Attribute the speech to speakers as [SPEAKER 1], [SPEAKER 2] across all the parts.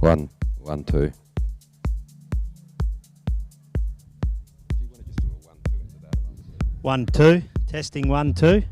[SPEAKER 1] One, 1, 2. Do you want to just do a 1, 2 into that?
[SPEAKER 2] 1, 2. Testing 1, 2.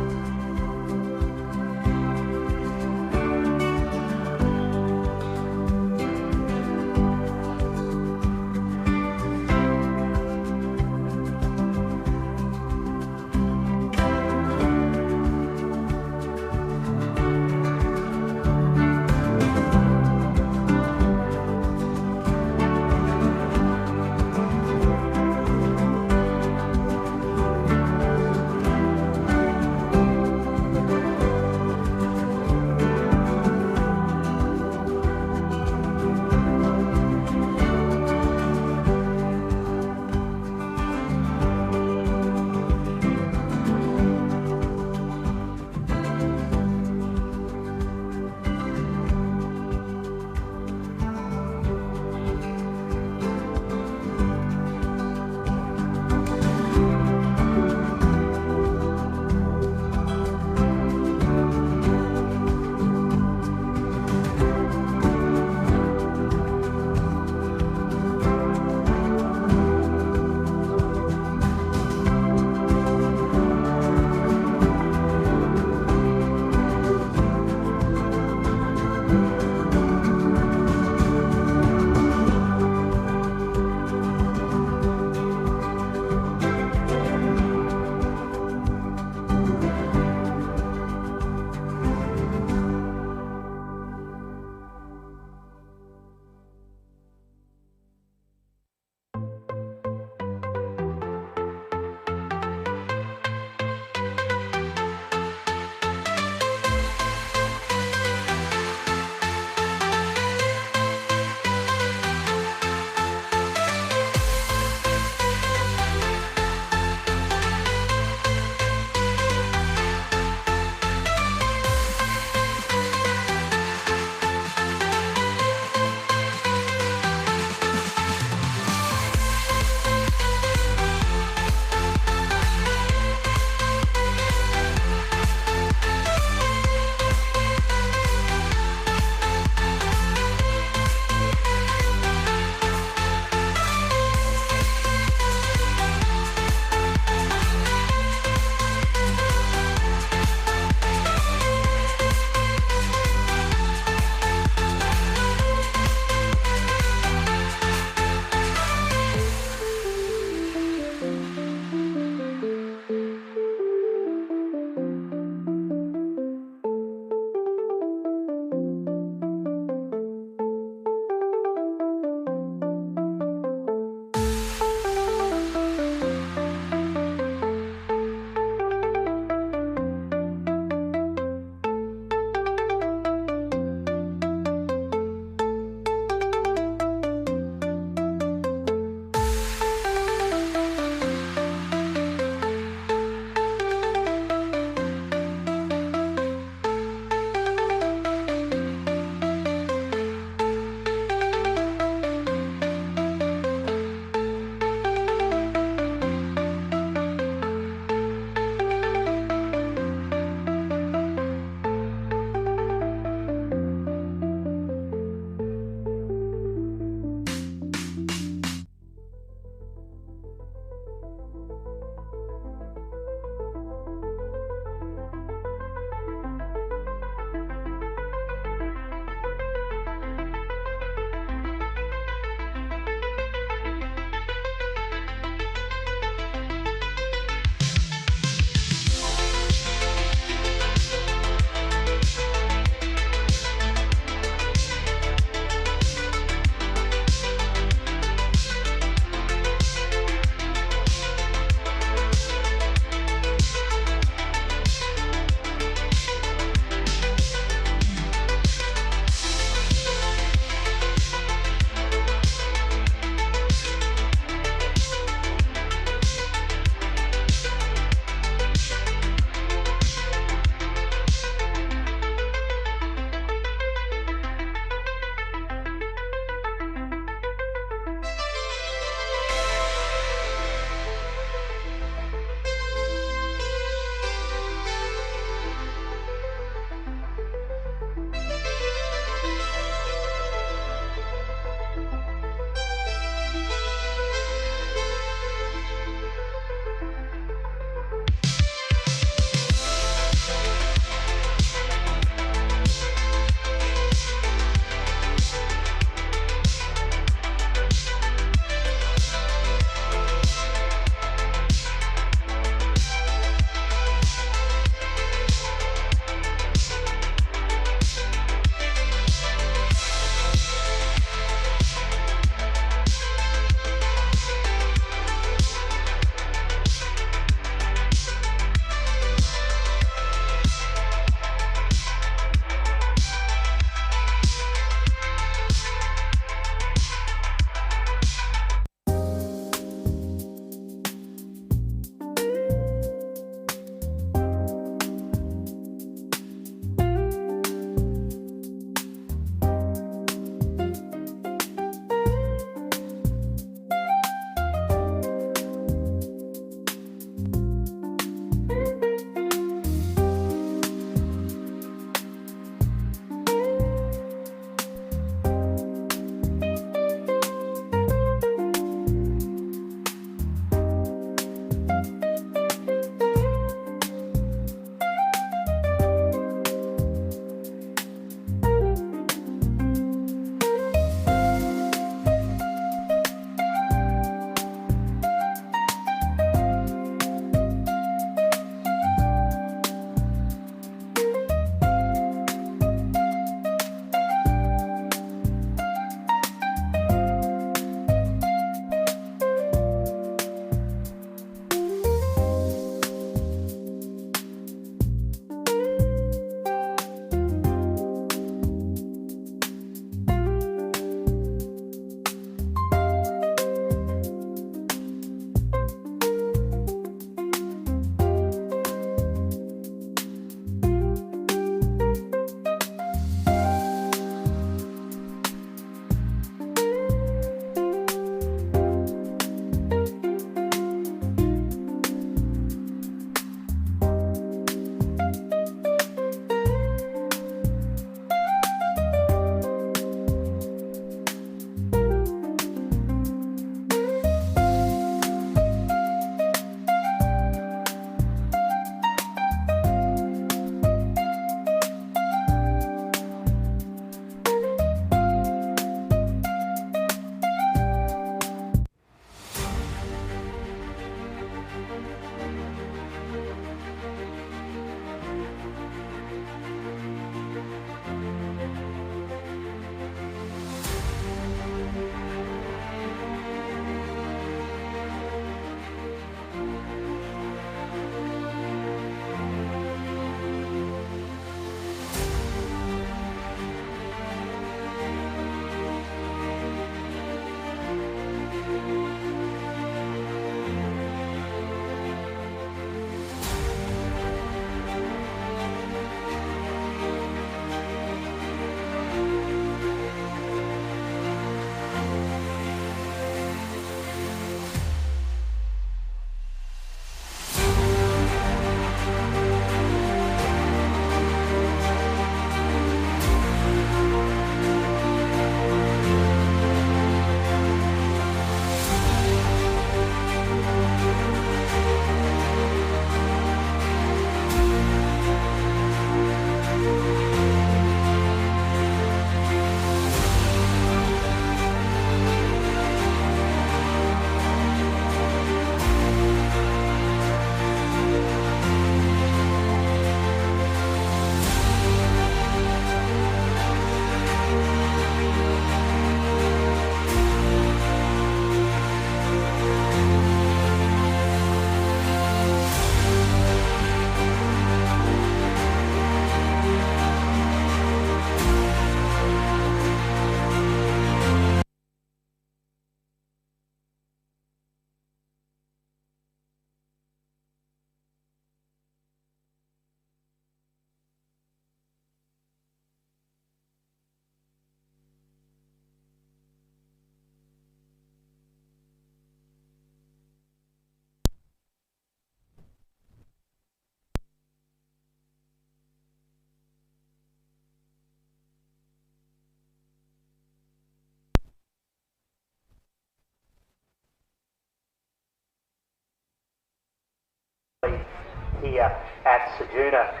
[SPEAKER 3] here at Ceduna.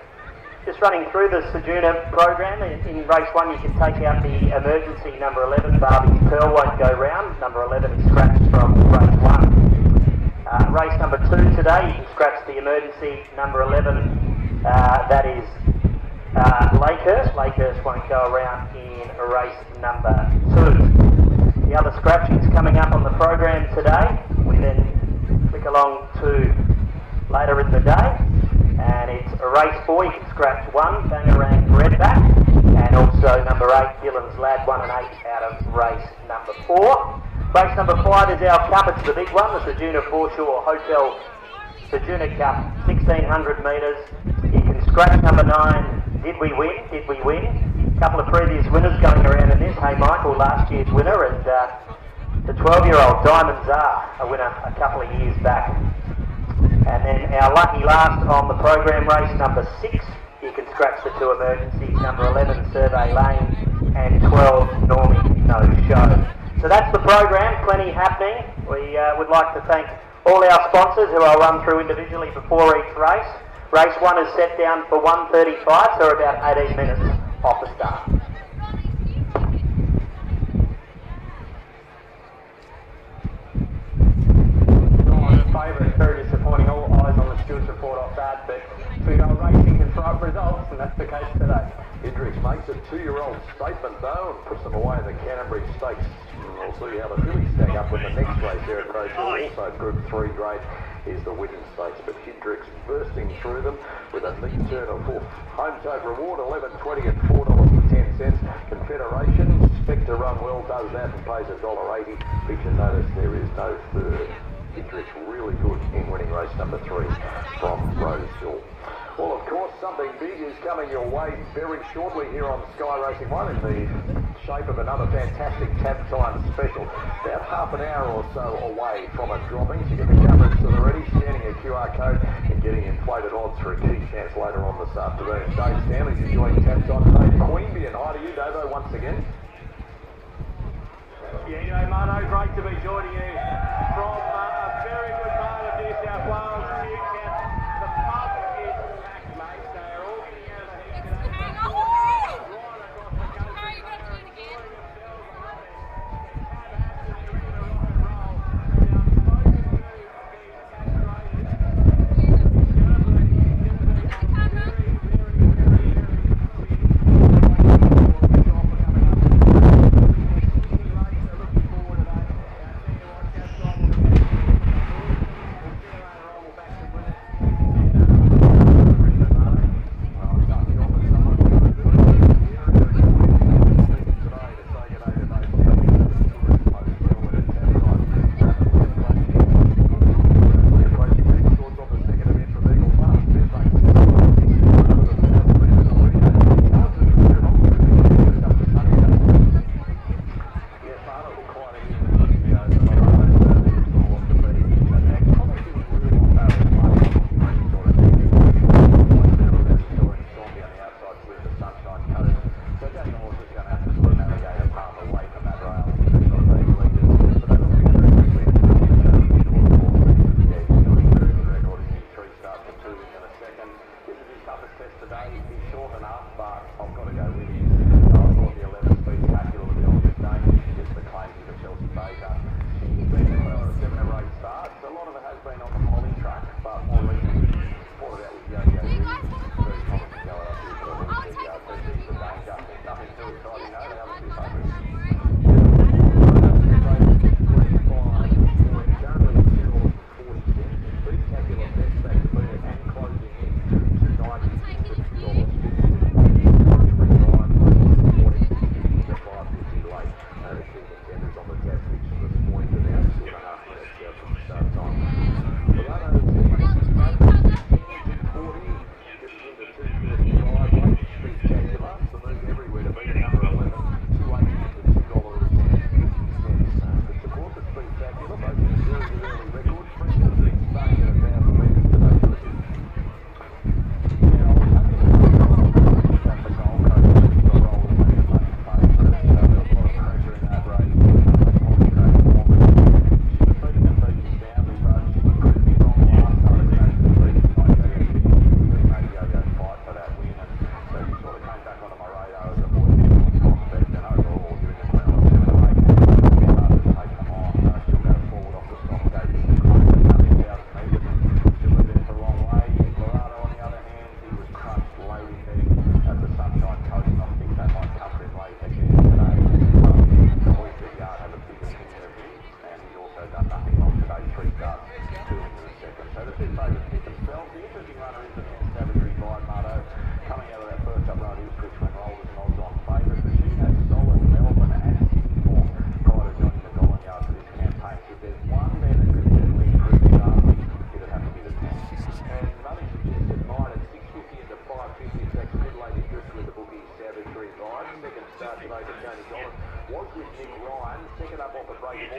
[SPEAKER 3] Just running through the Ceduna program, in race 1 you can take out the emergency number 11, Barbie Pearl won't go round. Number 11 is scratched from race 1. Race number 2 today, you can scratch the emergency number 11, that is Lakehurst. Lakehurst won't go around in race number 2. The other scratchings coming up on the program today, we then click along to later in the day, and it's race 4, you can scratch 1, Bangarang Redback, and also number 8, Dylan's Lad, 1 and 8 out of race number 4. Race number 5 is our cup, it's the big one, the Ceduna Foreshore Hotel Ceduna Cup, 1600 metres. You can scratch number 9, Did We Win? Did We Win? A couple of previous winners going around in this. Hey Michael, last year's winner, and the 12-year-old Diamonds Are a winner a couple of years back. And then our lucky last on the program, race number 6, you can scratch the 2 emergencies, number 11 Survey Lane and 12 Normie No Show. So that's the program, plenty happening. We would like to thank all our sponsors who I'll run through individually before each race. Race 1 is set down for 1:35, so about 18 minutes off the start. Favourite, very disappointing, all eyes on the Stewards report off that, but two-year-old racing can throw up results, and that's the case today.
[SPEAKER 4] Hendricks makes a 2-year-old statement though and puts them away in the Canterbury Stakes. We'll see how the fillies stack up with the next race here at Rosehill. Also Group 3 grade is the Whitten Stakes, but Hendricks bursting through them with a neat turn of hoof. Home tote reward $11.20 and $4.10. Confederation, Spectre run well, does that and pays $1.80. Picture notice there is no third. Hendricks really good in winning race number 3 from Rosehill. Well, of course, something big is coming your way very shortly here on Sky Racing 1 in the shape of another fantastic tab time special. About half an hour or so away from it dropping, so get the cameras to the ready, scanning a QR code and getting inflated odds for a key chance later on this afternoon. Dave Stanley's enjoying tab time today. Queanbeyan, hi to you, Davo, once again.
[SPEAKER 3] Yeah, you know, Marno, great to be joining you from a very good part of New South Wales future. The pub is packed, mate. They are all getting out of the heat today. Right across the country.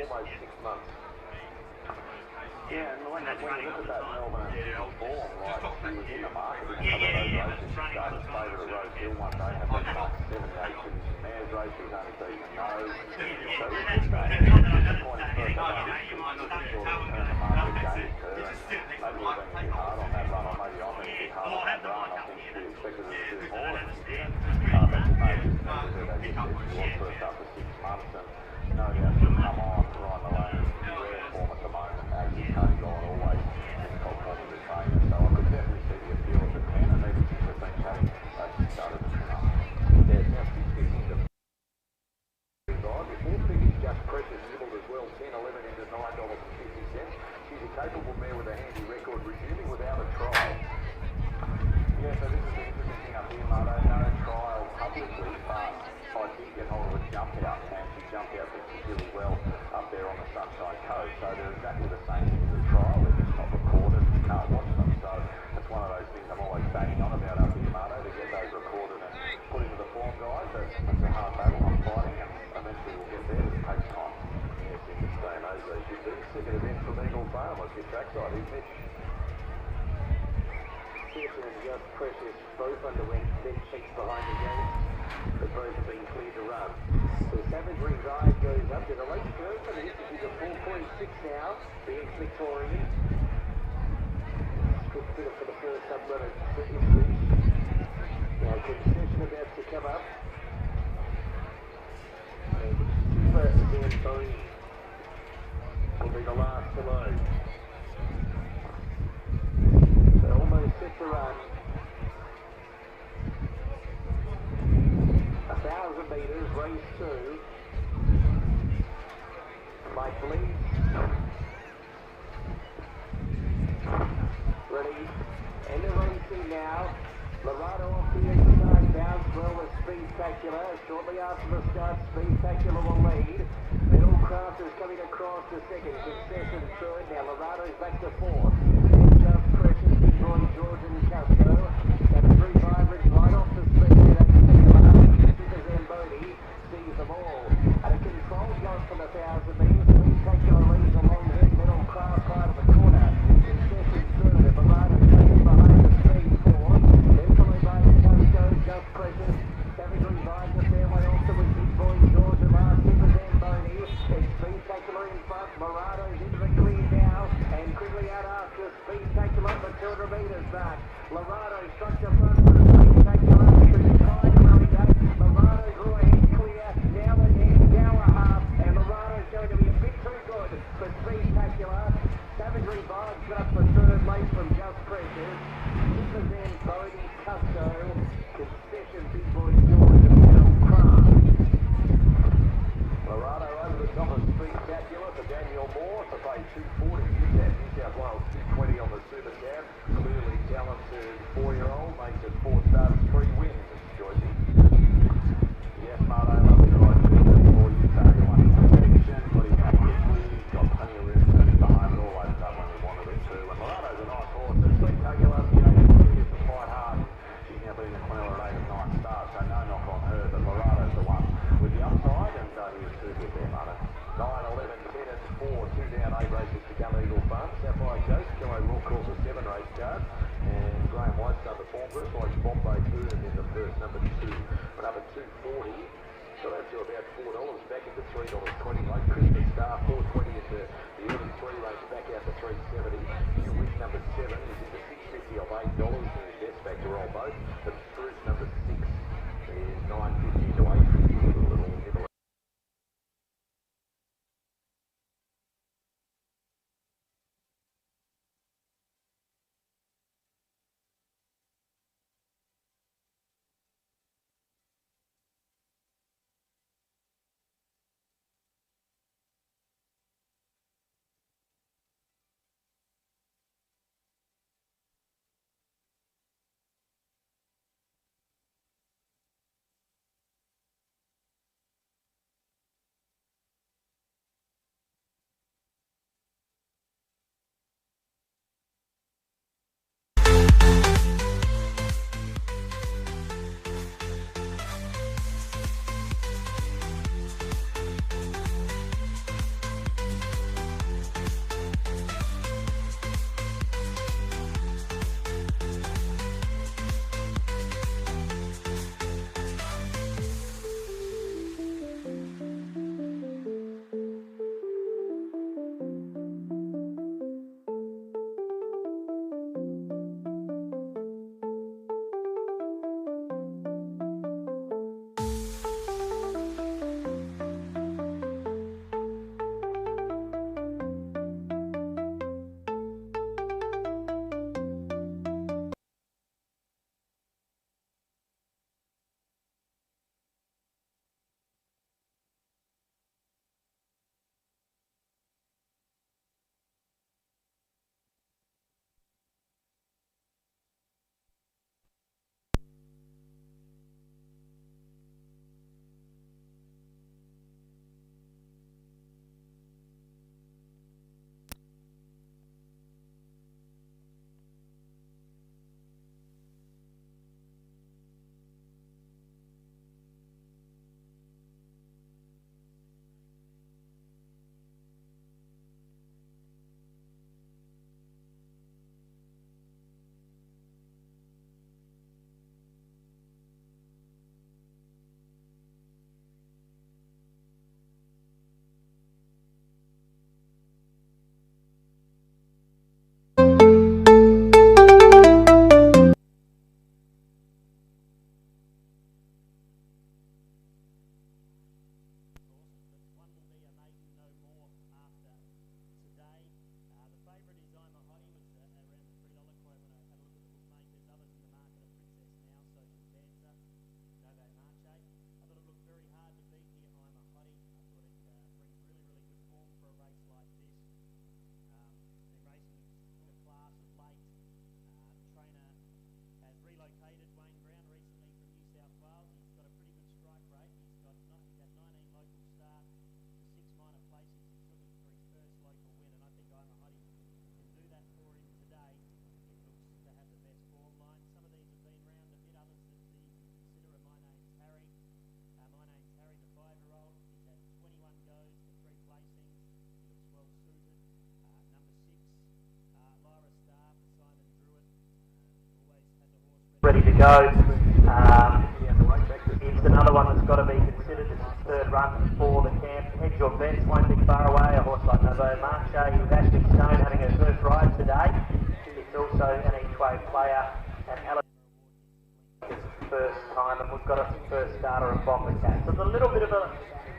[SPEAKER 4] almost 6 months. Yeah, and when you look at that Melbourne form, like she was in the market in some of those races. She started favourite at Rose Hill one day and a benchmark 78 finished mare's race. She was only beaten a nose. So it's just disappointing for her. She's sort of turned the market against her, and maybe we're being a bit hard on that run, or maybe I'm being a bit hard on that run. I think she expected her to do more and she didn't. But she made this move that they just said she was first after 6 months, and no doubt she'll come on right the lane. Rare form at the moment, as is Cody Gone always difficult form of the trainer. So I could definitely see the appeal of the 10, and even since we've been chatting, she started to turn up. Yeah, now she's fitting the before figures just precious nibbled as well, 10, 11 into $9.50. She's a capable mare with a handy record, resuming without a trial. Yeah, so this is the interesting thing up here, Mardo. No trial publicly, but I did get hold of a jump out, and she jumped out particularly well up there on the Sunshine Coast. So they're exactly the same thing as a trial, they're just not recorded, you can't watch them. So it's one of those things I'm always banging on about up here, Mardo, to get those recorded and put into the form, guys. That's a hard battle I'm fighting, and eventually we'll get there. It takes time. Yes, in this day and age, they should be. Second event from Eagle Farm. Let's get trackside. Here's Mitch.
[SPEAKER 5] Pearson and Just Precious both underwent dead cheeks behind the gate, but both have been cleared to run. So Savagery Ride goes up to the late curve, and this is a 4.6 now, the ex-Victorian. Good fitter for the first sublimit. Now Concession about to come up. And Super Zamboni will be the last to load. Almost set to run. 1,000 metres, race 2. Mike leads. Ready. End of racing now. Lorado off the inside, bounce well with Speedtacular. Shortly after the start, Speedtacular will lead. Middle Crafters coming across to second. Concession third. Now Lorado's back to fourth. Just Precious, Big Boy, George and Castro. Savagery Vibrant right off the speed. That's Super Zamboni sees them all. At a controlled goal from 1,000 metres. Speedtacular leads along here. Middle Craft part of the corner. Concession third. And Lorado taking behind the speed fourth. Then followed by Castro, Just Precious. Savagery Vibrant their way off to with Big Boy, George and last Super Zamboni. It's Speedtacular in front. Lorado's into the clear now. And quickly out after Speedtacular for 200 metres back. Lorado structure front for Speedtacular. It's time coming back. Lorado drew ahead clear. Now the next hour half. And Lorado's going to be a bit too good for Speedtacular. Savagery Vibes got up for third late from Just Precious. Super Zamboni, Custo. Concession, Big Boy, George and Middle Craft.
[SPEAKER 4] Lorado over the top of Speedtacular for Daniel Moore to pay $240. New South Wales $220 on the Super Cab. Clearly talented 4-year-old makes it 4 starts, 3 wins. Joycey. Yes, Mardo, lovely ride. 34 you target one protection, but he's not quickly. He's got plenty of room to hit behind it. All opened up when we wanted it to. And Lorado's a nice horse. And Speedtacular, continues to fight hard. She's now been the Queen at 8 of 9 starts, so no knock on her. But Lorado's the one with the upside, and he was too good there, Mardo. 9, 11, 10 and 4, 2 down, 8 races to come, Eagle Farm. Sapphire Coast, Kilo Raw calls a 7 race card. And Graham White's done the form first, like Bombay Boone in the first, number 2. But number 240, got up to about $4, back into $3.20. Like Christmas Star, 420 into the early 3 race, back out to $3.70. You wish number 7 is into $6.50 of $8, and his best back to roll both. But Spruce number 6 is $9.50 to $8.50 with a little nibble.
[SPEAKER 3] ready to go. It's another one that's got to be considered. This is third run for the camp. Hedge Your Bets won't be far away. A horse like Novo Marche with Ashley Stone having her first ride today. It's also an each-way player and Alex first time, and we've got a first starter of Bomber Cat. So it's a little bit of a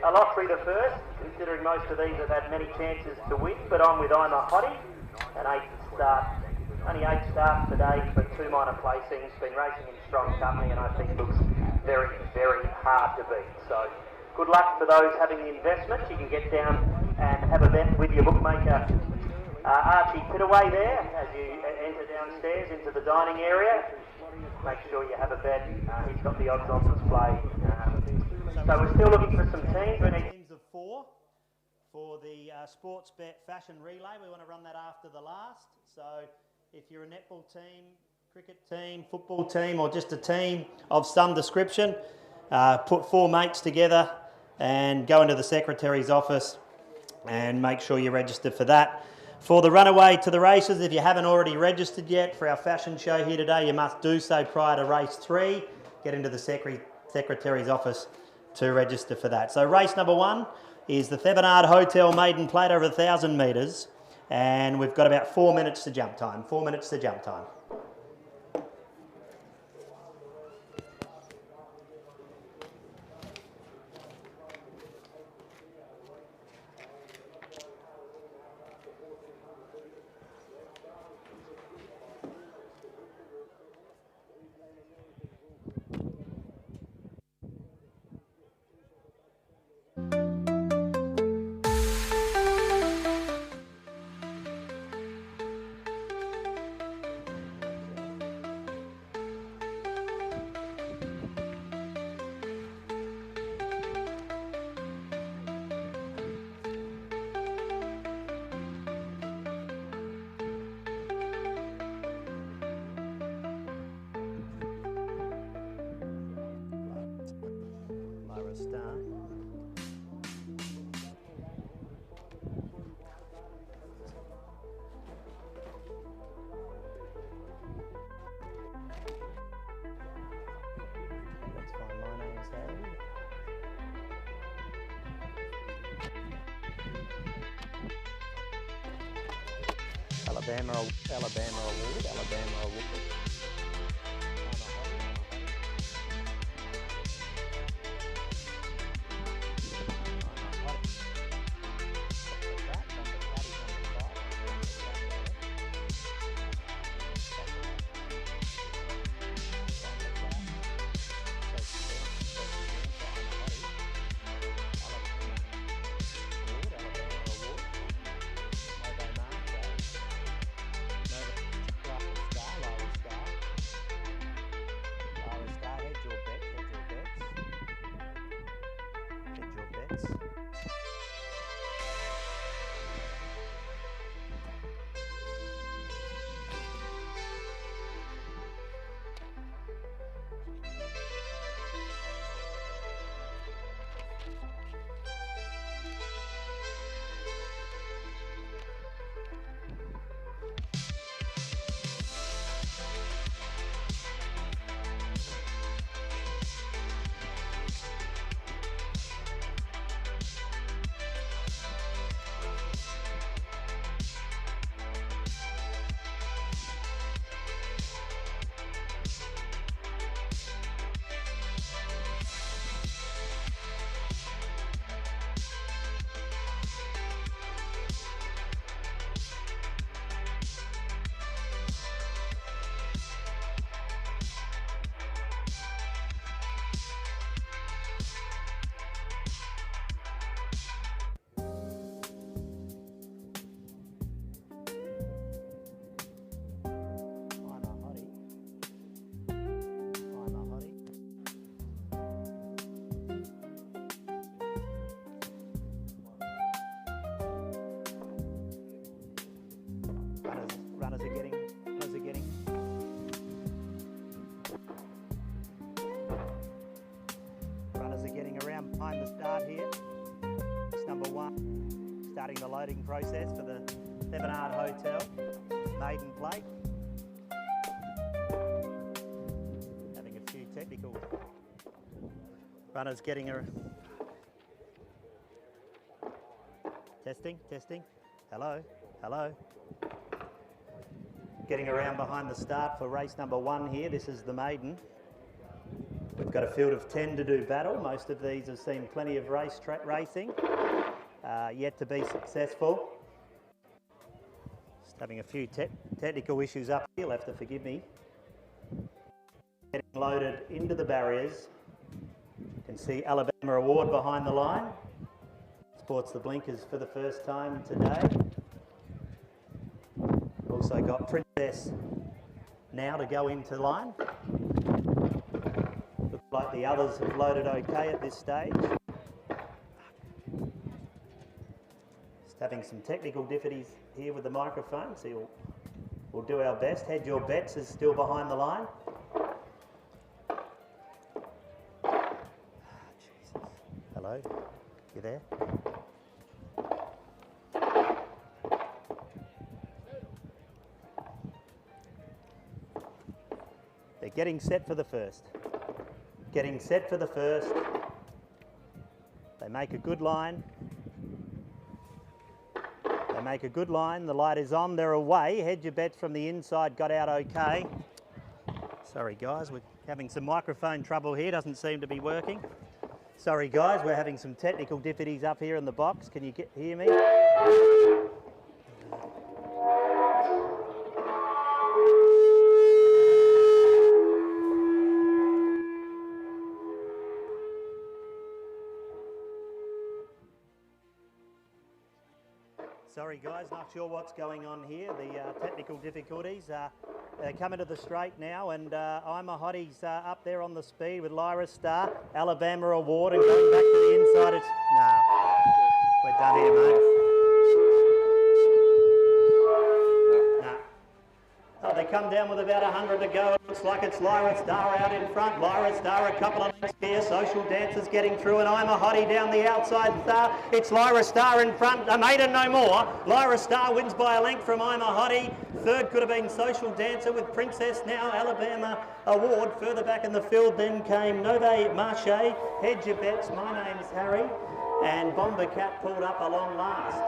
[SPEAKER 3] lottery the first, considering most of these have had many chances to win, but I'm with I'm a Hottie, an only 8 starts today for 2 minor placings, been racing in strong company and I think looks very, very hard to beat. So good luck to those having the investment. You can get down and have a bet with your bookmaker Archie Pittaway there as you enter downstairs into the dining area. Make sure you have a bet. He's got the odds on display. So we're still looking for some teams. We need
[SPEAKER 2] Teams of 4 for the sports bet fashion relay. We want to run that after the last. So if you're a netball team, cricket team, football team, or just a team of some description, put 4 mates together and go into the secretary's office and make sure you register for that. For the runaway to the races, if you haven't already registered yet for our fashion show here today, you must do so prior to race 3. Get into the secretary's office to register for that. So race number 1 is the Thevenard Hotel Maiden Plate over 1,000 metres, and we've got about 4 minutes to jump time. 4 minutes to jump time. Start. That's fine. My name's Harry. Alabama Award. Runners are getting. Runners are getting around behind the start here. It's number 1, starting the loading process for the Thevenard Hotel Maiden Plate. Runners getting a... Testing. Hello. Getting around behind the start for race number 1 here. This is the maiden. We've got a field of 10 to do battle. Most of these have seen plenty of racetrack racing. Yet to be successful. Just having a few technical issues up here. You'll have to forgive me. Getting loaded into the barriers. You can see Alabama Award behind the line. Sports the blinkers for the first time today. Also got Princess now to go into line. Looks like the others have loaded okay at this stage. Just having some technical difficulties here with the microphone, so we'll do our best. Head Your Bets is still behind the line. Jesus. Hello, you there? They're getting set for the first. They make a good line. The light is on. They're away. Head Your Bets from the inside got out okay. Sorry guys, we're having some microphone trouble here. Doesn't seem to be working. Sorry guys, we're having some technical difficulties up here in the box. Can you hear me? Sorry guys, not sure what's going on here. The technical difficulties. They're coming to the straight now, and I'm a Hottie's up there on the speed with Lyra Star, Alabama Award, and going back to the inside. It's we're done here, mate. Oh, they come down with about 100 to go. It looks like it's Lyra Star out in front. Lyra Star a couple of lengths here. Social Dancers getting through, and I'm a Hottie down the outside. It's Lyra Star in front. A maiden no more. Lyra Star wins by a length from I'm a Hottie. Third could have been Social Dancer with Princess now. Alabama Award. Further back in the field then came Nove Marche. Head Your Bets. My name's Harry. And Bomber Cat pulled up along last.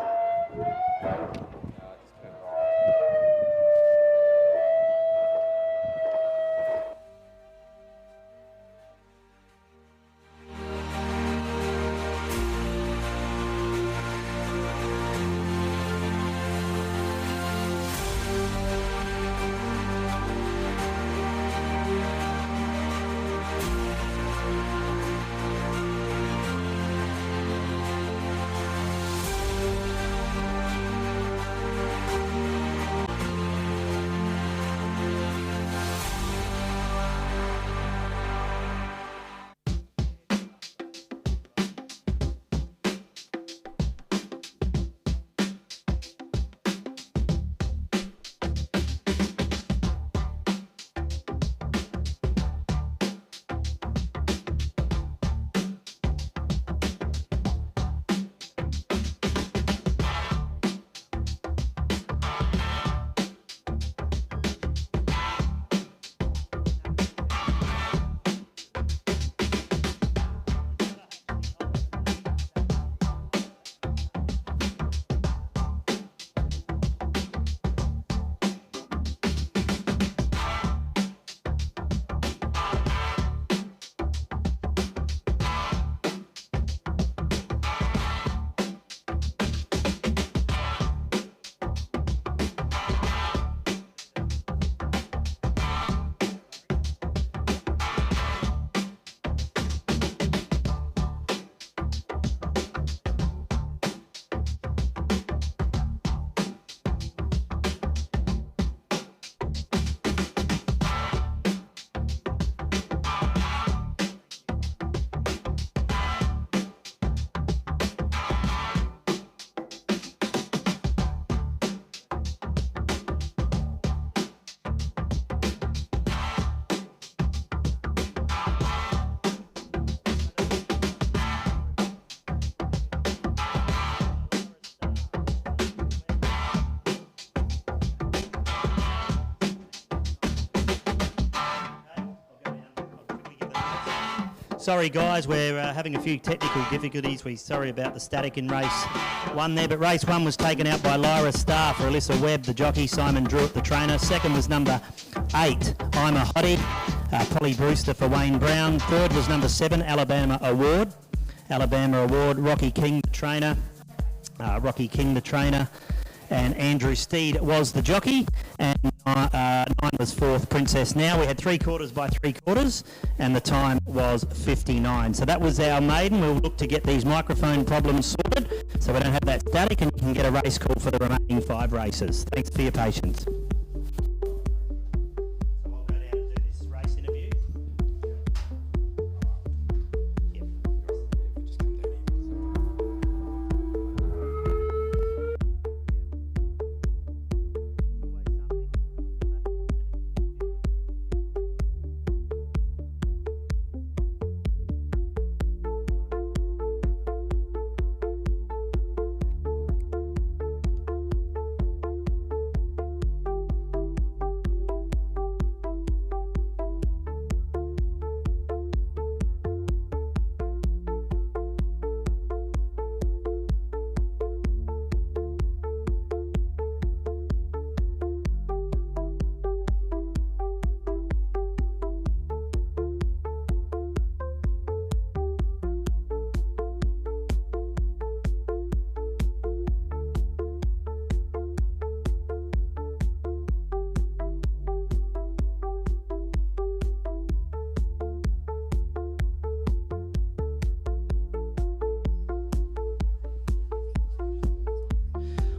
[SPEAKER 2] Sorry guys, we're having a few technical difficulties. We're sorry about the static in race 1 there, but race 1 was taken out by Lyra Star for Alyssa Webb, the jockey, Simon Druitt, the trainer. Second was number 8, I'm a Hottie, Polly Brewster for Wayne Brown. Third was number 7, Alabama Award, Rocky King, the trainer, and Andrew Steed was the jockey, and 9 was 4th, Princess Now. We had 3/4 by 3/4, and the time was 59. So that was our maiden. We'll look to get these microphone problems sorted so we don't have that static, and we can get a race call for the remaining 5 races. Thanks for your patience. So I'll go down and do this race interview. Yep.
[SPEAKER 1] Just come down here.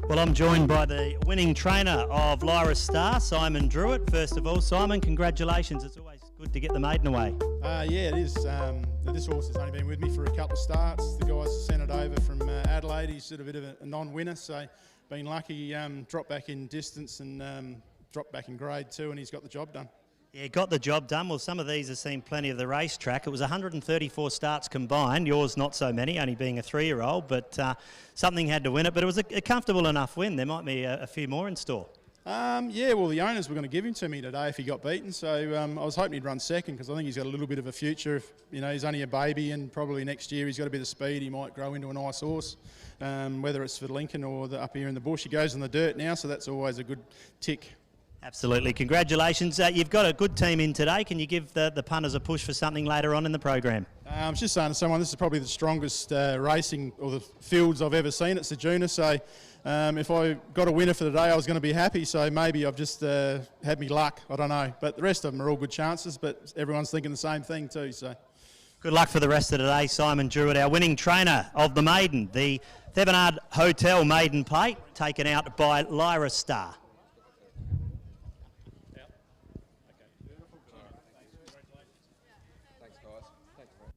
[SPEAKER 2] Well, I'm joined by the winning trainer of Lyra Star, Simon Druitt. First of all, Simon, congratulations. It's always good to get the maiden away.
[SPEAKER 6] Yeah, it is. This horse has only been with me for a couple of starts. The guys sent it over from Adelaide. He's sort of a bit of a non-winner, so been lucky. Dropped back in distance and dropped back in grade too, and he's got the job done.
[SPEAKER 2] Yeah, got the job done. Well, some of these have seen plenty of the racetrack. It was 134 starts combined. Yours not so many, only being a 3-year-old, but something had to win it. But it was a comfortable enough win. There might be a few more in store.
[SPEAKER 6] Yeah, well, the owners were going to give him to me today if he got beaten, so I was hoping he'd run second because I think he's got a little bit of a future. If, he's only a baby and probably next year he's got a bit of speed. He might grow into a nice horse, whether it's for Lincoln or up here in the bush. He goes in the dirt now, so that's always a good tick.
[SPEAKER 2] Absolutely. Congratulations. You've got a good team in today. Can you give the punters a push for something later on in the program?
[SPEAKER 6] I was just saying to someone, this is probably the strongest racing or the fields I've ever seen at Ceduna, so if I got a winner for the day, I was going to be happy, so maybe I've just had me luck, I don't know. But the rest of them are all good chances, but everyone's thinking the same thing too, so.
[SPEAKER 2] Good luck for the rest of the day, Simon Druitt, our winning trainer of the maiden, the Thevenard Hotel maiden plate, taken out by Lyra Star.
[SPEAKER 1] Thanks, guys. Thanks, Brett.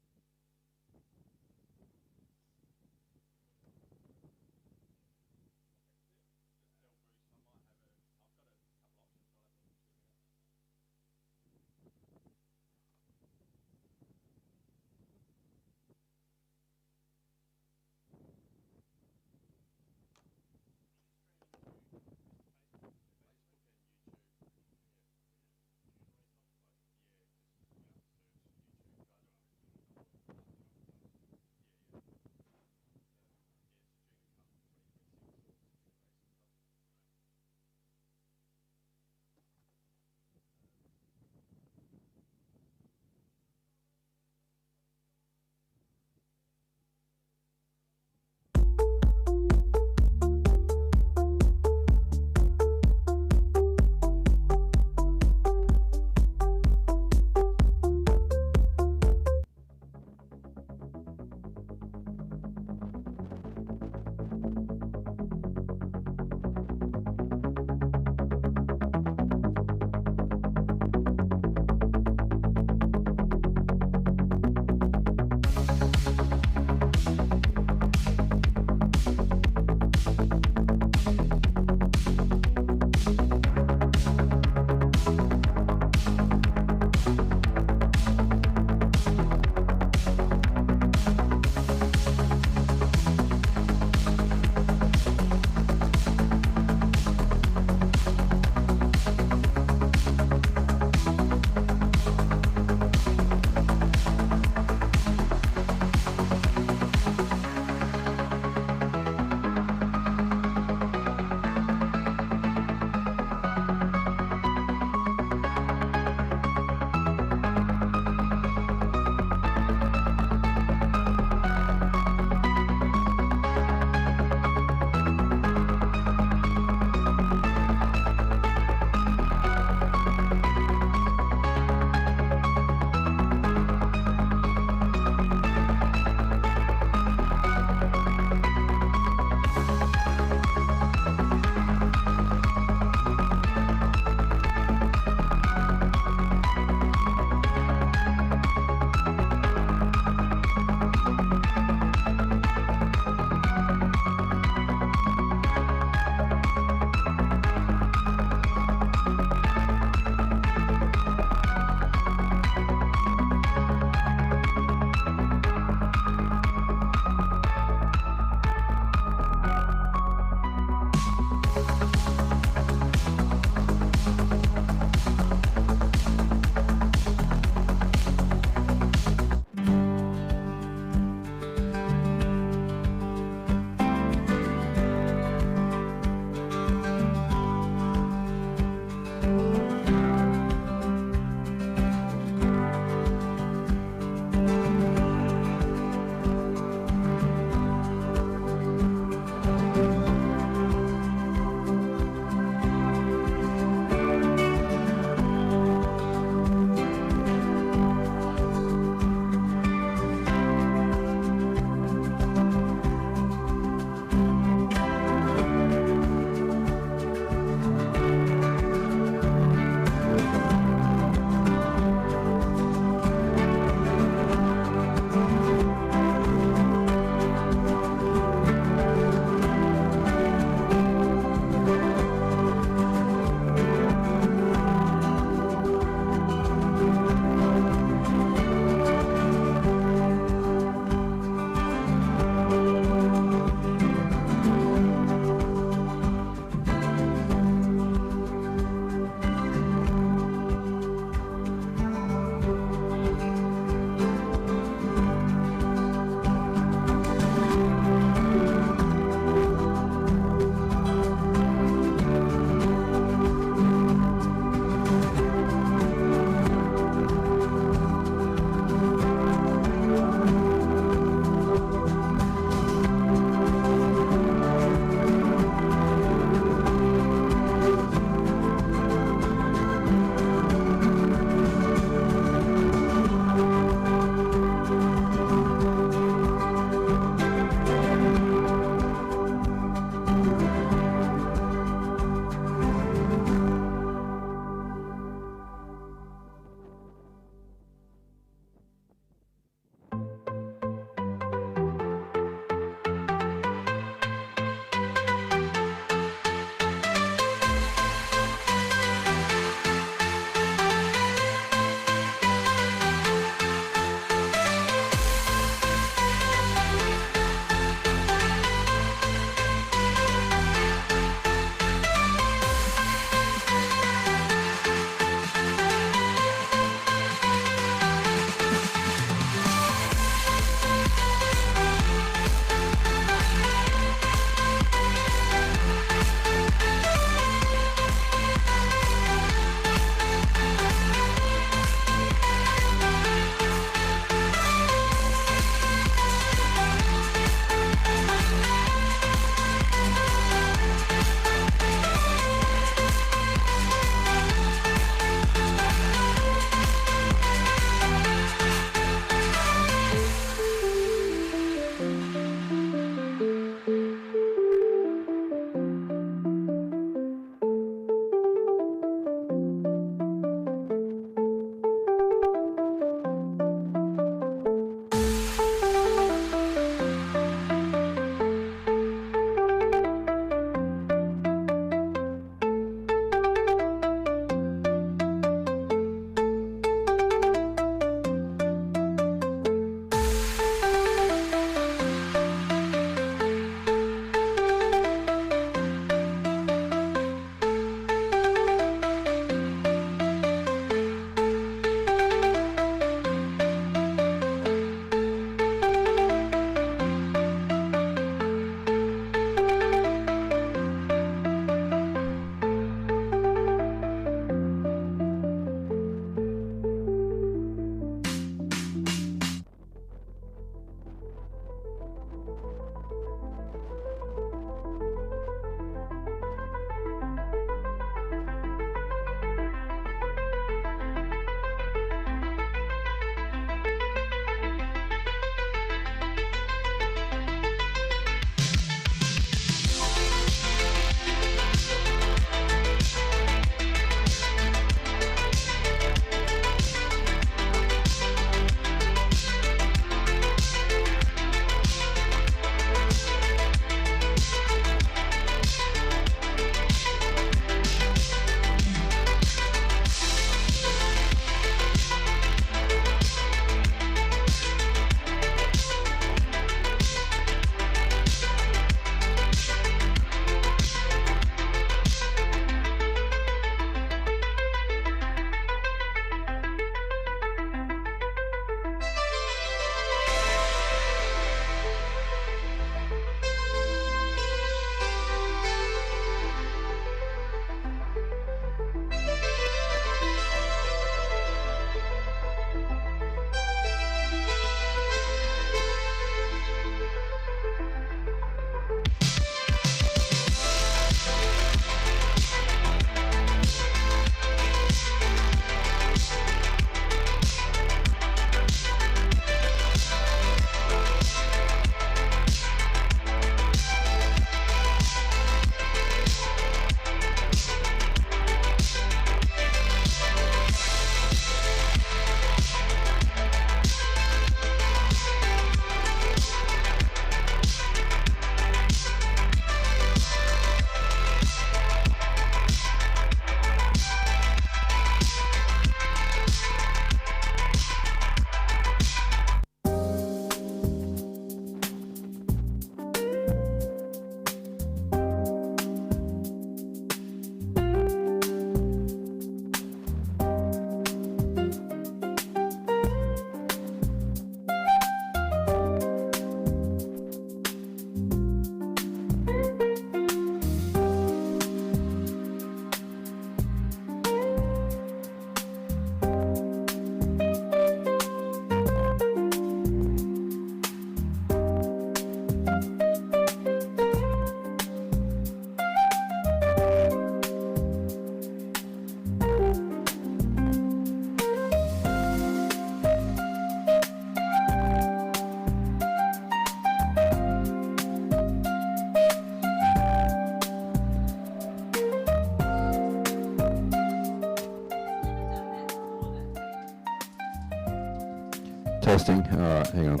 [SPEAKER 7] Testing. All right, hang on.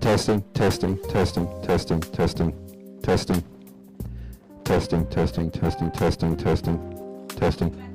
[SPEAKER 7] Testing, testing, testing, testing, testing, testing, testing, testing, testing, testing, testing, testing.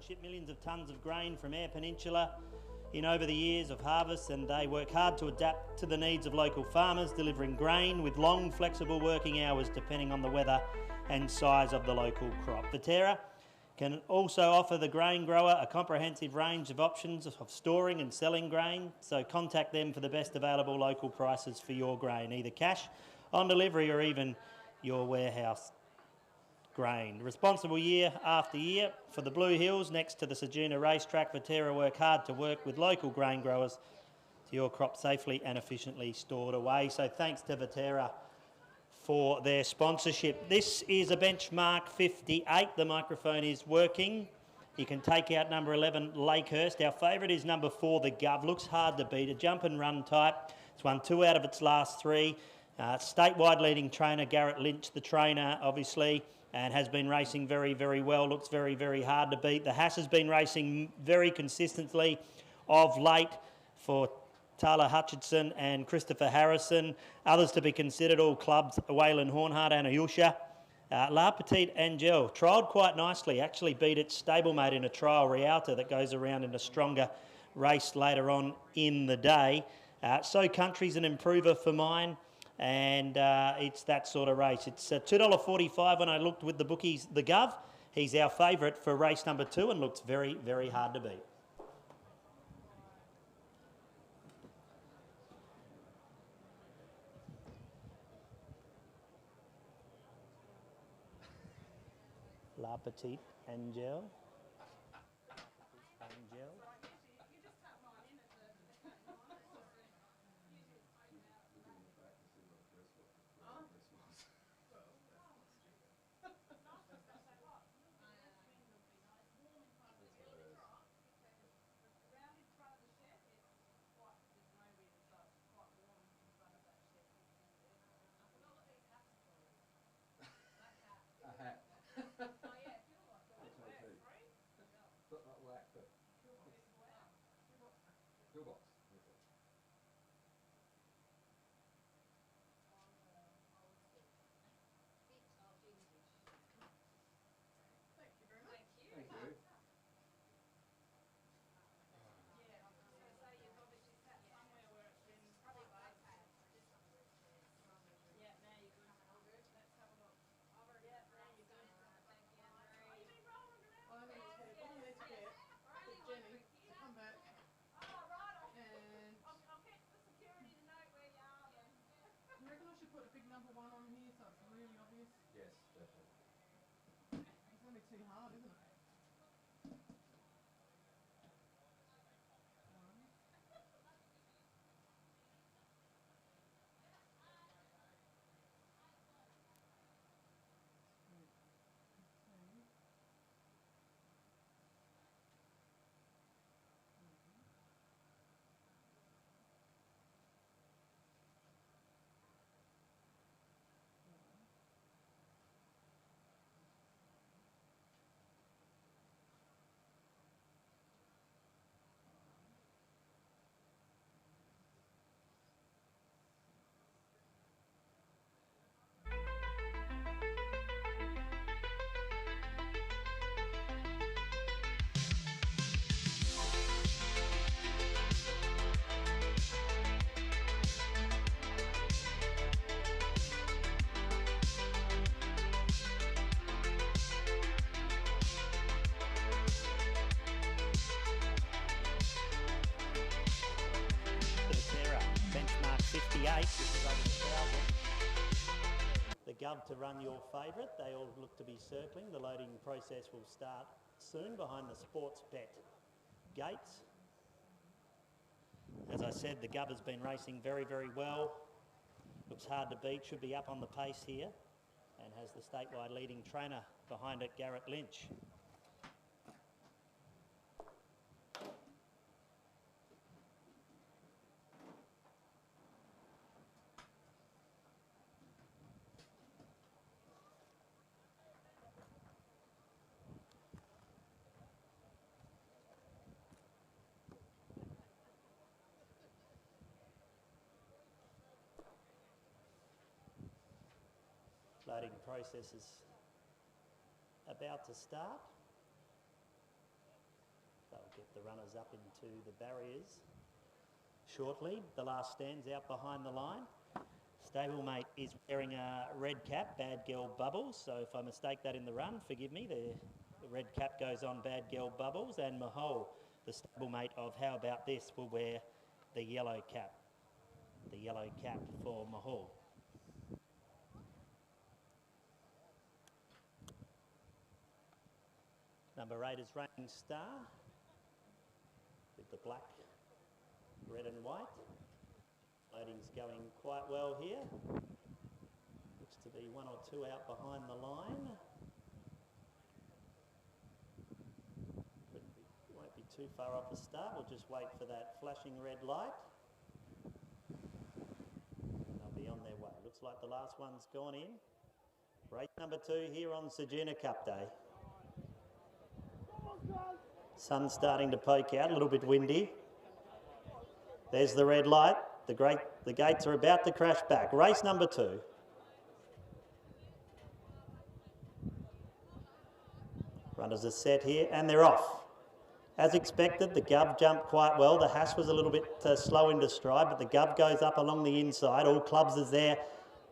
[SPEAKER 2] shipped millions of tonnes of grain from Eyre Peninsula in over the years of harvest, and they work hard to adapt to the needs of local farmers, delivering grain with long, flexible working hours depending on the weather and size of the local crop. Viterra can also offer the grain grower a comprehensive range of options of storing and selling grain, so contact them for the best available local prices for your grain, either cash, on delivery, or even your warehouse grain. Responsible year after year for the Blue Hills next to the Ceduna racetrack. Viterra work hard to work with local grain growers to your crop safely and efficiently stored away. So thanks to Viterra for their sponsorship. This is a benchmark 58. The microphone is working. You can take out number 11, Lakehurst. Our favourite is number 4, the Gov. Looks hard to beat. A jump and run type. It's won 2 out of its last 3. Statewide leading trainer, Garrett Lynch, the trainer, obviously, and has been racing very, very well. Looks very, very hard to beat. The Hass has been racing very consistently of late for Tala Hutchinson and Christopher Harrison. Others to be considered, all clubs, Waylon Hornhart and Ayusha. La Petite Angel trialled quite nicely, actually beat its stablemate in a trial, Rialta, that goes around in a stronger race later on in the day. So Country's an improver for mine, and it's that sort of race. It's $2.45 when I looked with the bookies, the Gov. He's our favourite for race number 2 and looks very, very hard to beat. La Petite Angel. Angel. Benchmark 58, which is over 1,000. The Gov to run your favourite. They all look to be circling. The loading process will start soon behind the sports bet gates. As I said, the Gov has been racing very, very well. Looks hard to beat, should be up on the pace here, and has the statewide leading trainer behind it, Garrett Lynch. Loading process is about to start. get the runners up into the barriers shortly. The last stand's out behind the line. Stablemate is wearing a red cap, Bad Girl Bubbles. So if I mistake that in the run, forgive me. The red cap goes on Bad Girl Bubbles, and Mahol, the stablemate of How About This, will wear the yellow cap. The yellow cap for Mahal. Number 8 is Raining Star with the black, red and white. Loading's going quite well here. Looks to be 1 or 2 out behind the line. Won't be too far off the start. We'll just wait for that flashing red light. They'll be on their way. Looks like the last one's gone in. Race number 2 here on Ceduna Cup Day. Sun's starting to poke out, a little bit windy. There's the red light. The gates are about to crash back. Race number 2. Runners are set here and they're off. As expected, the Gov jumped quite well. The Hass was a little bit slow into stride, but the Gov goes up along the inside. All Clubs is there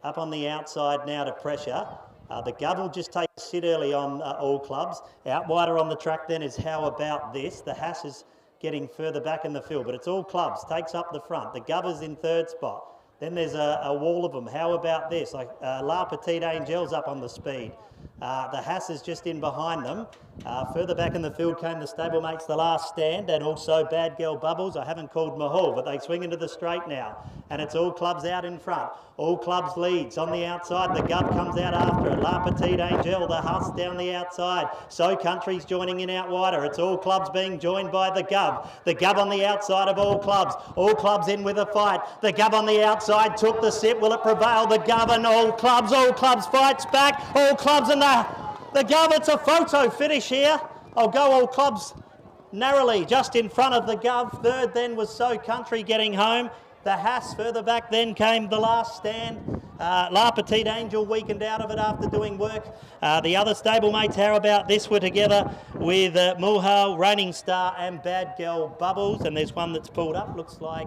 [SPEAKER 2] up on the outside now to pressure. The Gov will just take a sit early on All Clubs. Out wider on the track then is How About This. The Hass is getting further back in the field, but it's All Clubs, takes up the front. The Gov is in 3rd spot. Then there's a wall of them. How About This? Like La Petite Angel's up on the speed. The Hass is just in behind them. Further back in the field came the stablemates, The Last Stand, and also Bad Girl Bubbles. I haven't called Mahal, but they swing into the straight now. And it's All Clubs out in front. All Clubs leads on the outside. The Gov comes out after it. La Petite Angel, the Huss down the outside. So Country's joining in out wider. It's All Clubs being joined by the Gov. The Gov on the outside of All Clubs. All Clubs in with a fight. The Gov on the outside took the sit. Will it prevail? The Gov and All Clubs. All Clubs fights back. All Clubs and the Gov. It's a photo finish here. I'll go All Clubs narrowly just in front of the Gov. 3rd then was So Country getting home. The Hass further back then came The Last Stand. La Petite Angel weakened out of it after doing work. The other stablemates, How About This, were together with Mulhal, Raining Star and Bad Girl Bubbles. And there's one that's pulled up, looks like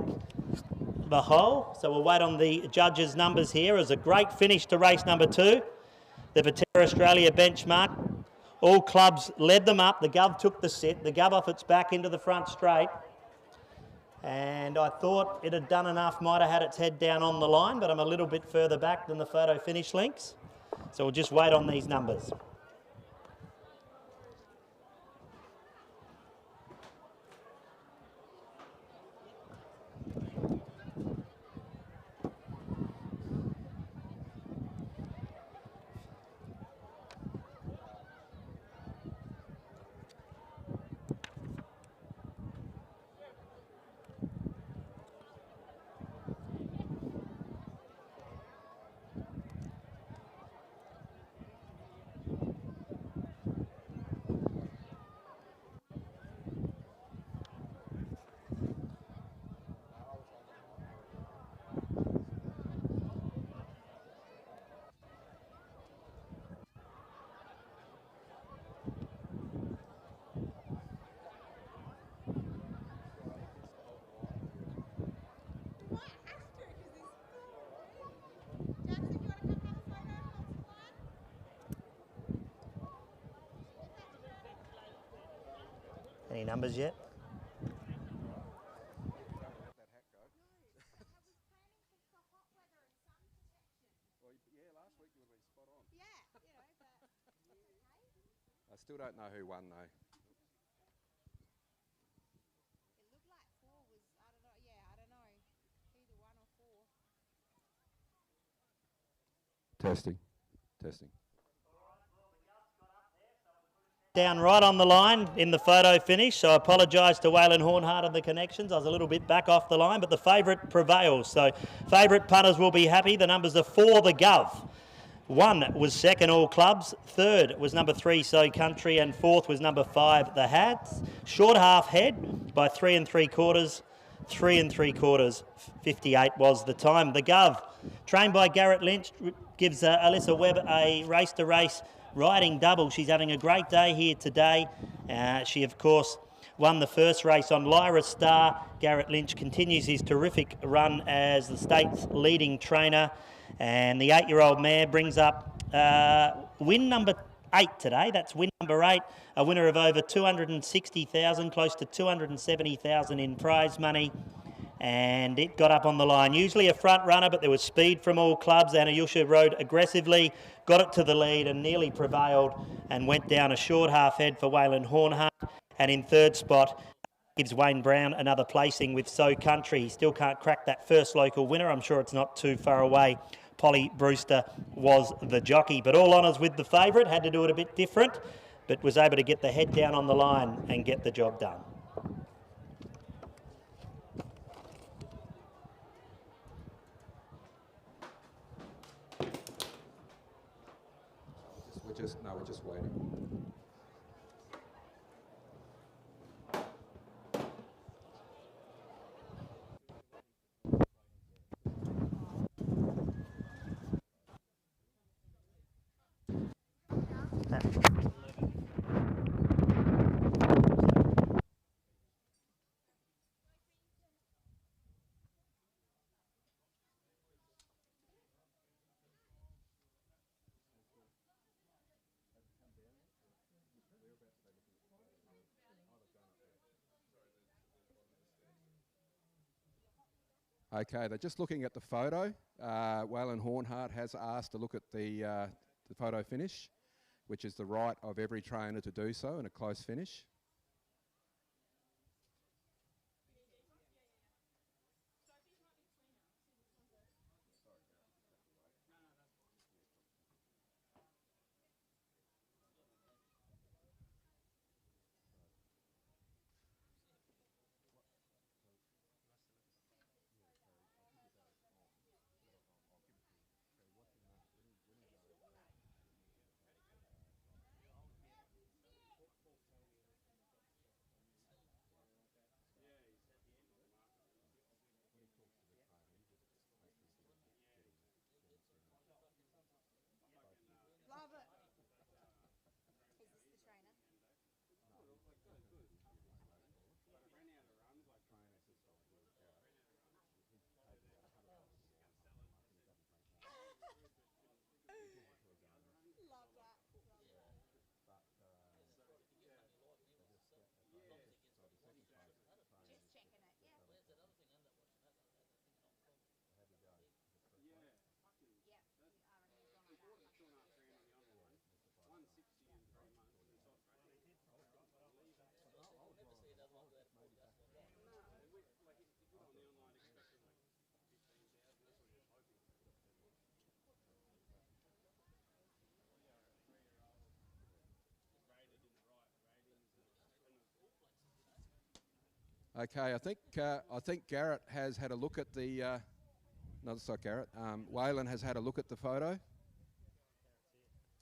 [SPEAKER 2] Mahal. So we'll wait on the judges' numbers here. As a great finish to race number 2. The Viterra Australia benchmark. All Clubs led them up. The Gov took the sit. The Gov off its back into the front straight. And I thought it had done enough, might have had its head down on the line, but I'm a little bit further back than the photo finish links. So we'll just wait on these numbers. Any numbers yet?
[SPEAKER 1] I still don't know who won though.
[SPEAKER 8] It looked like 4 was, I don't know, I don't know. Either 1 or 4.
[SPEAKER 7] Testing. Testing.
[SPEAKER 2] Down right on the line in the photo finish, so I apologise to Waylon Hornhart and the connections. I was a little bit back off the line, but the favourite prevails. So favourite punters will be happy. The numbers are 4, the Gov. 1 was 2nd, All Clubs. 3rd was number 3, So Country, and 4th was number 5, the Hats. Short half head by 3 3/4. 3 3/4. 58 was the time. The Gov, trained by Garrett Lynch, gives Alyssa Webb a race-to-race riding double. She's having a great day here today. She, of course, won the first race on Lyra Star. Garrett Lynch continues his terrific run as the state's leading trainer. And the 8-year-old mare brings up win number 8 today. That's win number 8, a winner of over 260,000, close to 270,000 in prize money. And it got up on the line. Usually a front runner, but there was speed from all clubs. Anna Yusha rode aggressively, got it to the lead and nearly prevailed and went down a short half head for Waylon Hornhart. And in third spot gives Wayne Brown another placing with So Country. He still can't crack that first local winner. I'm sure it's not too far away. Polly Brewster was the jockey, but all honours with the favourite. Had to do it a bit different, but was able to get the head down on the line and get the job done.
[SPEAKER 1] We're just waiting. Okay, they're just looking at the photo. Waylon Hornhart has asked to look at the photo finish, which is the right of every trainer to do so in a close finish.
[SPEAKER 8] Love it. Is this the trainer? Love that. Just checking it, yeah.
[SPEAKER 1] Okay, I think Garrett has had a look at the. No, it's not Garrett. Waylon has had a look at the photo.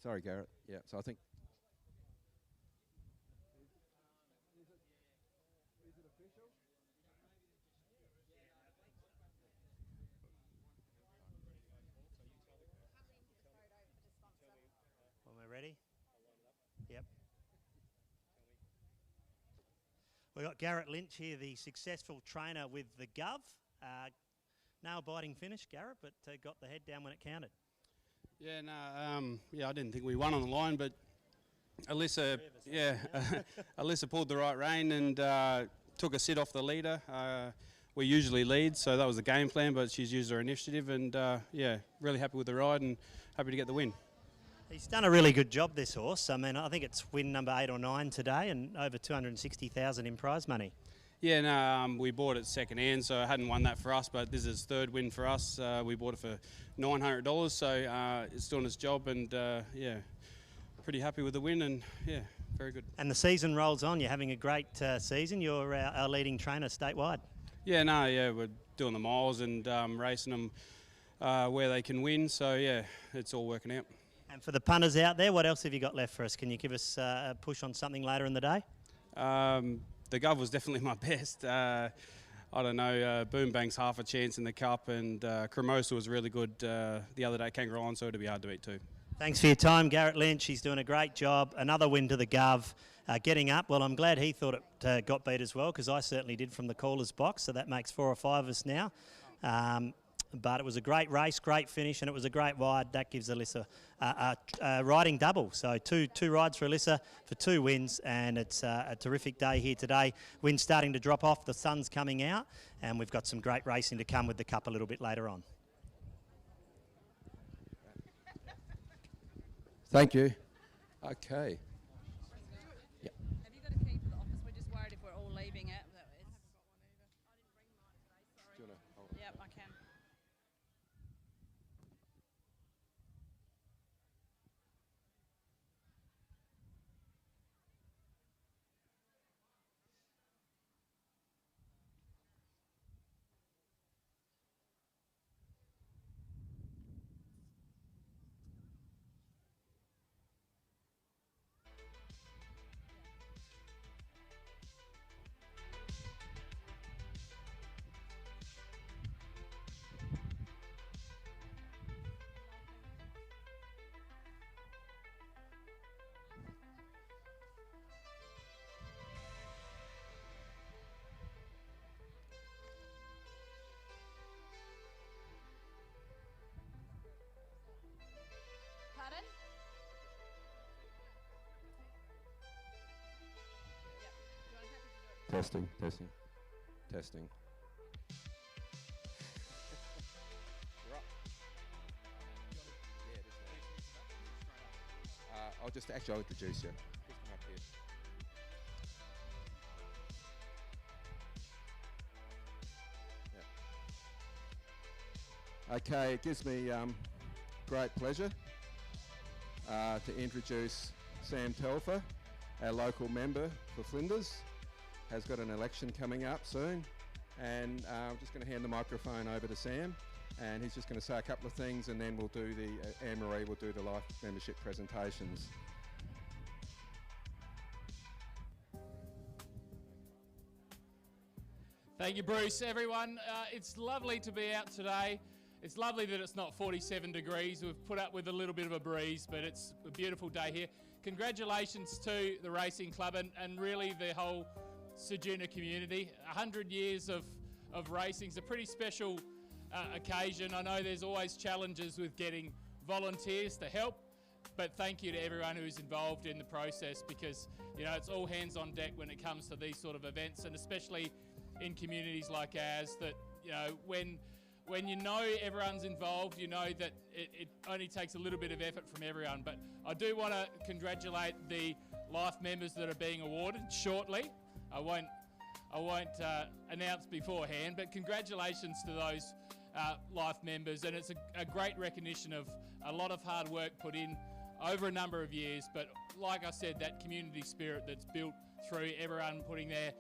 [SPEAKER 1] Sorry, Garrett. Yeah, so I think.
[SPEAKER 2] When we're ready? Yep. We've got Garrett Lynch here, the successful trainer with the Gov. Nail-biting finish, Garrett, but got the head down when it counted.
[SPEAKER 9] Yeah, no, I didn't think we won on the line, but Alyssa, Alyssa pulled the right rein and took a sit off the leader. We usually lead, so that was the game plan, but she's used her initiative and, really happy with the ride and happy to get the win.
[SPEAKER 2] He's done a really good job, this horse. I mean, I think it's win number 8 or 9 today and over 260,000 in prize money.
[SPEAKER 9] Yeah, no, we bought it second hand, so I hadn't won that for us, but this is third win for us. We bought it for $900, so it's doing its job and, pretty happy with the win and, very good.
[SPEAKER 2] And the season rolls on. You're having a great season. You're our leading trainer statewide.
[SPEAKER 9] Yeah, we're doing the miles and racing them where they can win, so, it's all working out.
[SPEAKER 2] And for the punters out there, what else have you got left for us? Can you give us a push on something later in the day?
[SPEAKER 9] The Gov was definitely my best. I don't know, Boom Bang's half a chance in the Cup and Cremosa was really good the other day, Kangaroo on, so it'd be hard to beat too.
[SPEAKER 2] Thanks for your time, Garrett Lynch. He's doing a great job. Another win to the Gov. Getting up, well, I'm glad he thought it got beat as well, because I certainly did from the caller's box, so that makes 4 or 5 of us now. But it was a great race, great finish, and it was a great ride. That gives Alyssa a riding double. So two rides for Alyssa for 2 wins, and it's a terrific day here today. Wind's starting to drop off, the sun's coming out, and we've got some great racing to come with the Cup a little bit later on.
[SPEAKER 1] Thank you. Okay. Yep.
[SPEAKER 10] Have you got a key for the office? We're just worried if we're all leaving it. Yep, I can. Pardon? Yep. Do you want to have to do it?
[SPEAKER 1] Testing, testing, testing. I'll introduce you. Just come up here. Yeah. Okay, it gives me great pleasure to introduce Sam Telfer, our local member for Flinders. Has got an election coming up soon, and I'm just going to hand the microphone over to Sam, and he's just going to say a couple of things, and then we'll do Anne-Marie will do the life membership presentations.
[SPEAKER 11] Thank you, Bruce. Everyone, it's lovely to be out today. It's lovely that it's not 47 degrees. We've put up with a little bit of a breeze, but it's a beautiful day here. Congratulations to the Racing Club and really the whole Ceduna community. 100 years of racing is a pretty special occasion. I know there's always challenges with getting volunteers to help, but thank you to everyone who's involved in the process, because it's all hands on deck when it comes to these sort of events, and especially in communities like ours, that when everyone's involved, that it only takes a little bit of effort from everyone. But I do want to congratulate the life members that are being awarded shortly. I won't announce beforehand, but congratulations to those life members, and it's a great recognition of a lot of hard work put in over a number of years. But like I said, that community spirit that's built through everyone putting their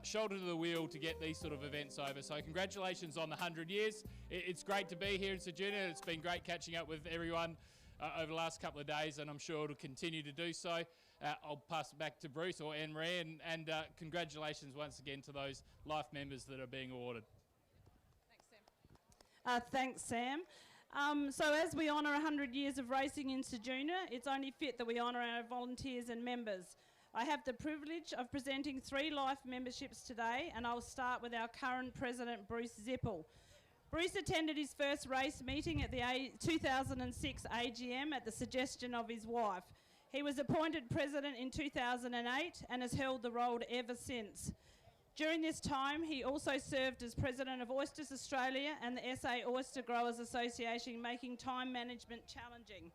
[SPEAKER 11] shoulder to the wheel to get these sort of events over. So congratulations on the 100 years. It's great to be here in Ceduna. It's been great catching up with everyone over the last couple of days, and I'm sure it'll continue to do so. I'll pass it back to Bruce or Anne-Marie, and congratulations once again to those life members that are being awarded.
[SPEAKER 10] Thanks, Sam. So as we honour 100 years of racing in Ceduna, it's only fit that we honour our volunteers and members. I have the privilege of presenting 3 life memberships today, and I'll start with our current president, Bruce Zippel. Bruce attended his first race meeting at the 2006 AGM at the suggestion of his wife. He was appointed president in 2008 and has held the role ever since. During this time, he also served as president of Oysters Australia and the SA Oyster Growers Association, making time management challenging.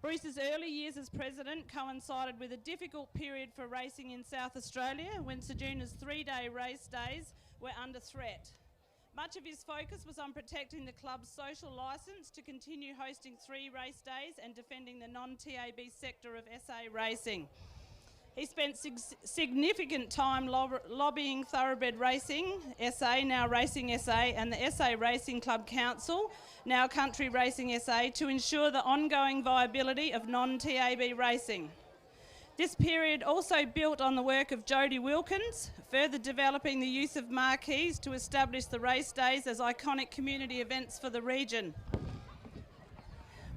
[SPEAKER 10] Bruce's early years as president coincided with a difficult period for racing in South Australia, when Ceduna's 3-day race days were under threat. Much of his focus was on protecting the club's social licence to continue hosting 3 race days and defending the non-TAB sector of SA racing. He spent significant time lobbying Thoroughbred Racing SA, now Racing SA, and the SA Racing Club Council, now Country Racing SA, to ensure the ongoing viability of non-TAB racing. This period also built on the work of Jodie Wilkins, further developing the use of marquees to establish the race days as iconic community events for the region.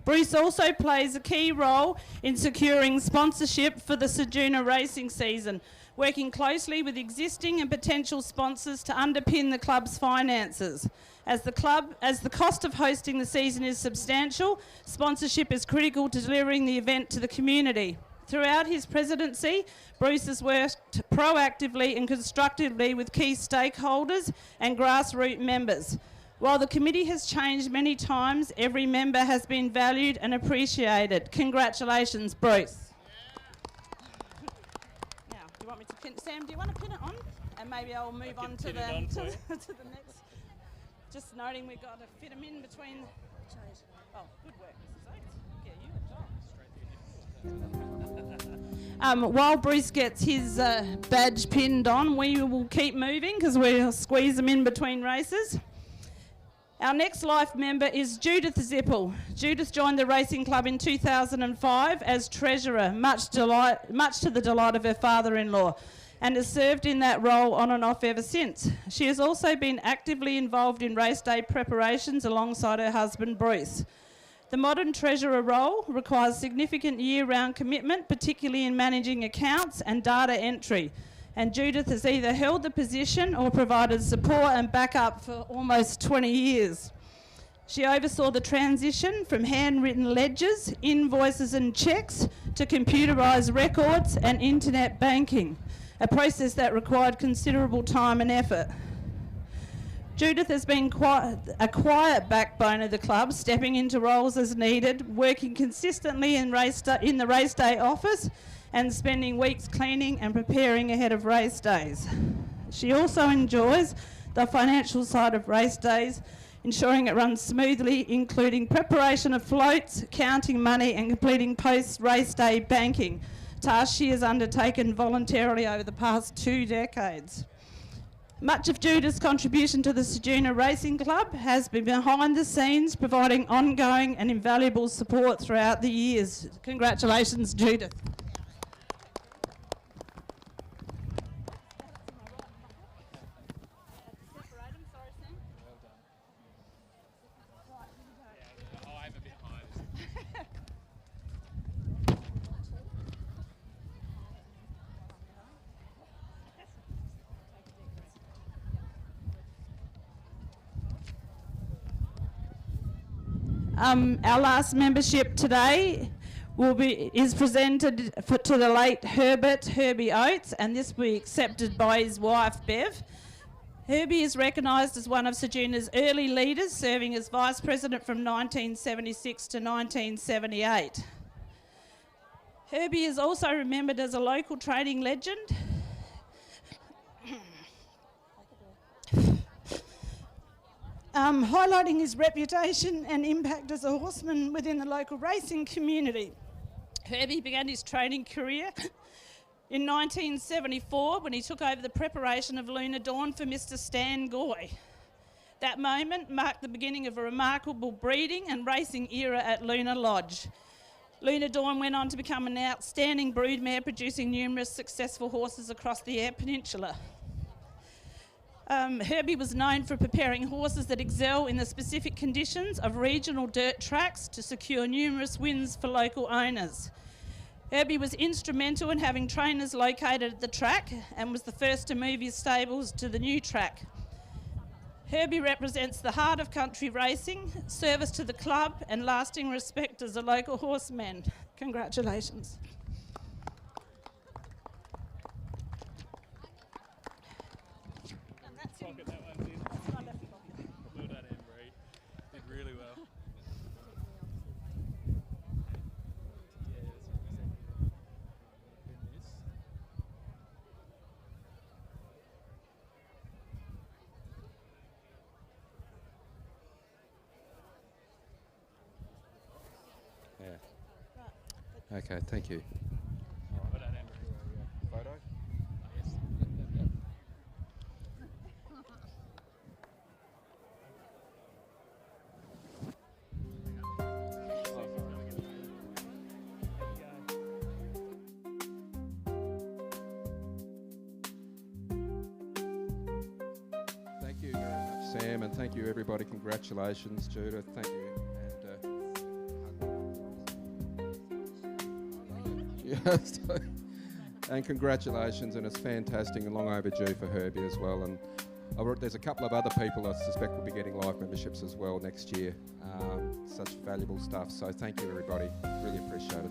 [SPEAKER 10] Bruce also plays a key role in securing sponsorship for the Ceduna racing season, working closely with existing and potential sponsors to underpin the club's finances. As the cost of hosting the season is substantial, sponsorship is critical to delivering the event to the community. Throughout his presidency, Bruce has worked proactively and constructively with key stakeholders and grassroots members. While the committee has changed many times, every member has been valued and appreciated. Congratulations, Bruce. Now, do you want me to pin, Sam, do you want to pin it on? And maybe I'll move on to the next. Just noting we've got to fit them in between. Oh, good work, Mrs. Oates. Get you. While Bruce gets his badge pinned on, we will keep moving because we'll squeeze them in between races. Our next life member is Judith Zippel. Judith joined the racing club in 2005 as treasurer, much to the delight of her father-in-law, and has served in that role on and off ever since. She has also been actively involved in race day preparations alongside her husband Bruce. The modern treasurer role requires significant year-round commitment, particularly in managing accounts and data entry, and Judith has either held the position or provided support and backup for almost 20 years. She oversaw the transition from handwritten ledgers, invoices and cheques to computerised records and internet banking, a process that required considerable time and effort. Judith has been a quiet backbone of the club, stepping into roles as needed, working consistently in the race day office and spending weeks cleaning and preparing ahead of race days. She also enjoys the financial side of race days, ensuring it runs smoothly, including preparation of floats, counting money and completing post-race day banking, task she has undertaken voluntarily over the past 2 decades. Much of Judith's contribution to the Ceduna Racing Club has been behind the scenes, providing ongoing and invaluable support throughout the years. Congratulations, Judith. Our last membership today is presented to the late Herbie Oates, and this will be accepted by his wife Bev. Herbie is recognised as one of Ceduna's early leaders, serving as Vice President from 1976 to 1978. Herbie is also remembered as a local trading legend. Highlighting his reputation and impact as a horseman within the local racing community. Herbie began his training career in 1974 when he took over the preparation of Luna Dawn for Mr. Stan Goy. That moment marked the beginning of a remarkable breeding and racing era at Luna Lodge. Luna Dawn went on to become an outstanding broodmare, producing numerous successful horses across the Eyre Peninsula. Herbie was known for preparing horses that excel in the specific conditions of regional dirt tracks to secure numerous wins for local owners. Herbie was instrumental in having trainers located at the track and was the first to move his stables to the new track. Herbie represents the heart of country racing, service to the club and lasting respect as a local horseman. Congratulations.
[SPEAKER 11] Pocket that one's in. Well done, Anne-Marie. Did really well. Yeah, that's what we said.
[SPEAKER 1] Yeah. Okay, thank you.
[SPEAKER 11] Well done, Anne-Marie.
[SPEAKER 1] Photo?
[SPEAKER 11] Yes.
[SPEAKER 1] Thank you very much, Sam, and thank you, everybody. Congratulations, Judith. Thank you. And Yeah, so- and congratulations, and it's fantastic and long overdue for Herbie as well. And there's a couple of other people I suspect will be getting live memberships as well next year. Such valuable stuff. So thank you, everybody. Really appreciate it.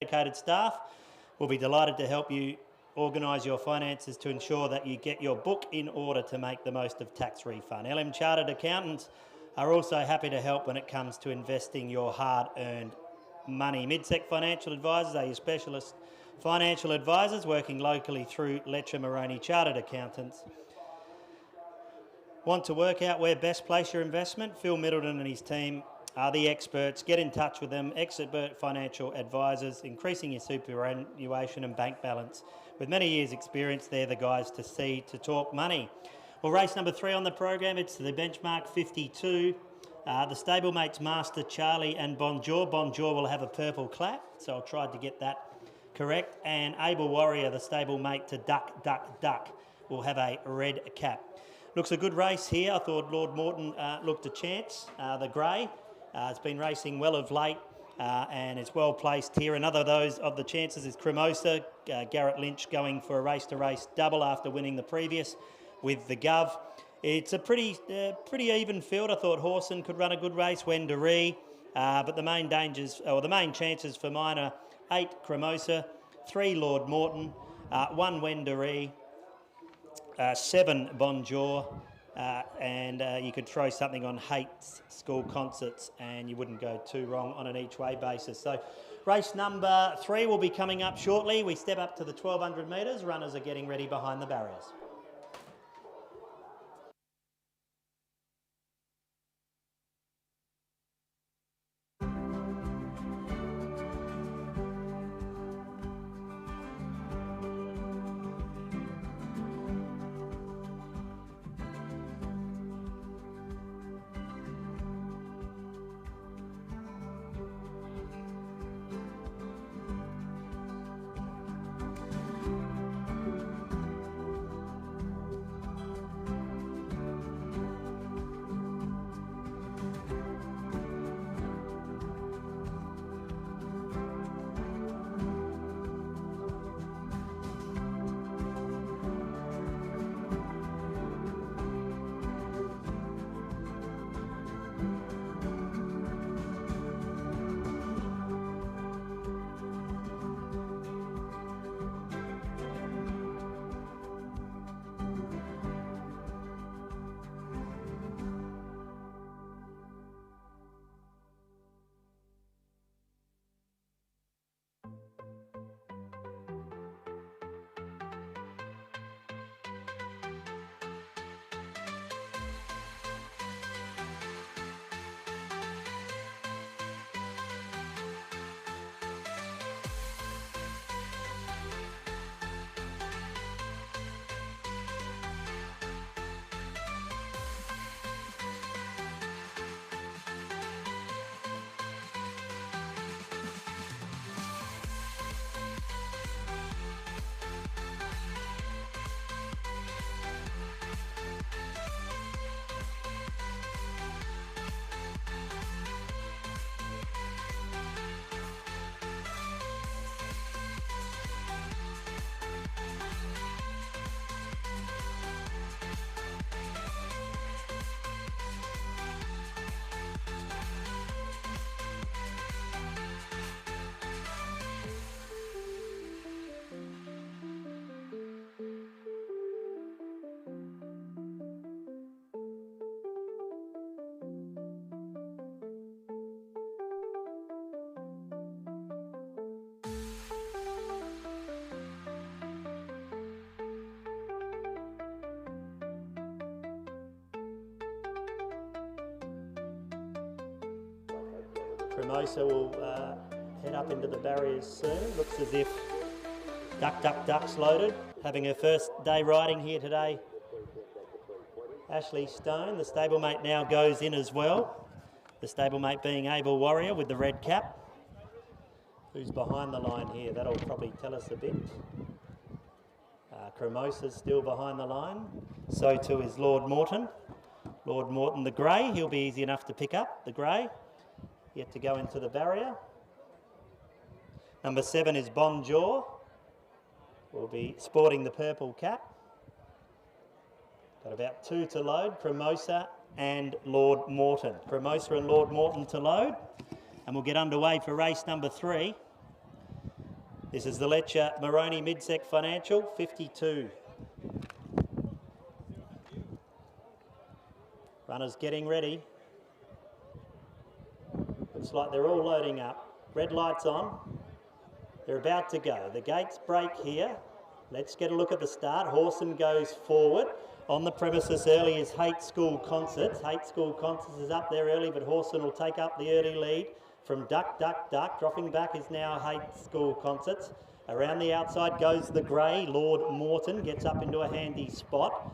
[SPEAKER 2] dedicated staff. We'll be delighted to help you organise your finances to ensure that you get your book in order to make the most of tax refund. LM Chartered Accountants are also happy to help when it comes to investing your hard-earned money. Midsec Financial Advisors are your specialist financial advisors working locally through Letcher Moroney Chartered Accountants. Want to work out where best place your investment? Phil Middleton and his team are the experts. Get in touch with them. Expert financial advisors, increasing your superannuation and bank balance. With many years' experience, they're the guys to see to talk money. Well, race number 3 on the program, it's the benchmark 52. The stablemates Master Charlie and Bonjour. Bonjour will have a purple clap, so I'll try to get that correct. And Able Warrior, the stablemate to Duck, Duck, Duck, will have a red cap. Looks a good race here. I thought Lord Morton looked a chance. The grey has been racing well of late and is well placed here. Another of those of the chances is Cremosa. Garrett Lynch going for a race-to-race double after winning the previous with the Gov. It's a pretty even field. I thought Horson could run a good race, Wendouree, but the main chances for mine are 8 Cremosa, 3 Lord Morton, 1 Wendouree, 7 Bonjour, and you could throw something on Hate's School Concerts and you wouldn't go too wrong on an each-way basis. So race number 3 will be coming up shortly. We step up to the 1200 metres. Runners are getting ready behind the barriers. Cremosa will head up into the barriers soon. Looks as if Duck, Duck, Duck's loaded. Having her first day riding here today. Ashley Stone, the stablemate, now goes in as well. The stablemate being Able Warrior with the red cap. Who's behind the line here? That'll probably tell us a bit. Cremosa's still behind the line. So too is Lord Morton. Lord Morton, the grey, he'll be easy enough to pick up, the grey. Yet to go into the barrier. Number 7 is Bonjour. Will be sporting the purple cap. Got about 2 to load, Cremosa and Lord Morton. Cremosa and Lord Morton to load. And we'll get underway for race number 3. This is the Letcher Moroney Midsec Financial, 52. Runners getting ready. Looks like they're all loading up. Red lights on. They're about to go. The gates break here. Let's get a look at the start. Horson goes forward. On the premises early is Hate School Concerts. Hate School Concerts is up there early, but Horson will take up the early lead from Duck, Duck, Duck. Dropping back is now Hate School Concerts. Around the outside goes the grey. Lord Morton gets up into a handy spot.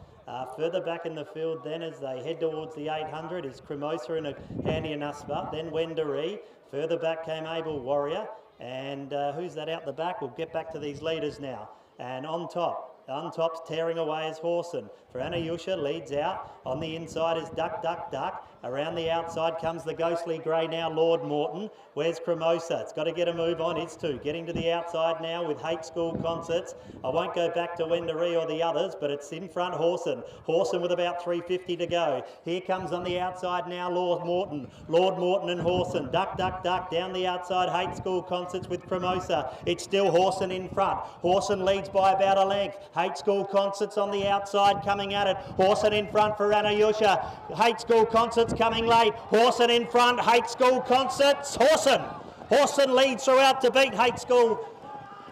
[SPEAKER 2] Further back in the field then as they head towards the 800 is Cremosa in a handy enough spot. Then Wendouree. Further back came Able Warrior. And who's that out the back? We'll get back to these leaders now. And on top's tearing away is Horson. For Anayusha, leads out. On the inside is Duck, Duck, Duck. Around the outside comes the ghostly grey now, Lord Morton. Where's Cremosa? It's got to get a move on. It's two. Getting to the outside now with Hate School Concerts. I won't go back to Wendouree or the others, but it's in front Horson. Horson with about 350 to go. Here comes on the outside now Lord Morton. Lord Morton and Horson. Duck, Duck, Duck. Down the outside, Hate School Concerts with Cremosa. It's still Horson in front. Horson leads by about a length. Hate School Concerts on the outside coming at it. Horson in front for Anayusha. Hate School Concerts coming late. Horson in front. Hate School Concerts. Horson leads throughout to beat Hate School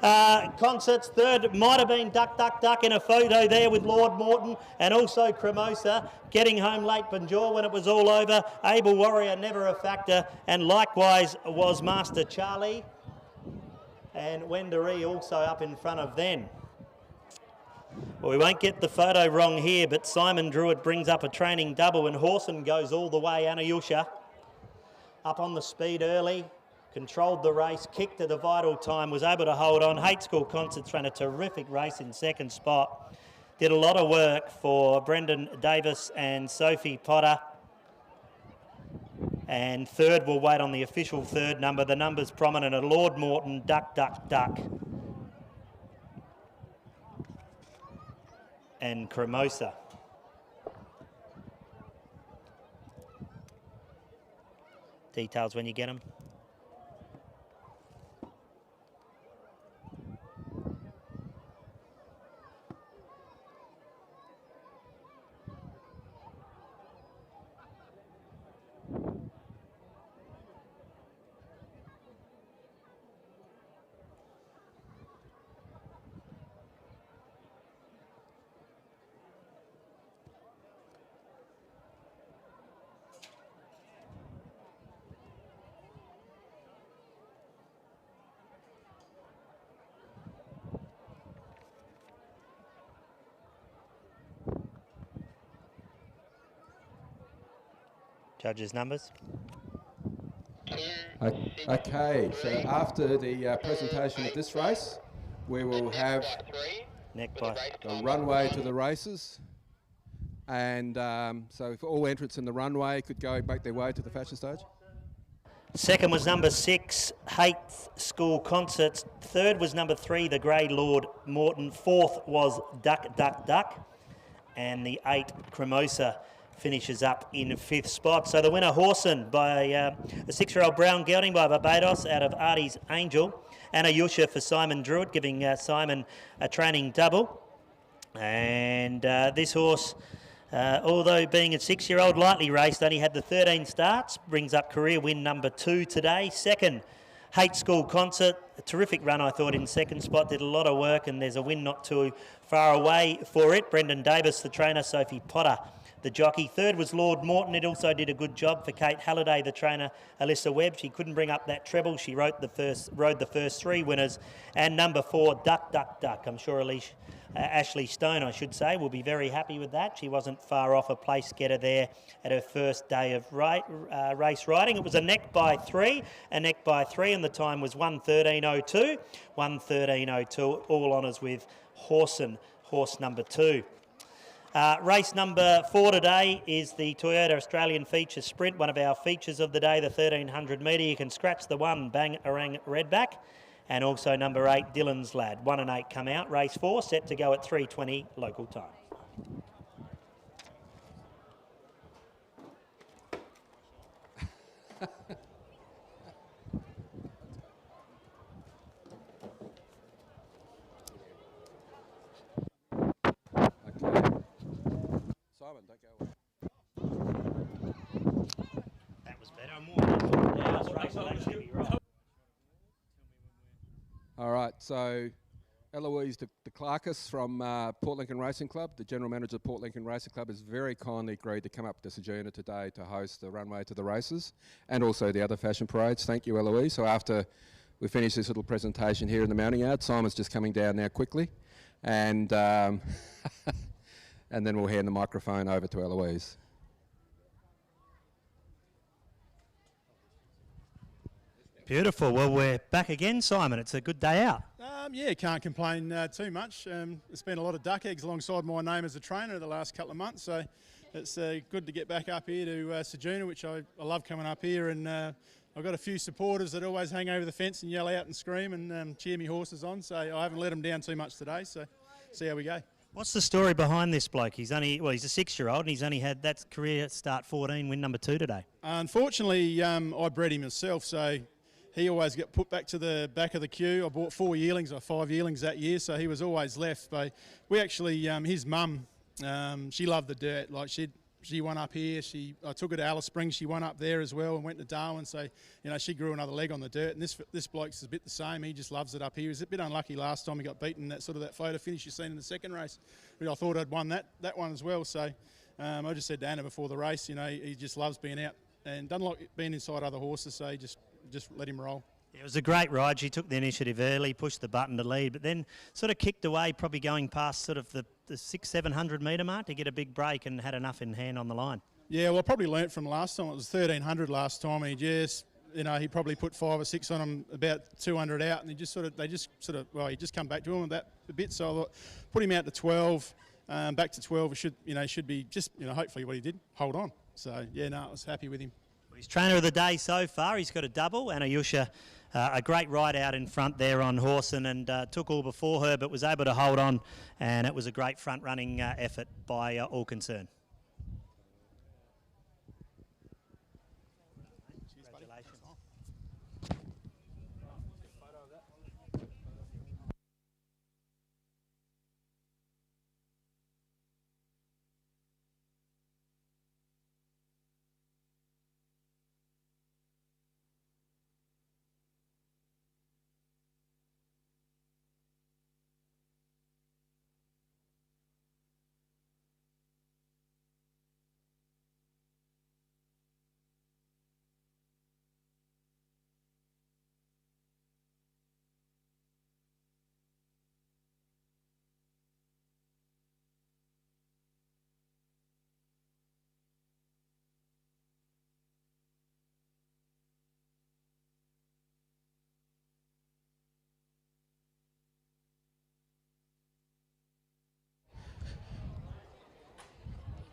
[SPEAKER 2] Concerts. Third might have been Duck, Duck, Duck in a photo there with Lord Morton and also Cremosa getting home late Banjor when it was all over. Able Warrior never a factor, and likewise was Master Charlie, and Wendouree also up in front of them. Well, we won't get the photo wrong here, but Simon Druitt brings up a training double and Horson goes all the way. Anayusha up on the speed early, controlled the race, kicked at a vital time, was able to hold on. Hate School Concerts ran a terrific race in second spot. Did a lot of work for Brendan Davis and Sophie Potter. And third, we'll wait on the official third number. The numbers prominent are Lord Morton, Duck, Duck, Duck, and Cremosa. Details when you get them. Judges' numbers.
[SPEAKER 1] Okay, so after the presentation of this race, we will have the runway to the races. And so if all entrants in the runway could go make their way to the fashion stage.
[SPEAKER 2] Second was number 6, Hate School Concerts. Third was number 3, the grey Lord Morton. Fourth was Duck, Duck, Duck. And the 8, Cremosa, finishes up in 5th spot. So the winner, Horson, by a 6-year-old brown gelding by Barbados out of Artie's Angel. Anayusha for Simon Druitt, giving Simon a training double. And this horse, although being a 6-year-old, lightly raced, only had the 13 starts, brings up career win number 2 today. Second, Hate School Concert, a terrific run I thought in second spot, did a lot of work, and there's a win not too far away for it. Brendan Davis, the trainer, Sophie Potter, the jockey. Third was Lord Morton. It also did a good job for Kate Halliday, the trainer, Alyssa Webb. She couldn't bring up that treble. She rode the first 3 winners. And number 4, Duck, Duck, Duck. I'm sure Ashley Stone, I should say, will be very happy with that. She wasn't far off a place getter there at her first day of race riding. It was a neck by 3, and the time was 1:13.02. 1:13.02, all honours with Horson, horse number 2. Race number 4 today is the Toyota Australian Feature Sprint, one of our features of the day, the 1300 metre. You can scratch the 1, Bang Orang Redback, and also number 8, Dylan's Lad. 1 and 8 come out. Race 4 set to go at 3:20 local time.
[SPEAKER 1] All right, so Eloise de Clarkis from Port Lincoln Racing Club, the General Manager of Port Lincoln Racing Club, has very kindly agreed to come up to Ceduna today to host the runway to the races and also the other fashion parades. Thank you, Eloise. So after we finish this little presentation here in the mounting yard, Simon's just coming down now quickly, and and then we'll hand the microphone over to Eloise.
[SPEAKER 2] Beautiful. Well, we're back again, Simon. It's a good day out.
[SPEAKER 6] Yeah, can't complain too much. There's been a lot of duck eggs alongside my name as a trainer the last couple of months, so it's good to get back up here to Ceduna, which I love coming up here, and I've got a few supporters that always hang over the fence and yell out and scream and cheer me horses on, so I haven't let them down too much today, so see how we go.
[SPEAKER 2] What's the story behind this bloke? He's a 6-year-old and he's only had that career start 14, win number 2 today.
[SPEAKER 6] Unfortunately, I bred him myself, so he always got put back to the back of the queue. I bought 4 yearlings or 5 yearlings that year, so he was always left. But we actually, his mum, she loved the dirt. Like she won up here. I took her to Alice Springs. She won up there as well and went to Darwin. So she grew another leg on the dirt. And this bloke's a bit the same. He just loves it up here. He was a bit unlucky last time. He got beaten in that photo finish you seen in the second race. But I thought I'd won that one as well. So I just said to Anna before the race, he just loves being out and doesn't like being inside other horses. So he just let him roll.
[SPEAKER 2] It was a great ride. She took the initiative early, pushed the button to lead, but then sort of kicked away, probably going past sort of the 600-700 metre mark to get a big break and had enough in hand on the line.
[SPEAKER 6] Yeah, well, I probably learnt from last time. It was 1,300 last time, and he probably put 5 or 6 on him, about 200 out, and he just come back to him a bit. So I thought, put him out to 12, back to 12. It should be just hopefully what he did, hold on. So yeah, I was happy with him.
[SPEAKER 2] He's trainer of the day so far. He's got a double and Ayusha, a great ride out in front there on Horson, and took all before her but was able to hold on, and it was a great front running effort by all concerned. Congratulations.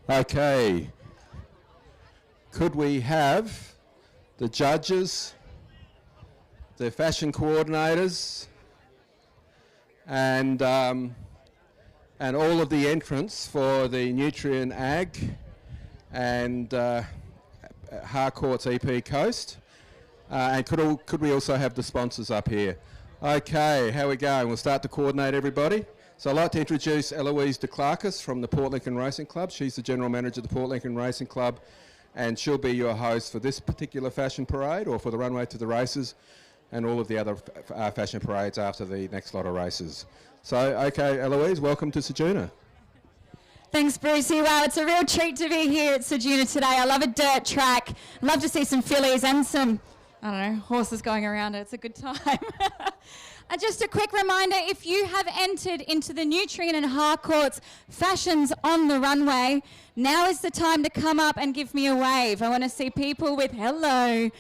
[SPEAKER 1] Okay, could we have the judges, the fashion coordinators, and all of the entrants for the Nutrient Ag and Harcourt's EP Coast, and could we also have the sponsors up here? Okay, how are we going? We'll start to coordinate everybody. So I'd like to introduce Eloise de Clarkis from the Port Lincoln Racing Club. She's the General Manager of the Port Lincoln Racing Club, and she'll be your host for this particular fashion parade or for the runway to the races and all of the other fashion parades after the next lot of races. So, okay, Eloise, welcome to Ceduna.
[SPEAKER 12] Thanks, Brucey. Wow, it's a real treat to be here at Ceduna today. I love a dirt track. Love to see some fillies and some, horses going around it. It's a good time. And just a quick reminder, if you have entered into the Nutrient and Harcourt's fashions on the runway, now is the time to come up and give me a wave. I want to see people with hello.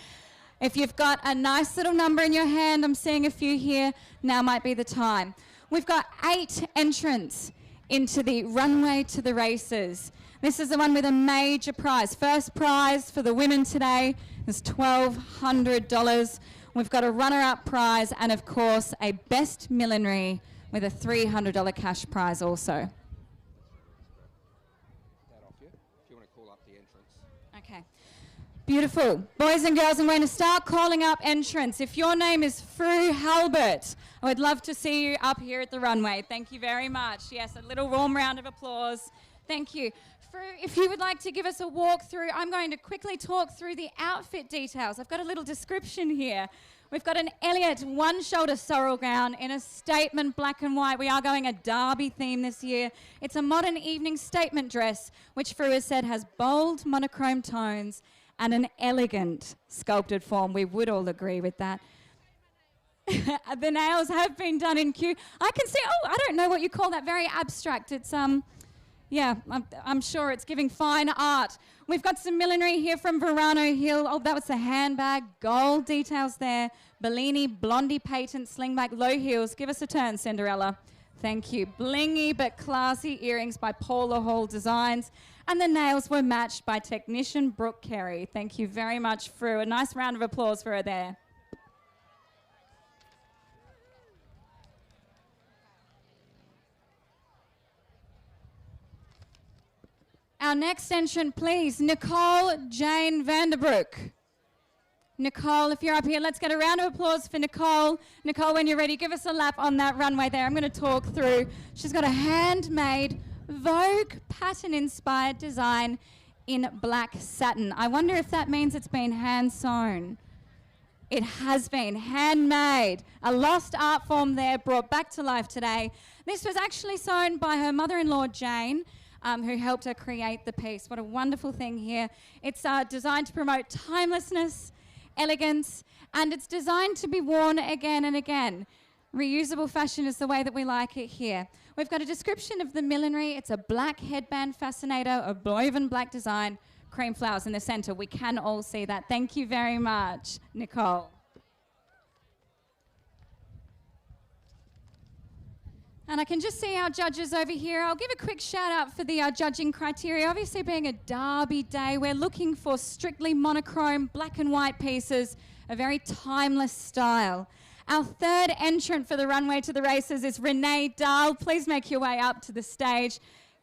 [SPEAKER 12] If you've got a nice little number in your hand, I'm seeing a few here, now might be the time. We've got 8 entrants into the runway to the races. This is the one with a major prize. First prize for the women today is $1,200. We've got a runner-up prize and, of course, a best millinery with a $300 cash prize also. Okay. Beautiful. Boys and girls, I'm going to start calling up entrants. If your name is Fru Halbert, I would love to see you up here at the runway. Thank you very much. Yes, a little warm round of applause. Thank you. if you would like to give us a walkthrough, I'm going to quickly talk through the outfit details. I've got a little description here. We've got an Elliott one-shoulder sorrel gown in a statement black and white. We are going a derby theme this year. It's a modern evening statement dress, which Fru has said has bold monochrome tones and an elegant sculpted form. We would all agree with that. The nails have been done in Q. I can see, I don't know what you call that, very abstract. It's, yeah, I'm sure it's giving fine art. We've got some millinery here from Verano Hill. Oh, that was the handbag. Gold details there. Bellini, Blondie patent, slingback, low heels. Give us a turn, Cinderella. Thank you. Blingy but classy earrings by Paula Hall Designs. And the nails were matched by technician Brooke Carey. Thank you very much, Fru. A nice round of applause for her there. Our next entrant, please, Nicole Jane Vanderbroek. Nicole, if you're up here, let's get a round of applause for Nicole. Nicole, when you're ready, give us a lap on that runway there. I'm going to talk through. She's got a handmade Vogue pattern-inspired design in black satin. I wonder if that means it's been hand-sewn. It has been handmade. A lost art form there brought back to life today. This was actually sewn by her mother-in-law, Jane, who helped her create the piece. What a wonderful thing here. It's designed to promote timelessness, elegance, and it's designed to be worn again and again. Reusable fashion is the way that we like it here. We've got a description of the millinery. It's a black headband fascinator, a woven black design, cream flowers in the centre. We can all see that. Thank you very much, Nicole. And I can just see our judges over here. I'll give a quick shout out for the judging criteria. Obviously being a derby day, we're looking for strictly monochrome black and white pieces, a very timeless style. Our third entrant for the runway to the races is Renee Dahl. Please make your way up to the stage.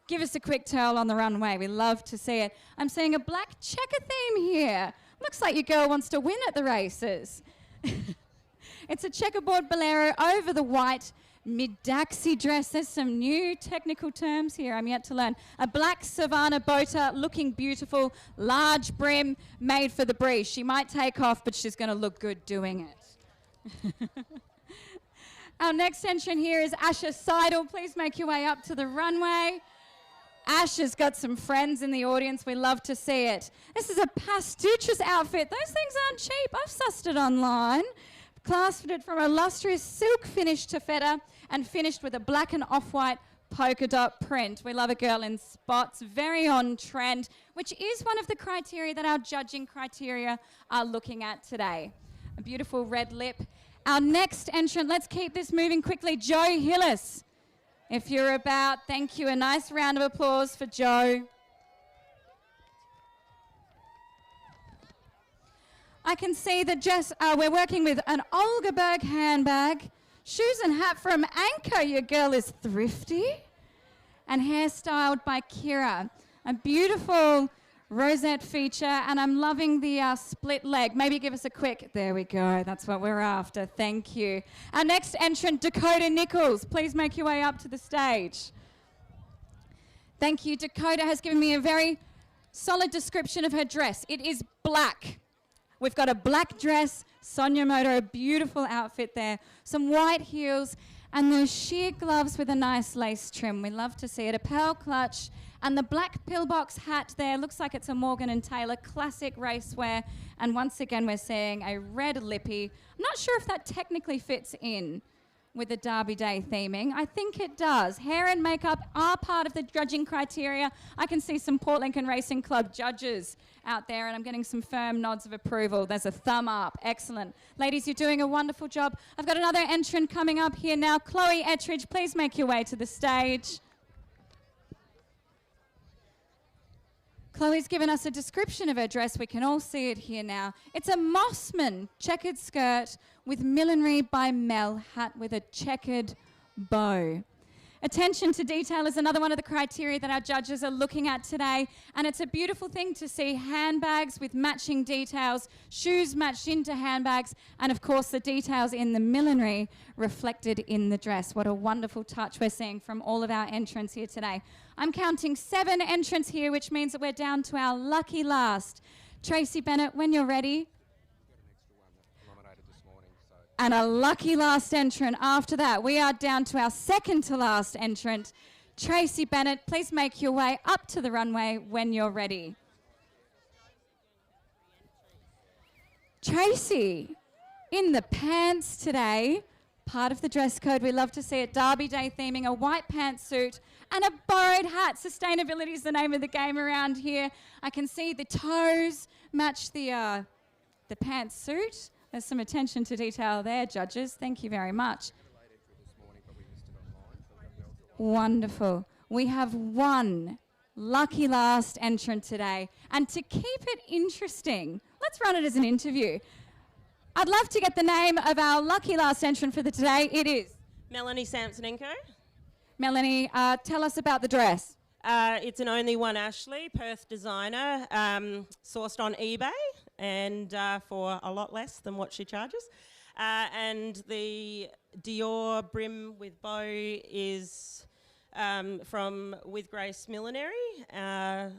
[SPEAKER 12] Give us a quick twirl on the runway. We love to see it. I'm seeing a black checker theme here. Looks like your girl wants to win at the races. It's a checkerboard bolero over the white mid-daxi dress. There's some new technical terms here I'm yet to learn. A black Savannah boater, looking beautiful, large brim, made for the breeze. She might take off, but she's going to look good doing it. Our next entrant here is Asha Seidel. Please make your way up to the runway. Ash has got some friends in the audience. We love to see it. This is a pastuchus outfit. Those things aren't cheap. I've sussed it online. Clasped from a lustrous silk finish taffeta and finished with a black and off-white polka dot print. We love a girl in spots, very on trend, which is one of the criteria that our judging criteria are looking at today. A beautiful red lip. Our next entrant, let's keep this moving quickly, Joe Hillis. If you're about, thank you. A nice round of applause for Joe. I can see that we're working with an Olga Berg handbag, shoes and hat from Anchor. Your girl is thrifty. And hairstyled by Kira. A beautiful rosette feature, and I'm loving the split leg. Maybe give us a quick, there we go. That's what we're after. Thank you. Our next entrant, Dakota Nichols. Please make your way up to the stage. Thank you. Dakota has given me a very solid description of her dress. It is black. We've got a black dress, Sonia Moto, a beautiful outfit there, some white heels, and those sheer gloves with a nice lace trim. We love to see it. A pearl clutch, and the black pillbox hat there looks like it's a Morgan & Taylor classic racewear. And once again, we're seeing a red lippy. I'm not sure if that technically fits in with the Derby Day theming. I think it does. Hair and makeup are part of the judging criteria. I can see some Port Lincoln Racing Club judges out there, and I'm getting some firm nods of approval. There's a thumb up. Excellent. Ladies, you're doing a wonderful job. I've got another entrant coming up here now. Chloe Ettridge, please make your way to the stage. Chloe's given us a description of her dress. We can all see it here now. It's a Mossman checkered skirt with millinery by Mel, hat with a checkered bow. Attention to detail is another one of the criteria that our judges are looking at today, and it's a beautiful thing to see handbags with matching details, shoes matched into handbags, and of course the details in the millinery reflected in the dress. What a wonderful touch we're seeing from all of our entrants here today. I'm counting 7 entrants here, which means that we're down to our lucky last. Tracy Bennett, when you're ready. And a lucky last entrant after that. We are down to our second to last entrant. Tracy Bennett, please make your way up to the runway when you're ready. Tracy, in the pants today, part of the dress code. We love to see it. Derby Day theming, a white pantsuit and a borrowed hat. Sustainability is the name of the game around here. I can see the toes match the pantsuit. There's some attention to detail there, judges. Thank you very much. Wonderful. We have one lucky last entrant today. And to keep it interesting, let's run it as an interview. I'd love to get the name of our lucky last entrant for the today. It is
[SPEAKER 13] Melanie Samsonenko.
[SPEAKER 12] Melanie, tell us about the dress.
[SPEAKER 13] It's an Only One Ashley, Perth designer, sourced on eBay and for a lot less than what she charges. And the Dior brim with bow is from With Grace Millinery. A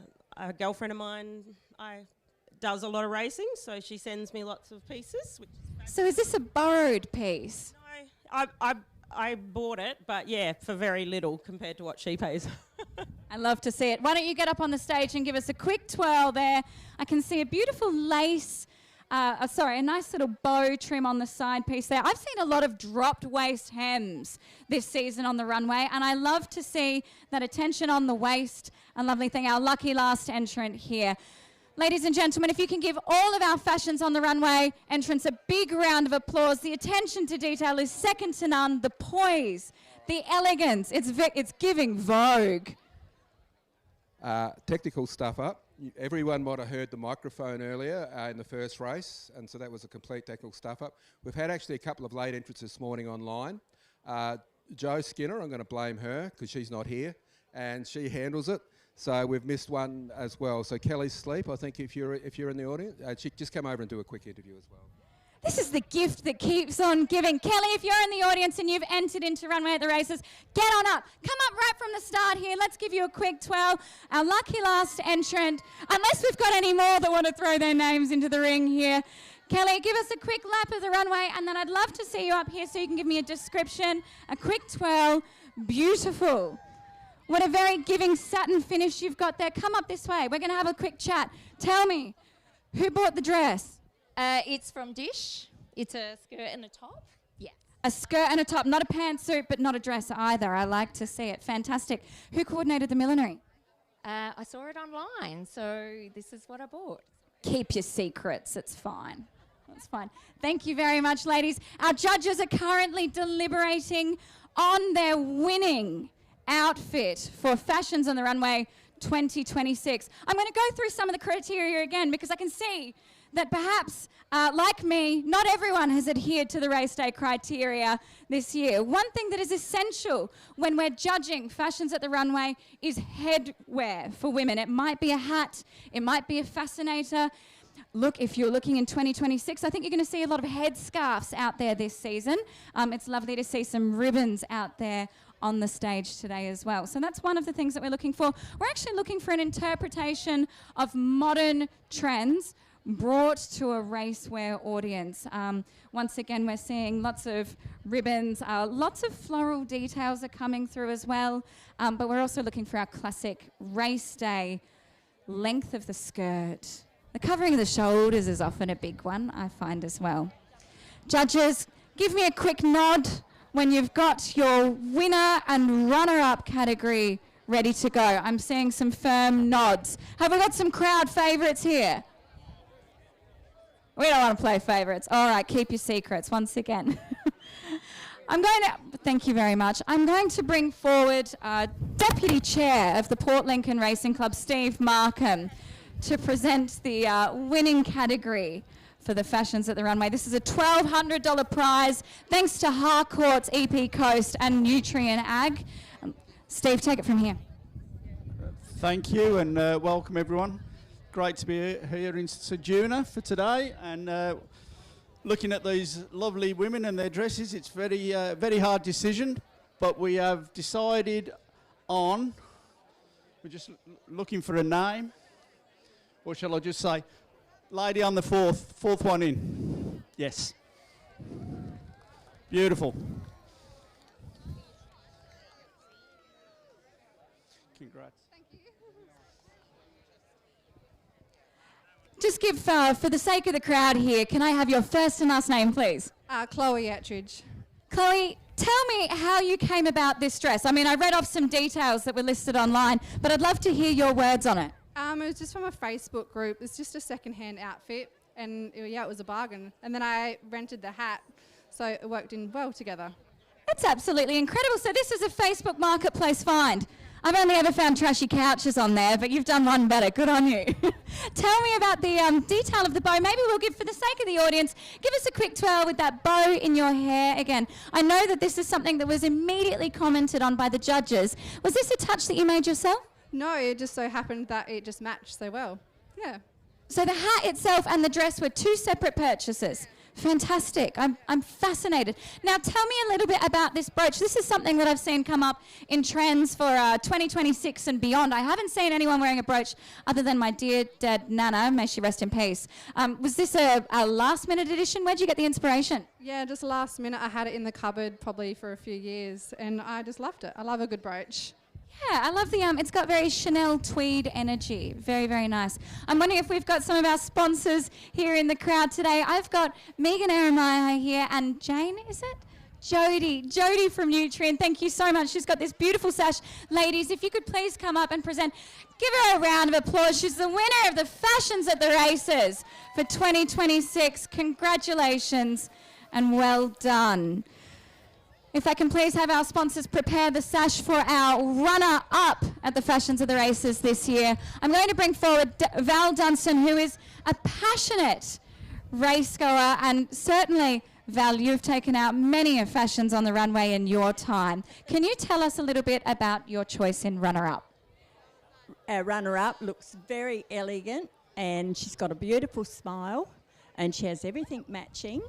[SPEAKER 13] girlfriend of mine does a lot of racing, so she sends me lots of pieces.
[SPEAKER 12] So is this a borrowed piece?
[SPEAKER 13] No, I bought it, but yeah, for very little compared to what she pays.
[SPEAKER 12] I love to see it. Why don't you get up on the stage and give us a quick twirl there. I can see a beautiful lace, a nice little bow trim on the side piece there. I've seen a lot of dropped waist hems this season on the runway, and I love to see that attention on the waist. A lovely thing, our lucky last entrant here. Ladies and gentlemen, if you can give all of our fashions on the runway entrants a big round of applause. The attention to detail is second to none. The poise, the elegance, it's giving Vogue.
[SPEAKER 1] Technical stuff up. Everyone might have heard the microphone earlier in the first race, and so that was a complete technical stuff up. We've had actually a couple of late entrants this morning online. Jo Skinner, I'm going to blame her because she's not here, and she handles it. So we've missed one as well. So Kelly's Sleep, I think if you're in the audience, she just come over and do a quick interview as well.
[SPEAKER 12] This is the gift that keeps on giving. Kelly, if you're in the audience and you've entered into Runway at the Races, get on up. Come up right from the start here. Let's give you a quick twirl. Our lucky last entrant, unless we've got any more that want to throw their names into the ring here. Kelly, give us a quick lap of the runway, and then I'd love to see you up here so you can give me a description. A quick twirl. Beautiful. What a very giving satin finish you've got there. Come up this way. We're going to have a quick chat. Tell me, who bought the dress?
[SPEAKER 14] It's from Dish. It's a skirt and a top. Yeah.
[SPEAKER 12] A skirt and a top. Not a pantsuit, but not a dress either. I like to see it. Fantastic. Who coordinated the millinery?
[SPEAKER 14] I saw it online, so this is what I bought.
[SPEAKER 12] Keep your secrets. It's fine. That's fine. Thank you very much, ladies. Our judges are currently deliberating on their winning outfit for Fashions on the Runway 2026. I'm going to go through some of the criteria again because I can see that perhaps, like me, not everyone has adhered to the race day criteria this year. One thing that is essential when we're judging Fashions at the Runway is headwear for women. It might be a hat, it might be a fascinator. Look, if you're looking in 2026, I think you're going to see a lot of headscarves out there this season. It's lovely to see some ribbons out there on the stage today as well. So that's one of the things that we're looking for. We're actually looking for an interpretation of modern trends brought to a racewear audience. Once again, we're seeing lots of ribbons, lots of floral details are coming through as well, but we're also looking for our classic race day length of the skirt. The covering of the shoulders is often a big one, I find as well. Judges, give me a quick nod when you've got your winner and runner-up category ready to go. I'm seeing some firm nods. Have we got some crowd favourites here? We don't want to play favourites. All right, keep your secrets once again. Thank you very much. I'm going to bring forward Deputy Chair of the Port Lincoln Racing Club, Steve Markham, to present the winning category for the Fashions at the Runway. This is a $1,200 prize thanks to Harcourt's EP Coast and Nutrient Ag. Steve, take it from here.
[SPEAKER 15] Thank you and welcome everyone. Great to be here in Ceduna for today and looking at these lovely women and their dresses. It's very hard decision, but we have decided on We're just looking for a name. Or shall I just say, lady on the fourth one in. Yes. Beautiful. Congrats.
[SPEAKER 12] Just give, for the sake of the crowd here, can I have your first and last name, please?
[SPEAKER 16] Chloe Attridge.
[SPEAKER 12] Chloe, tell me how you came about this dress. I mean, I read off some details that were listed online, but I'd love to hear your words on it.
[SPEAKER 16] It was just from a Facebook group. It's just a second-hand outfit, and it was a bargain. And then I rented the hat, so it worked in well together.
[SPEAKER 12] That's absolutely incredible. So this is a Facebook Marketplace find. I've only ever found trashy couches on there, but you've done one better. Good on you. Tell me about the detail of the bow. Maybe we'll give, for the sake of the audience, give us a quick twirl with that bow in your hair again. I know that this is something that was immediately commented on by the judges. Was this a touch that you made yourself?
[SPEAKER 16] No, it just so happened that it just matched so well. Yeah.
[SPEAKER 12] So the hat itself and the dress were two separate purchases. Fantastic. I'm fascinated. Now tell me a little bit about this brooch. This is something that I've seen come up in trends for 2026 and beyond. I haven't seen anyone wearing a brooch other than my dear dead Nana, may she rest in peace. Was this a last minute addition? Where'd you get the inspiration?
[SPEAKER 16] Yeah, just last minute. I had it in the cupboard probably for a few years, and I just loved it. I love a good brooch.
[SPEAKER 12] Yeah, I love the, it's got very Chanel tweed energy. Very, very nice. I'm wondering if we've got some of our sponsors here in the crowd today. I've got Megan Eremaya here and Jane, is it? Jody from Nutrient. Thank you so much. She's got this beautiful sash. Ladies, if you could please come up and present. Give her a round of applause. She's the winner of the Fashions at the Races for 2026. Congratulations and well done. If I can please have our sponsors prepare the sash for our runner-up at the Fashions of the Races this year. I'm going to bring forward Val Dunstan, who is a passionate racegoer, and certainly, Val, you've taken out many of Fashions on the runway in your time. Can you tell us a little bit about your choice in runner-up?
[SPEAKER 17] Our runner-up looks very elegant, and she's got a beautiful smile, and she has everything matching.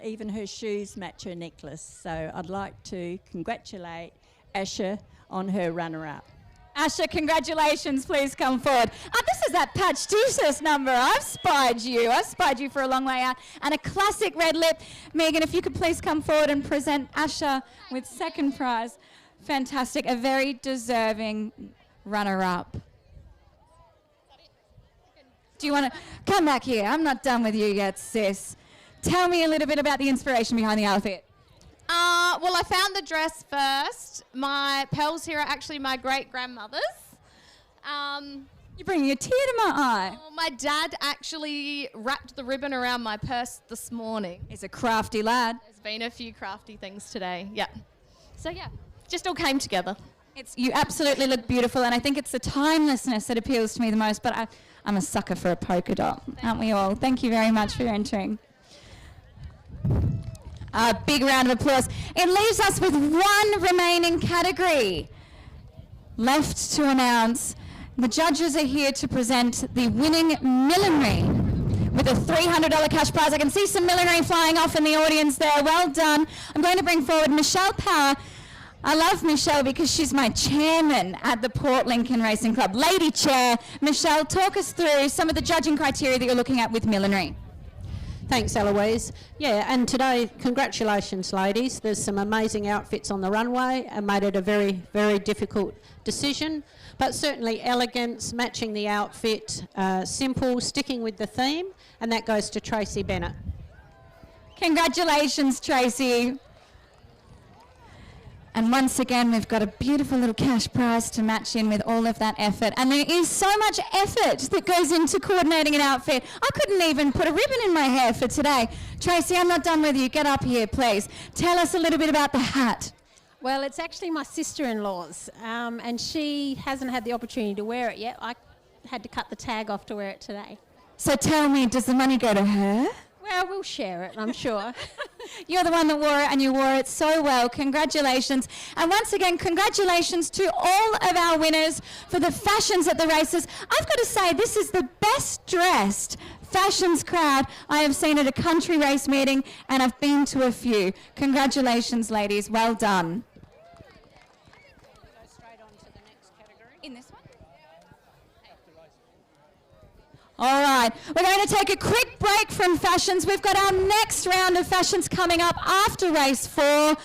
[SPEAKER 17] Even her shoes match her necklace. So I'd like to congratulate Asha on her runner-up.
[SPEAKER 12] Asha, congratulations. Please come forward. This is that Patch Jesus number. I've spied you for a long way out. And a classic red lip. Megan, if you could please come forward and present Asha with second prize. Fantastic. A very deserving runner-up. Do you want to come back here? I'm not done with you yet, sis. Tell me a little bit about the inspiration behind the outfit.
[SPEAKER 14] Well, I found the dress first. My pearls here are actually my great-grandmother's.
[SPEAKER 12] You're bringing a tear to my eye.
[SPEAKER 14] My dad actually wrapped the ribbon around my purse this morning.
[SPEAKER 12] He's a crafty lad.
[SPEAKER 14] There's been a few crafty things today, yeah. So, yeah, just all came together.
[SPEAKER 12] You absolutely look beautiful, and I think it's the timelessness that appeals to me the most, but I'm a sucker for a polka dot, aren't we all? Thank you very much for entering. A big round of applause. It leaves us with one remaining category left to announce. The judges are here to present the winning millinery with a $300 cash prize. I can see some millinery flying off in the audience there. Well done. I'm going to bring forward Michelle Power. I love Michelle because she's my chairman at the Port Lincoln Racing Club. Lady Chair. Michelle, talk us through some of the judging criteria that you're looking at with millinery.
[SPEAKER 18] Thanks, Eloise. Yeah, and today, congratulations, ladies. There's some amazing outfits on the runway and made it a very, very difficult decision. But certainly elegance, matching the outfit, simple, sticking with the theme, and that goes to Tracy Bennett.
[SPEAKER 12] Congratulations, Tracy. And once again, we've got a beautiful little cash prize to match in with all of that effort. And there is so much effort that goes into coordinating an outfit. I couldn't even put a ribbon in my hair for today. Tracy, I'm not done with you. Get up here, please. Tell us a little bit about the hat.
[SPEAKER 18] Well, it's actually my sister-in-law's, and she hasn't had the opportunity to wear it yet. I had to cut the tag off to wear it today.
[SPEAKER 12] So tell me, does the money go to her?
[SPEAKER 18] Well, we'll share it, I'm sure.
[SPEAKER 12] You're the one that wore it, and you wore it so well. Congratulations. And once again, congratulations to all of our winners for the Fashions at the Races. I've got to say, this is the best dressed Fashions crowd I have seen at a country race meeting, and I've been to a few. Congratulations, ladies. Well done.
[SPEAKER 14] Go straight on to the next category.
[SPEAKER 12] In this one? All right, we're going to take a quick break from fashions. We've got our next round of fashions coming up after race 4.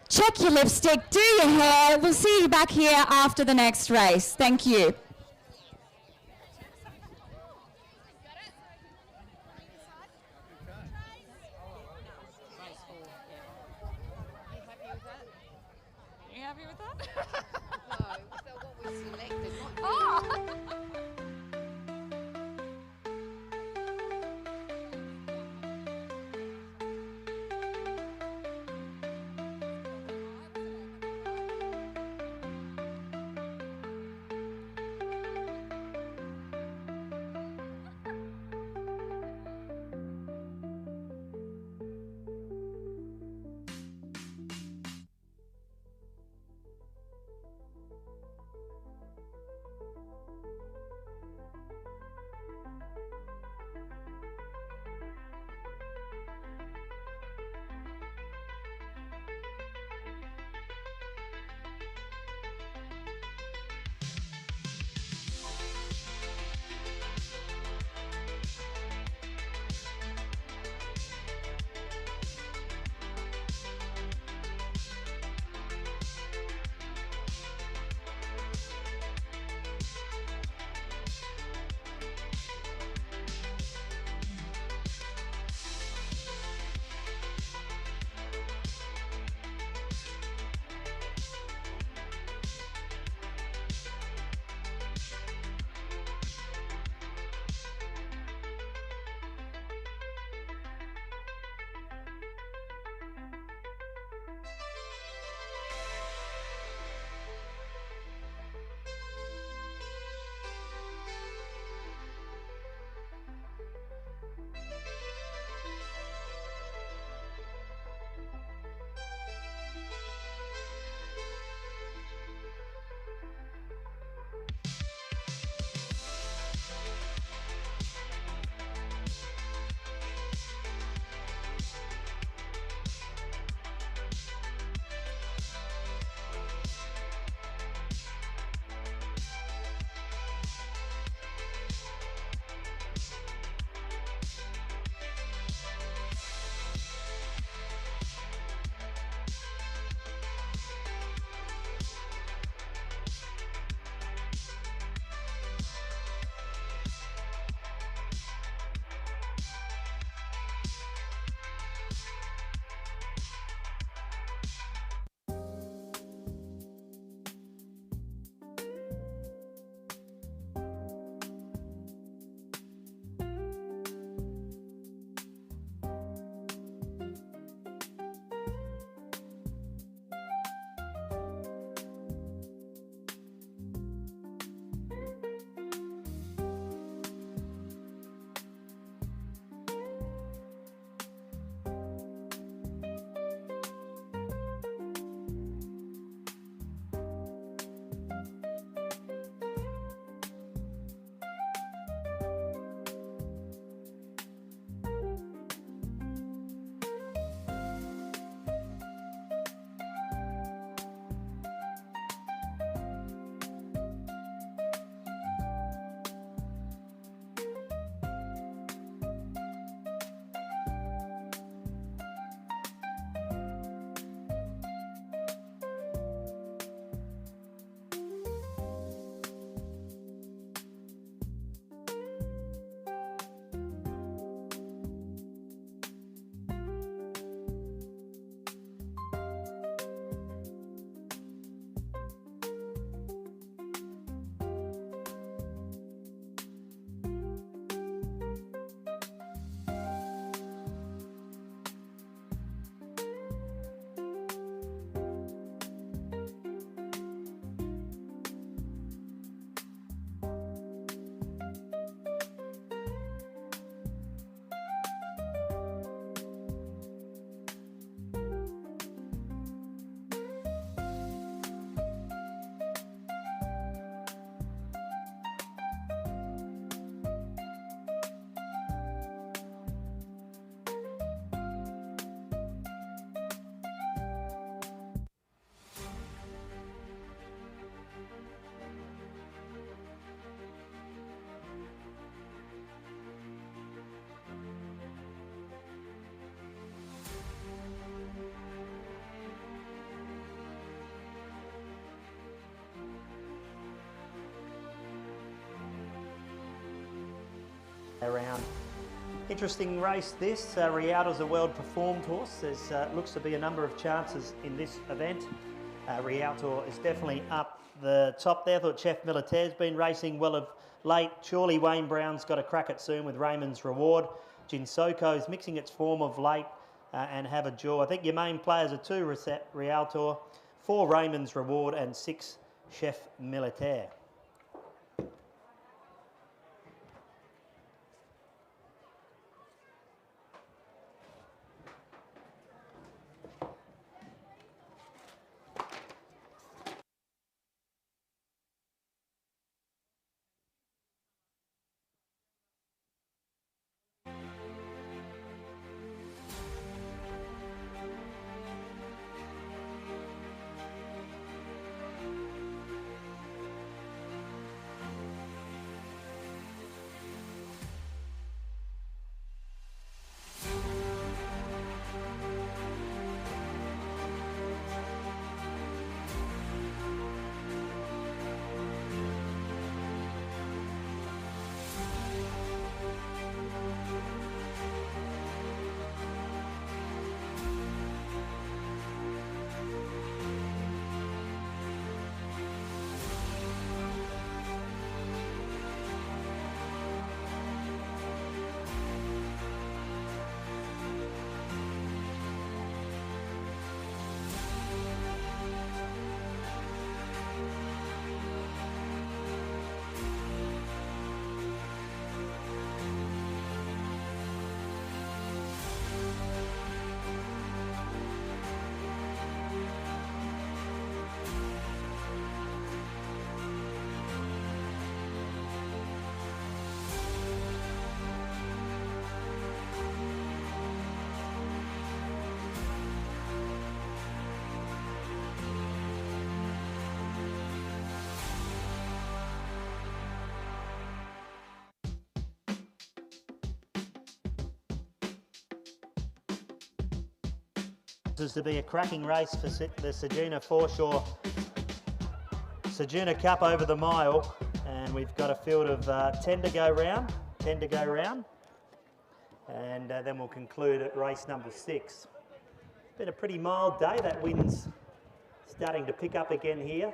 [SPEAKER 12] Check your lipstick, do your hair. We'll see you back here after the next race. Thank you.
[SPEAKER 8] You happy with that? No, so what we selected. Oh!
[SPEAKER 2] around. Interesting race this. Rialto's a well-performed horse. There's looks to be a number of chances in this event. Rialto is definitely up the top there. I thought Chef Militair's been racing well of late. Surely Wayne Brown's got a crack at soon with Raymond's Reward. Jinsoko's mixing its form of late and Have a Jaw. I think your main players are 2 Rialto, 4 Raymond's Reward and 6 Chef Militaire. This is to be a cracking race for the Ceduna Foreshore Ceduna Cup over the mile, and we've got a field of 10 to go round, and then we'll conclude at race number 6. Been a pretty mild day. That wind's starting to pick up again here.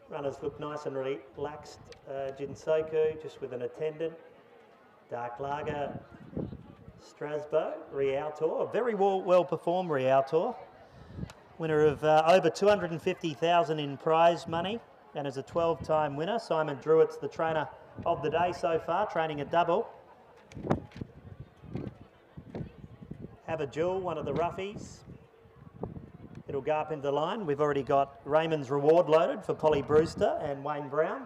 [SPEAKER 2] Runners look nice and relaxed. Jinsoku just with an attendant. Dark Lager, Strasbourg, Rialto, a very well performed Rialto. Winner of over 250,000 in prize money and is a 12-time winner. Simon Druitt's the trainer of the day so far, training a double. Have a Jewel, one of the roughies. It'll go up into the line. We've already got Raymond's Reward loaded for Polly Brewster and Wayne Brown.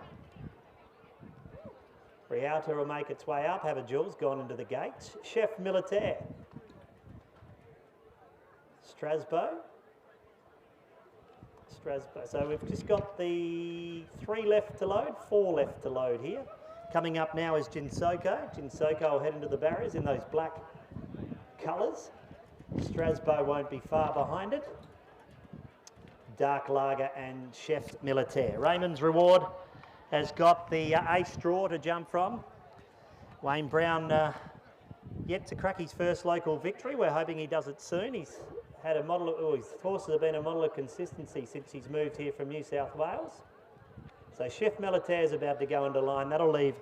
[SPEAKER 2] Rialto will make its way up. Have a Jewel's gone into the gates. Chef Militaire. Strasbourg. So we've just got the 3 left to load, 4 left to load here. Coming up now is Jinsoko. Jinsoko will head into the barriers in those black colours. Strasbourg won't be far behind it. Dark Lager and Chef Militaire. Raymond's Reward has got the ace draw to jump from. Wayne Brown yet to crack his first local victory. We're hoping he does it soon. He's had a model of, his horses have been a model of consistency since he's moved here from New South Wales. So Chef Militaire is about to go into line. That'll leave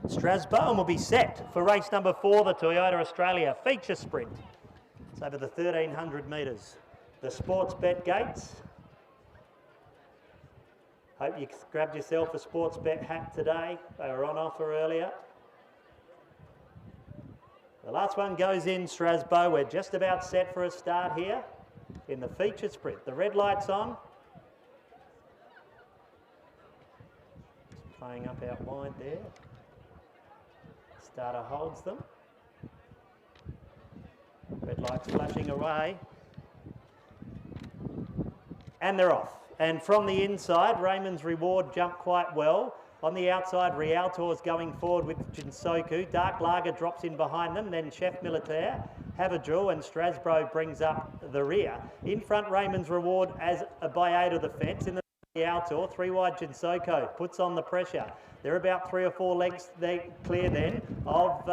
[SPEAKER 2] Strasbourg, and we'll be set for race number 4, the Toyota Australia feature sprint. It's over the 1,300 metres. The sports bet gates. Hope you grabbed yourself a sports bet hat today. They were on offer earlier. The last one goes in, Strasbourg. We're just about set for a start here in the feature sprint. The red light's on. Just playing up out wide there. Starter holds them. Red light's flashing away. And they're off. And from the inside, Raymond's Reward jumped quite well. On the outside, Rialto's going forward with Jinsoku. Dark Lager drops in behind them. Then Chef Militaire, Have a Jewel, and Strasbourg brings up the rear. In front, Raymond's Reward as by 8 of the fence. In the Rialto, 3 wide Jinsoko, puts on the pressure. They're about 3 or 4 lengths clear then of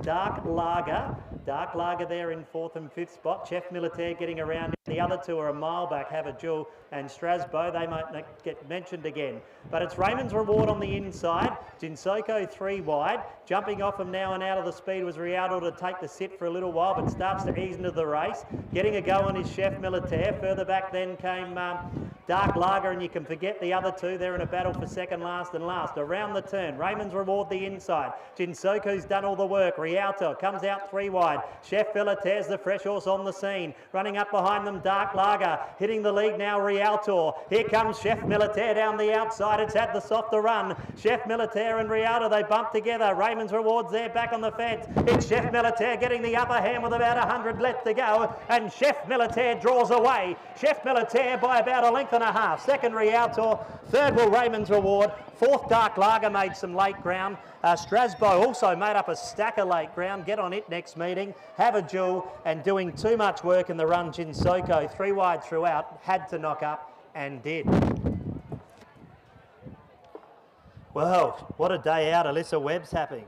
[SPEAKER 2] Dark Lager. Dark Lager there in 4th and 5th spot. Chef Militaire getting around. The other two are a mile back, Have a Jewel and Strasbourg. They might not get mentioned again. But it's Raymond's Reward on the inside. Jinsoko 3 wide. Jumping off him now and out of the speed was Rialto to take the sit for a little while, but starts to ease into the race. Getting a go on his Chef Militaire. Further back then came Dark Lager, and you can forget the other two. They're in a battle for second last and last. Around the turn, Raymond's Reward the inside. Jinsoko's done all the work. Rialto comes out 3 wide. Chef Militaire's the fresh horse on the scene. Running up behind them, Dark Lager. Hitting the lead now, Rialto. Here comes Chef Militaire down the outside. It's had the softer run. Chef Militaire and Rialto, they bump together. Raymond's Reward's there back on the fence. It's Chef Militaire getting the upper hand with about 100 left to go. And Chef Militaire draws away. Chef Militaire by about a length and a half. Second, Rialto. Third will Raymond's Reward. Fourth, Dark Lager made some late ground. Strasbourg also made up a stack of late ground. Get on it next meeting. Have a Jewel, and doing too much work in the run, Jinsoko. 3 wide throughout. Had to knock up and did. Well, what a day out. Alyssa Webb's happy.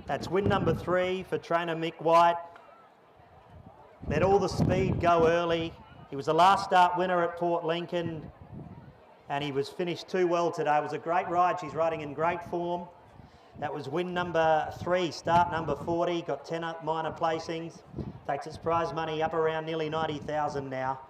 [SPEAKER 2] That's win number 3 for trainer Mick White. Let all the speed go early. He was the last start winner at Port Lincoln, and he was finished too well today. It was a great ride. She's riding in great form. That was win number 3, start number 40. Got 10 minor placings. Takes its prize money up around nearly 90,000 now.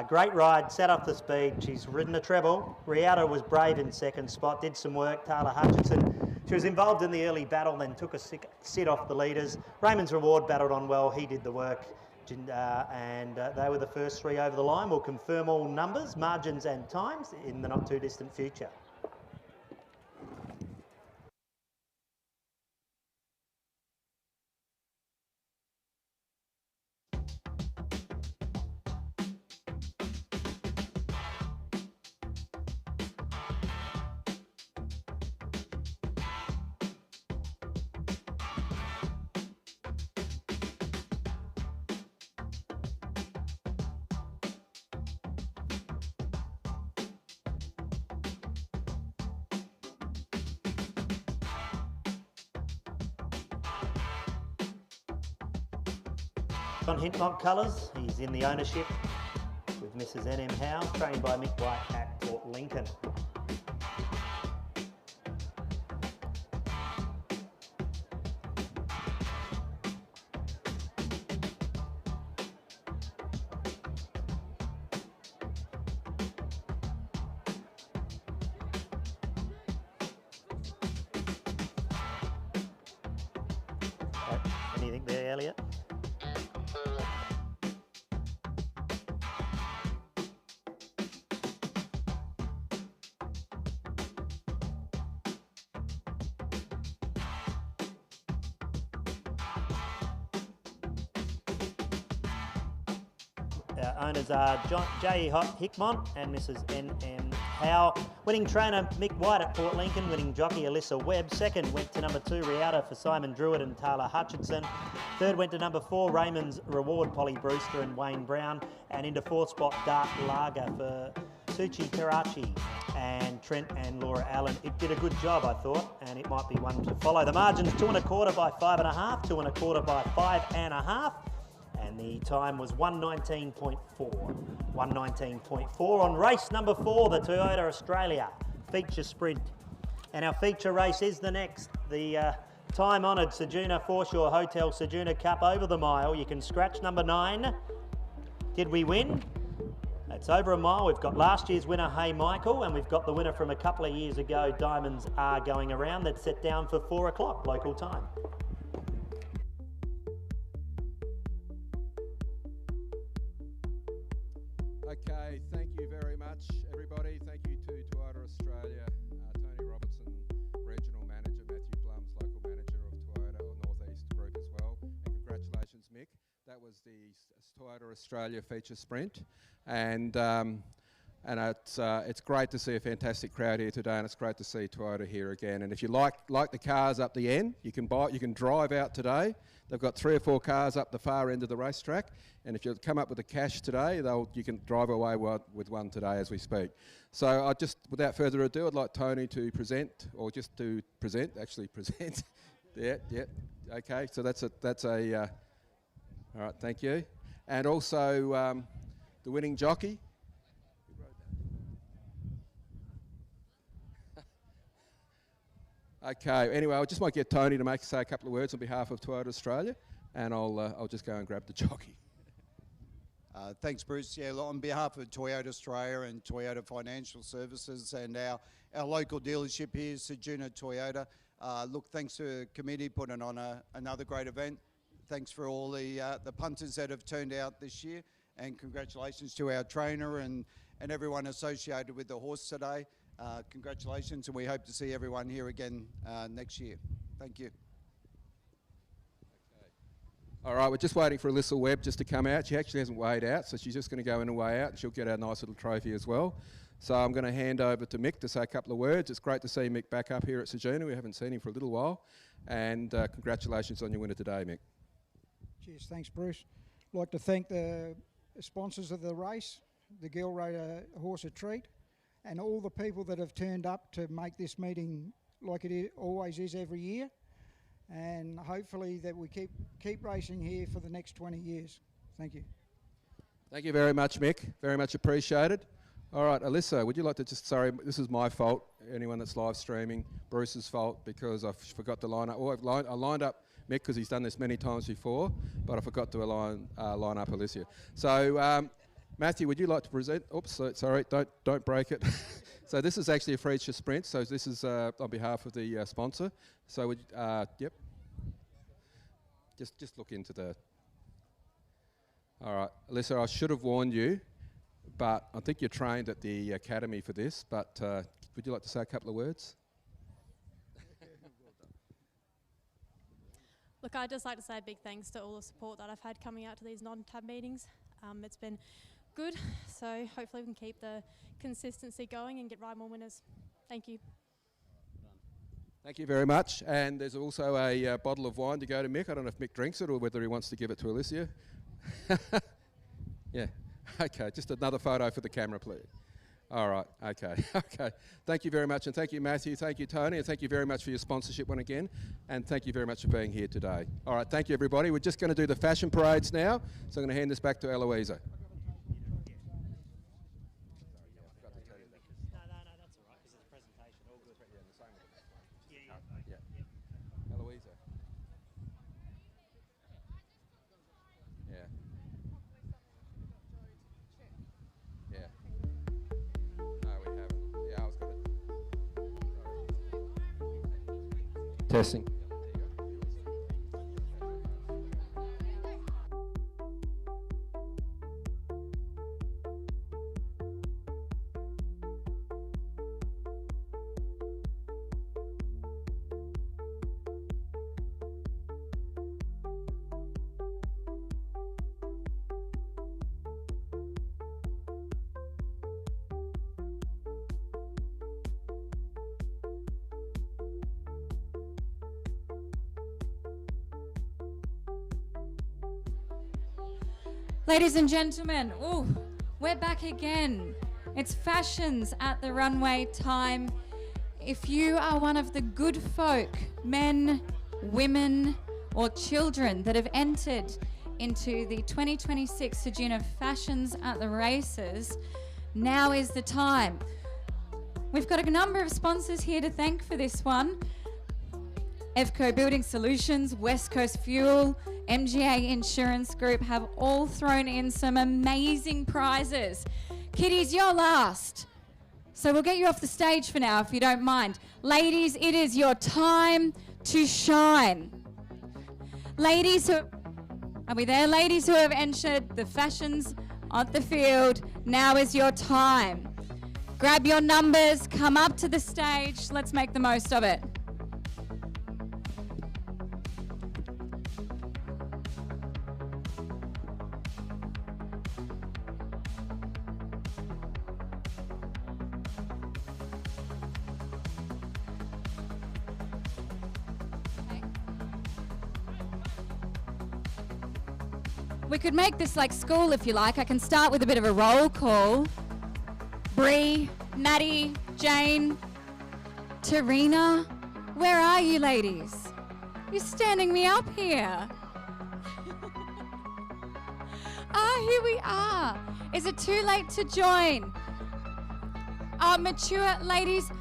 [SPEAKER 2] Great ride, set off the speed. She's ridden a treble. Rialto was brave in second spot, did some work. Taylor Hutchinson, she was involved in the early battle, then took a sit off the leaders. Raymond's Reward battled on well. He did the work. And they were the first 3 over the line. We'll confirm all numbers, margins and times in the not too distant future. On Hintlock colours, he's in the ownership with Mrs. N.M. Howe, trained by Mick White at Port Lincoln. Anything there, Elliot? Our owners are J. Hickmont and Mrs. N.M. Howe. Winning trainer Mick White at Port Lincoln, winning jockey Alyssa Webb. Second went to number 2, Rialto for Simon Druitt and Taylor Hutchinson. Third went to number 4, Raymond's Reward, Polly Brewster and Wayne Brown. And into 4th spot, Dark Lager for Suchi Karachi and Trent and Laura Allen. It did a good job, I thought, and it might be one to follow. The margin's 2 1/4 by 5 1/2, 2 1/4 by 5 1/2. And the time was 1:19.4. 1:19.4 on race number 4, the Toyota Australia feature sprint. And our feature race is the next, the time-honoured Ceduna Foreshore Hotel Ceduna Cup over the mile. You can scratch number 9. Did we win? It's over a mile. We've got last year's winner, Hey Michael, and we've got the winner from a couple of years ago, Diamonds Are Going Around. That's set down for 4 o'clock local time.
[SPEAKER 1] Okay, thank you very much, everybody. Thank you to Toyota Australia, Tony Robertson, Regional Manager, Matthew Blums, Local Manager of Toyota or Northeast Group as well. And congratulations, Mick. That was the Toyota Australia feature sprint. And And it's great to see a fantastic crowd here today, and it's great to see Toyota here again. And if you like the cars up the end, you can drive out today. They've got 3 or 4 cars up the far end of the racetrack, and if you come up with the cash today, you can drive away with one today as we speak. So without further ado, I'd like Tony to present, or just to present. Yeah. Okay. So that's a. All right. Thank you. And also the winning jockey. Okay, anyway, I just might get Tony to say a couple of words on behalf of Toyota Australia, and I'll just go and grab the jockey.
[SPEAKER 19] Thanks, Bruce. Yeah, on behalf of Toyota Australia and Toyota Financial Services and our local dealership here, Ceduna Toyota, look, thanks to the committee putting on another great event. Thanks for all the punters that have turned out this year, and congratulations to our trainer and everyone associated with the horse today. Congratulations, and we hope to see everyone here again next year. Thank you.
[SPEAKER 1] All right, we're just waiting for Alyssa Webb just to come out. She actually hasn't weighed out, so she's just going to go in and weigh out, and she'll get our nice little trophy as well. So I'm going to hand over to Mick to say a couple of words. It's great to see Mick back up here at Ceduna. We haven't seen him for a little while. And congratulations on your winner today, Mick.
[SPEAKER 20] Cheers, thanks, Bruce. I'd like to thank the sponsors of the race, the Gilray Horse a Treat, and all the people that have turned up to make this meeting like it always is every year, and hopefully that we keep racing here for the next 20 years. Thank you.
[SPEAKER 1] Thank you very much, Mick. Very much appreciated. All right, Alyssa, would you like to sorry, this is my fault, anyone that's live streaming, Bruce's fault, because I forgot to line up. I lined up Mick because he's done this many times before, but I forgot to line up Alyssa. So, Matthew, would you like to present? Oops, sorry, don't break it. So this is actually a feature sprint. So this is on behalf of the sponsor. So yep. Just look into the. All right, Alyssa, I should have warned you, but I think you're trained at the academy for this. But would you like to say a couple of words?
[SPEAKER 21] Look, I'd just like to say a big thanks to all the support that I've had coming out to these non-tab meetings. It's been good, so hopefully we can keep the consistency going and get right more winners. Thank you.
[SPEAKER 1] Thank you very much. And there's also a bottle of wine to go to Mick. I don't know if Mick drinks it or whether he wants to give it to Alicia. Yeah. Okay, just another photo for the camera, please. All right, okay. Thank you very much, and thank you, Matthew, thank you, Tony, and thank you very much for your sponsorship once again, and thank you very much for being here today. All right, thank you, everybody. We're just going to do the fashion parades now, so I'm going to hand this back to Eloisa.
[SPEAKER 7] Testing.
[SPEAKER 12] Ladies and gentlemen, we're back again. It's fashions at the runway time. If you are one of the good folk, men, women, or children that have entered into the 2026 Ceduna Fashions at the Races, now is the time. We've got a number of sponsors here to thank for this one. EVCO Building Solutions, West Coast Fuel, MGA Insurance Group have all thrown in some amazing prizes. Kiddies, you're last. So we'll get you off the stage for now if you don't mind. Ladies, it is your time to shine. Ladies are we there? Ladies who have entered the fashions on the field, now is your time. Grab your numbers, come up to the stage, let's make the most of it. We could make this like school if you like. I can start with a bit of a roll call. Bree, Maddie, Jane, Tarina, where are you ladies? You're standing me up here. Here we are. Is it too late to join? Mature ladies,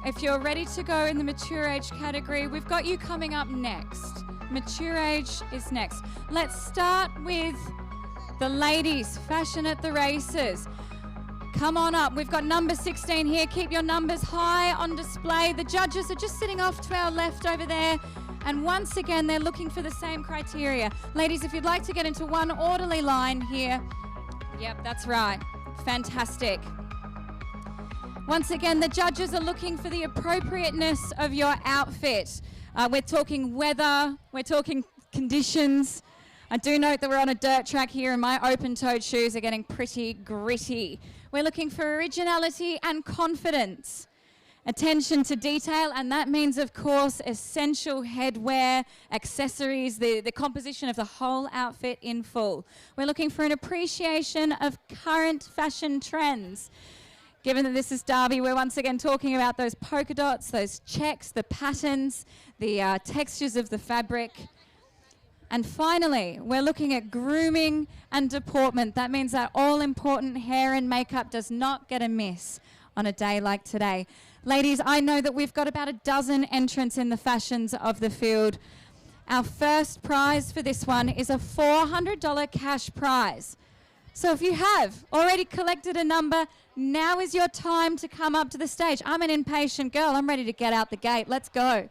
[SPEAKER 12] if you're ready to go in the mature age category, we've got you coming up next. Mature age is next. Let's start with the ladies, fashion at the races. Come on up. We've got number 16 here. Keep your numbers high on display. The judges are just sitting off to our left over there. And once again, they're looking for the same criteria. Ladies, if you'd like to get into one orderly line here. Yep, that's right. Fantastic. Once again, the judges are looking for the appropriateness of your outfit. We're talking weather, we're talking conditions. I do note that we're on a dirt track here and my open-toed shoes are getting pretty gritty. We're looking for originality and confidence. Attention to detail, and that means, of course, essential headwear, accessories, the composition of the whole outfit in full. We're looking for an appreciation of current fashion trends. Given that this is Derby, we're once again talking about those polka dots, those checks, the patterns, the textures of the fabric. And finally, we're looking at grooming and deportment. That means that all-important hair and makeup does not get a miss on a day like today. Ladies, I know that we've got about a dozen entrants in the fashions of the field. Our first prize for this one is a $400 cash prize. So if you have already collected a number, now is your time to come up to the stage. I'm an impatient girl. I'm ready to get out the gate. Let's go.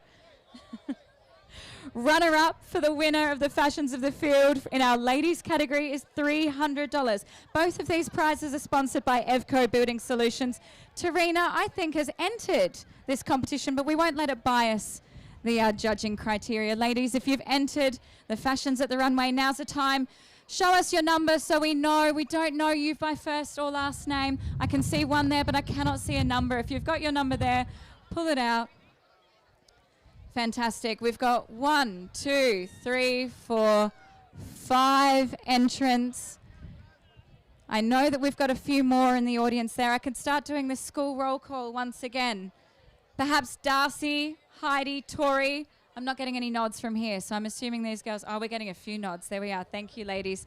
[SPEAKER 12] Runner-up for the winner of the Fashions of the Field in our ladies category is $300. Both of these prizes are sponsored by Evco Building Solutions. Tarina, I think, has entered this competition, but we won't let it bias the judging criteria. Ladies, if you've entered the Fashions at the Runway, now's the time. Show us your number so we know. We don't know you by first or last name. I can see one there, but I cannot see a number. If you've got your number there, pull it out. Fantastic. We've got 1, 2, 3, 4, 5 entrants. I know that we've got a few more in the audience there. I can start doing the school roll call once again. Perhaps Darcy, Heidi, Tori. I'm not getting any nods from here, so I'm assuming these girls... Oh, we're getting a few nods. There we are. Thank you, ladies.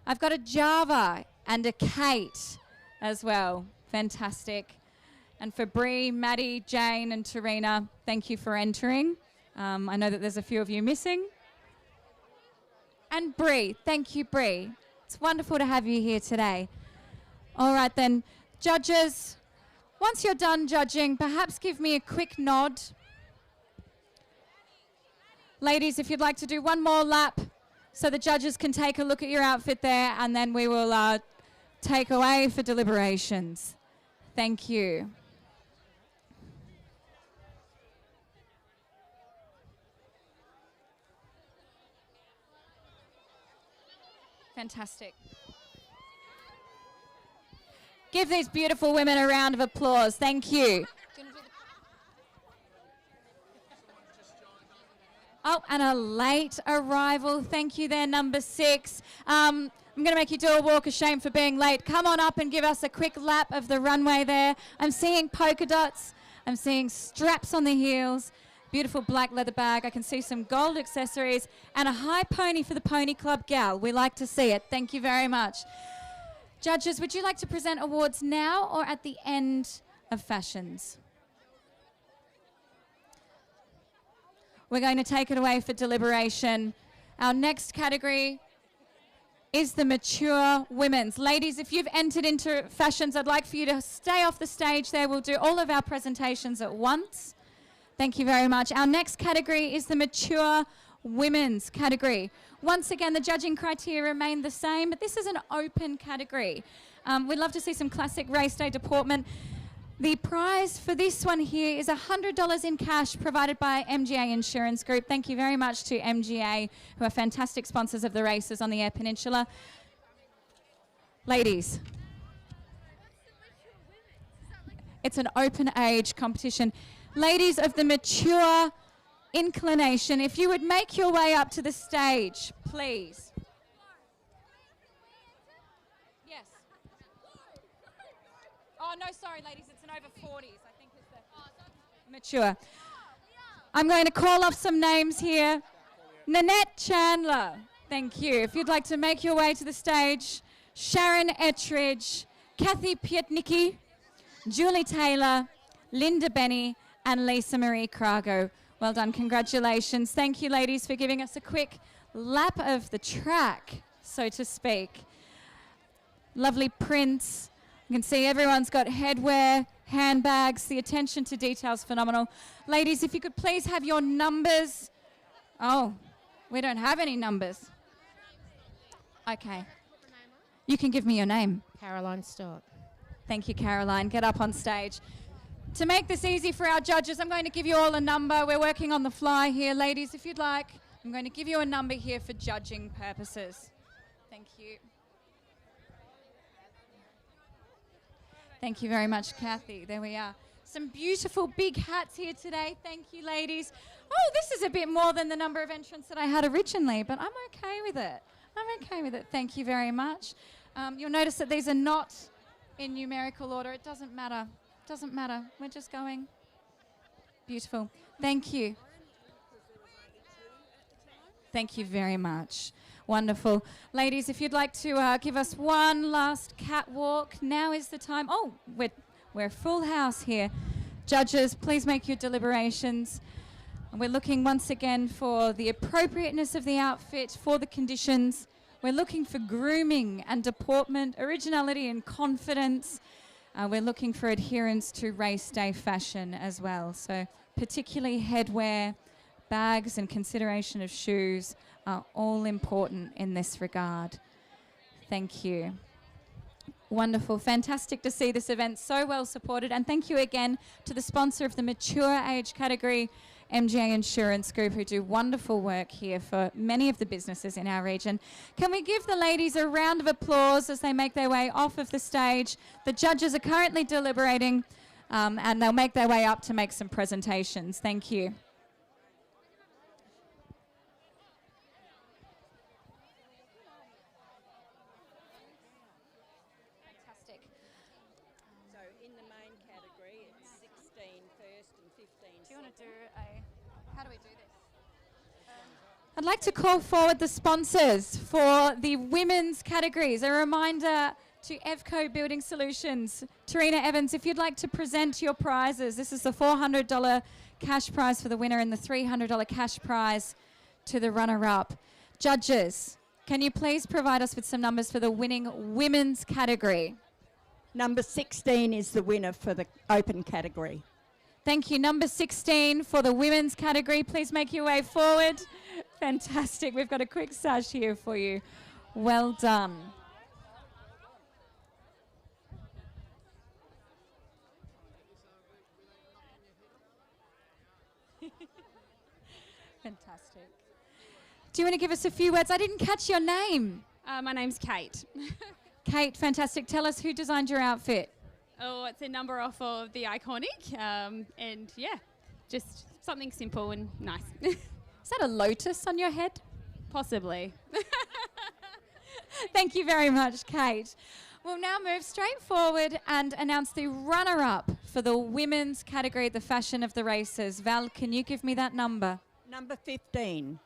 [SPEAKER 12] I've got a Java and a Kate as well. Fantastic. And for Bree, Maddie, Jane and Tarina, thank you for entering. I know that there's a few of you missing. And Bree, thank you, Bree. It's wonderful to have you here today. All right then, judges, once you're done judging, perhaps give me a quick nod. Ladies, if you'd like to do one more lap so the judges can take a look at your outfit there, and then we will take away for deliberations. Thank you. Fantastic. Give these beautiful women a round of applause. Thank you. Oh, and a late arrival. Thank you there, number 6. I'm going to make you do a walk of shame for being late. Come on up and give us a quick lap of the runway there. I'm seeing polka dots. I'm seeing straps on the heels. Beautiful black leather bag. I can see some gold accessories and a high pony for the Pony Club gal. We like to see it. Thank you very much. Judges, would you like to present awards now or at the end of fashions? We're going to take it away for deliberation. Our next category is the mature women's. Ladies, if you've entered into fashions, I'd like for you to stay off the stage there. We'll do all of our presentations at once. Thank you very much. Our next category is the mature women's category. Once again, the judging criteria remain the same, but this is an open category. We'd love to see some classic race day deportment. The prize for this one here is $100 in cash provided by MGA Insurance Group. Thank you very much to MGA, who are fantastic sponsors of the races on the Eyre Peninsula. Ladies, it's an open age competition. Ladies of the mature inclination, if you would make your way up to the stage, please. no, sorry, ladies, it's an over 40s. I think it's the mature. I'm going to call off some names here. Nanette Chandler, thank you. If you'd like to make your way to the stage, Sharon Ettridge, Kathy Pietnicki, Julie Taylor, Linda Benny, and Lisa Marie Crago. Well done, congratulations. Thank you, ladies, for giving us a quick lap of the track, so to speak. Lovely prints. You can see everyone's got headwear, handbags. The attention to detail is phenomenal. Ladies, if you could please have your numbers. Oh, we don't have any numbers. Okay. You can give me your name.
[SPEAKER 5] Caroline Stewart.
[SPEAKER 12] Thank you, Caroline. Get up on stage. To make this easy for our judges, I'm going to give you all a number. We're working on the fly here. Ladies, if you'd like, I'm going to give you a number here for judging purposes. Thank you. Thank you very much, Kathy. There we are. Some beautiful big hats here today. Thank you, ladies. Oh, this is a bit more than the number of entrants that I had originally, but I'm okay with it. I'm okay with it. Thank you very much. You'll notice that these are not in numerical order. It doesn't matter. Doesn't matter. We're just going. Beautiful. Thank you. Thank you very much. Wonderful. Ladies, if you'd like to give us one last catwalk, now is the time. Oh, we're full house here. Judges, please make your deliberations. And we're looking once again for the appropriateness of the outfit, for the conditions. We're looking for grooming and deportment, originality and confidence. We're looking for adherence to race day fashion as well. So particularly headwear, bags and consideration of shoes are all important in this regard. Thank you. Wonderful. Fantastic to see this event so well supported. And thank you again to the sponsor of the mature age category, MGA Insurance Group, who do wonderful work here for many of the businesses in our region. Can we give the ladies a round of applause as they make their way off of the stage? The judges are currently deliberating and they'll make their way up to make some presentations. Thank you.
[SPEAKER 17] So in the main category, it's 16 first and 15
[SPEAKER 12] Do you want to do how do we do this? I'd like to call forward the sponsors for the women's categories. A reminder to Evco Building Solutions. Tarina Evans, if you'd like to present your prizes, this is the $400 cash prize for the winner and the $300 cash prize to the runner-up. Judges, can you please provide us with some numbers for the winning women's category?
[SPEAKER 17] Number 16 is the winner for the open category.
[SPEAKER 12] Thank you. Number 16 for the women's category. Please make your way forward. Fantastic. We've got a quick sash here for you. Well done. Fantastic. Do you want to give us a few words? I didn't catch your name.
[SPEAKER 22] My name's Kate.
[SPEAKER 12] Kate, fantastic. Tell us who designed your outfit.
[SPEAKER 22] Oh, it's a number off of the Iconic, and yeah, just something simple and nice.
[SPEAKER 12] Is that a lotus on your head?
[SPEAKER 22] Possibly.
[SPEAKER 12] Thank you very much, Kate. We'll now move straight forward and announce the runner-up for the women's category, the fashion of the races. Val, can you give me that number?
[SPEAKER 17] Number 15.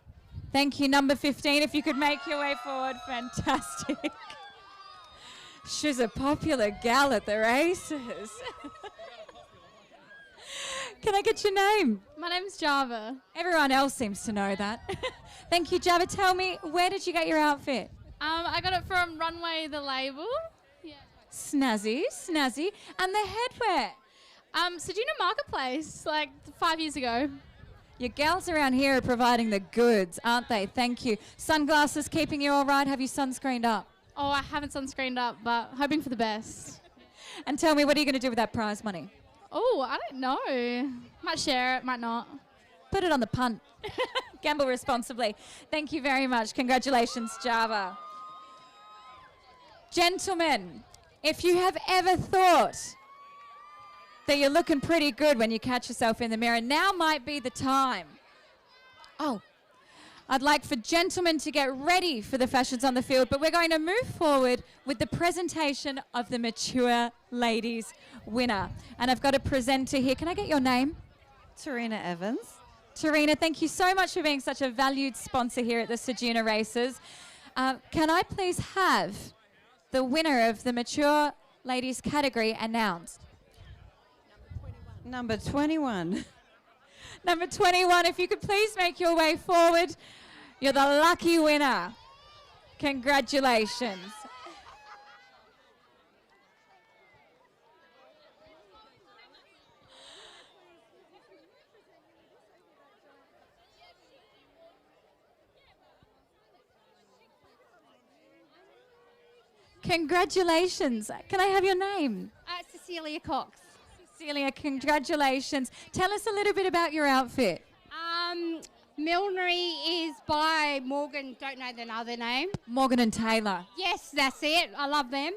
[SPEAKER 12] Thank you, number 15. If you could make your way forward, fantastic. She's a popular gal at the races. Can I get your name?
[SPEAKER 22] My name's Java.
[SPEAKER 12] Everyone else seems to know that. Thank you, Java. Tell me, where did you get your outfit?
[SPEAKER 22] I got it from Runway the Label. Yeah.
[SPEAKER 12] Snazzy, snazzy. And the headwear?
[SPEAKER 22] Ceduna Marketplace, like 5 years ago.
[SPEAKER 12] Your gals around here are providing the goods, aren't they? Thank you. Sunglasses keeping you all right? Have you sunscreened up?
[SPEAKER 22] Oh, I haven't sunscreened up, but hoping for the best.
[SPEAKER 12] And tell me, what are you going to do with that prize money?
[SPEAKER 22] Oh, I don't know. Might share it, might not.
[SPEAKER 12] Put it on the punt. Gamble responsibly. Thank you very much. Congratulations, Java. Gentlemen, if you have ever thought that you're looking pretty good when you catch yourself in the mirror, now might be the time. Oh, I'd like for gentlemen to get ready for the fashions on the field, but we're going to move forward with the presentation of the Mature Ladies winner. And I've got a presenter here. Can I get your name?
[SPEAKER 4] Tarina Evans.
[SPEAKER 12] Tarina, thank you so much for being such a valued sponsor here at the Ceduna races. Can I please have the winner of the Mature Ladies category announced?
[SPEAKER 4] Number 21.
[SPEAKER 12] Number 21, if you could please make your way forward. You're the lucky winner. Congratulations. Congratulations. Can I have your name?
[SPEAKER 5] Cecilia Cox.
[SPEAKER 12] Cecilia, congratulations. Tell us a little bit about your outfit.
[SPEAKER 5] Millinery is by Morgan, don't know the other name.
[SPEAKER 12] Morgan and Taylor.
[SPEAKER 5] Yes, that's it. I love them.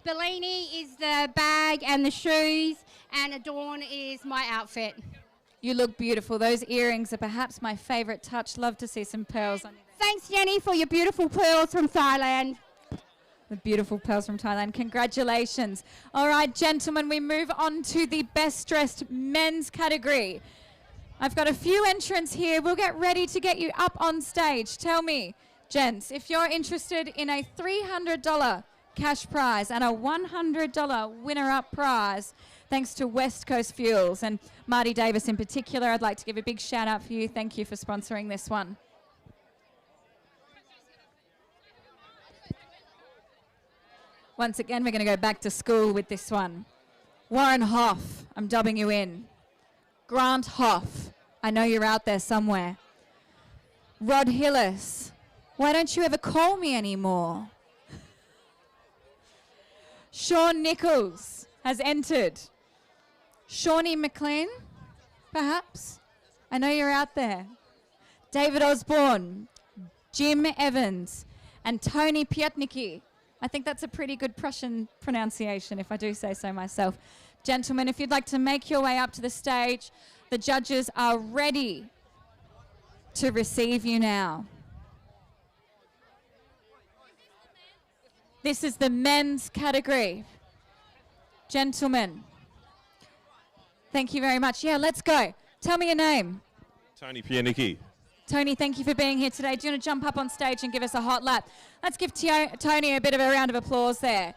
[SPEAKER 5] Bellini is the bag and the shoes, and Adorn is my outfit.
[SPEAKER 12] You look beautiful. Those earrings are perhaps my favourite touch. Love to see some pearls on you.
[SPEAKER 5] Thanks, Jenny, for your beautiful pearls from Thailand.
[SPEAKER 12] The beautiful pearls from Thailand. Congratulations. All right, gentlemen, we move on to the best dressed men's category. I've got a few entrants here. We'll get ready to get you up on stage. Tell me, gents, if you're interested in a $300 cash prize and a $100 winner-up prize, thanks to West Coast Fuels and Marty Davis in particular, I'd like to give a big shout out for you. Thank you for sponsoring this one. Once again, we're going to go back to school with this one. Warren Hoff, I'm dubbing you in. Grant Hoff, I know you're out there somewhere. Rod Hillis, why don't you ever call me anymore? Sean Nichols has entered. Shawnee McLean, perhaps? I know you're out there. David Osborne, Jim Evans, and Tony Piatnicki. I think that's a pretty good Prussian pronunciation, if I do say so myself. Gentlemen, if you'd like to make your way up to the stage, the judges are ready to receive you now. This is the men's category. Gentlemen, thank you very much. Yeah, let's go. Tell me your name.
[SPEAKER 23] Tony Pianicki.
[SPEAKER 12] Tony, thank you for being here today. Do you want to jump up on stage and give us a hot lap? Let's give Tony a bit of a round of applause there.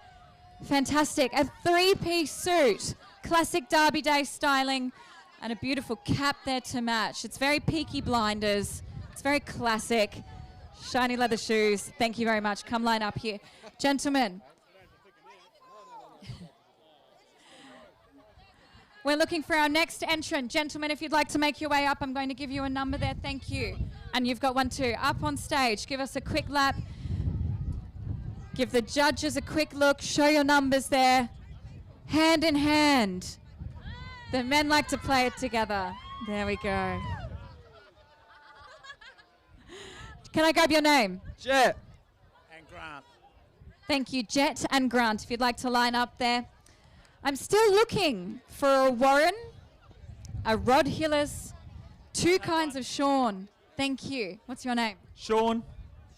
[SPEAKER 12] Fantastic. A three-piece suit, classic Derby Day styling, and a beautiful cap there to match. It's very Peaky Blinders. It's very classic. Shiny leather shoes. Thank you very much. Come line up here. Gentlemen. We're looking for our next entrant. Gentlemen, if you'd like to make your way up, I'm going to give you a number there. Thank you. And you've got one too. Up on stage. Give us a quick lap. Give the judges a quick look. Show your numbers there. Hand in hand. The men like to play it together. There we go. Can I grab your name?
[SPEAKER 24] Jet. And Grant.
[SPEAKER 12] Thank you, Jet and Grant. If you'd like to line up there. I'm still looking for a Warren, a Rod Hillis, two kinds of Sean. Thank you. What's your name?
[SPEAKER 24] Sean.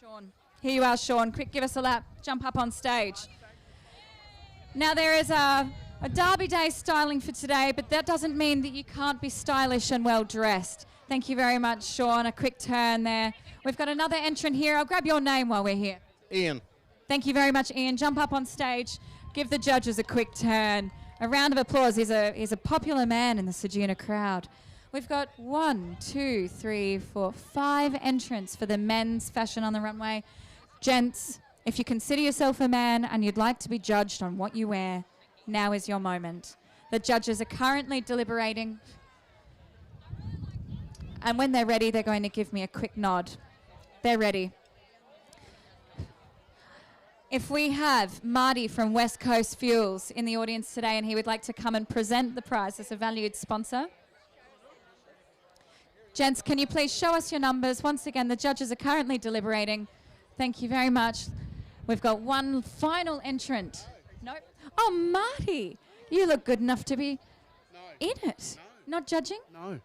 [SPEAKER 12] Sean. Here you are, Sean. Quick, give us a lap. Jump up on stage. Now, there is a Derby Day styling for today, but that doesn't mean that you can't be stylish and well-dressed. Thank you very much, Sean. A quick turn there. We've got another entrant here. I'll grab your name while we're here.
[SPEAKER 23] Ian.
[SPEAKER 12] Thank you very much, Ian. Jump up on stage. Give the judges a quick turn. A round of applause. He's a popular man in the Ceduna crowd. We've got 1, 2, 3, 4, 5 entrants for the men's fashion on the runway. Gents, if you consider yourself a man and you'd like to be judged on what you wear, now is your moment. The judges are currently deliberating. And when they're ready, they're going to give me a quick nod. They're ready. If we have Marty from West Coast Fuels in the audience today and he would like to come and present the prize as a valued sponsor. Gents, can you please show us your numbers? Once again, the judges are currently deliberating. Thank you very much. We've got one final entrant. Nope. Oh, Marty, you look good enough to be in it.
[SPEAKER 23] No.
[SPEAKER 12] Not judging?
[SPEAKER 23] No.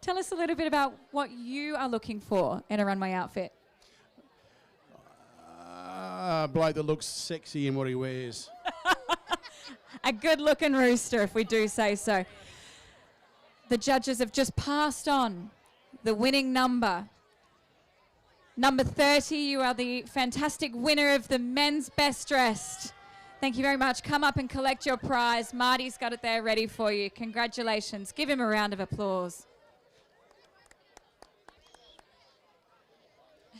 [SPEAKER 12] Tell us a little bit about what you are looking for in a runway outfit.
[SPEAKER 6] A bloke that looks sexy in what he wears.
[SPEAKER 12] A good-looking rooster, if we do say so. The judges have just passed on the winning number. Number 30, you are the fantastic winner of the men's best dressed. Thank you very much. Come up and collect your prize. Marty's got it there ready for you. Congratulations. Give him a round of applause.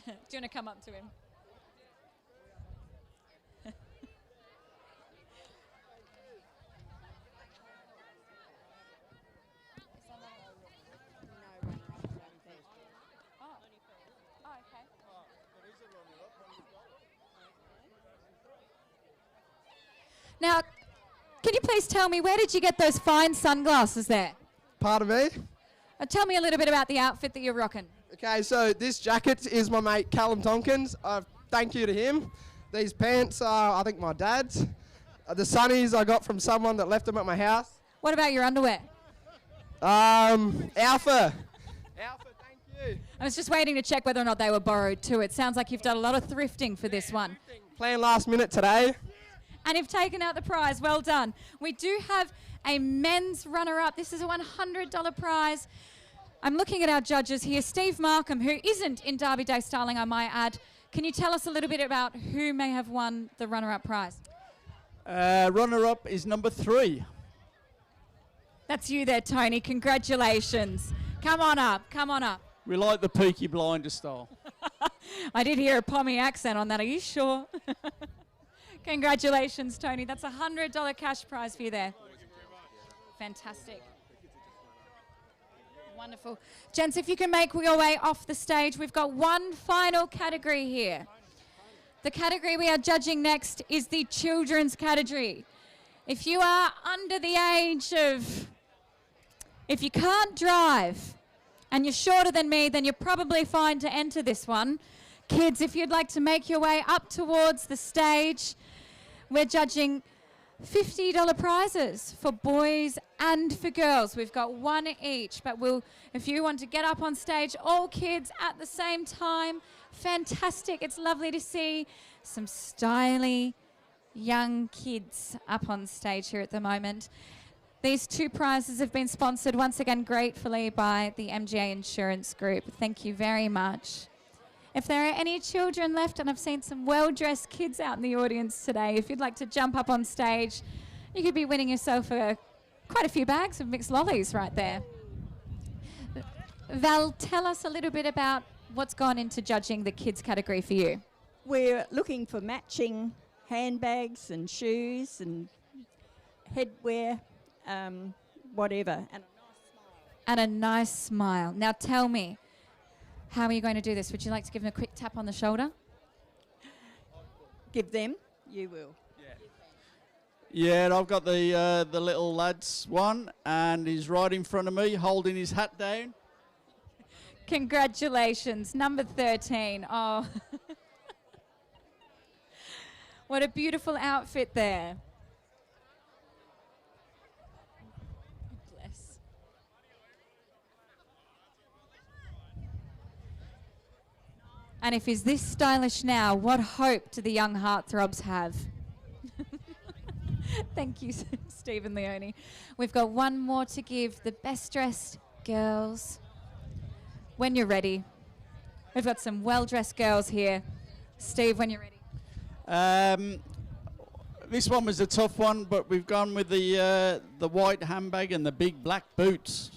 [SPEAKER 12] Do you want to come up to him? Now, can you please tell me, where did you get those fine sunglasses there?
[SPEAKER 3] Pardon me?
[SPEAKER 12] Tell me a little bit about the outfit that you're rocking.
[SPEAKER 3] Okay, so this jacket is my mate Callum Tompkins. Thank you to him. These pants are, I think, my dad's. The sunnies I got from someone that left them at my house.
[SPEAKER 12] What about your underwear?
[SPEAKER 3] Alpha.
[SPEAKER 12] I was just waiting to check whether or not they were borrowed too. It sounds like you've done a lot of thrifting for this one.
[SPEAKER 3] Playing last minute today.
[SPEAKER 12] And you've taken out the prize. Well done. We do have a men's runner-up. This is a $100 prize. I'm looking at our judges here. Steve Markham, who isn't in Derby Day styling, I might add. Can you tell us a little bit about who may have won the runner-up prize?
[SPEAKER 15] Runner-up is number 3.
[SPEAKER 12] That's you there, Tony. Congratulations. Come on up. Come on up.
[SPEAKER 15] We like the Peaky Blinders style.
[SPEAKER 12] I did hear a Pommy accent on that. Are you sure? Congratulations, Tony. That's a $100 cash prize for you there. Fantastic. Wonderful. Gents, if you can make your way off the stage, we've got one final category here. The category we are judging next is the children's category. If you are under the age of... If you can't drive and you're shorter than me, then you're probably fine to enter this one. Kids, if you'd like to make your way up towards the stage, we're judging $50 prizes for boys and for girls. We've got one each, but if you want to get up on stage, all kids at the same time, fantastic. It's lovely to see some styly young kids up on stage here at the moment. These 2 prizes have been sponsored once again gratefully by the MGA Insurance Group. Thank you very much. If there are any children left, and I've seen some well-dressed kids out in the audience today, if you'd like to jump up on stage, you could be winning yourself quite a few bags of mixed lollies right there. Val, tell us a little bit about what's gone into judging the kids category for you.
[SPEAKER 17] We're looking for matching handbags and shoes and headwear, whatever.
[SPEAKER 12] And a nice smile. Now tell me, how are you going to do this? Would you like to give them a quick tap on the shoulder?
[SPEAKER 17] Give them? You will.
[SPEAKER 15] Yeah, and I've got the little lad's one, and he's right in front of me, holding his hat down.
[SPEAKER 12] Congratulations, number 13. Oh, what a beautiful outfit there. Bless. And if he's this stylish now, what hope do the young heartthrobs have? Thank you, Stephen Leone. We've got one more to give, the best dressed girls. When you're ready. We've got some well-dressed girls here. Steve, when you're ready.
[SPEAKER 15] This one was a tough one, but we've gone with the white handbag and the big black boots.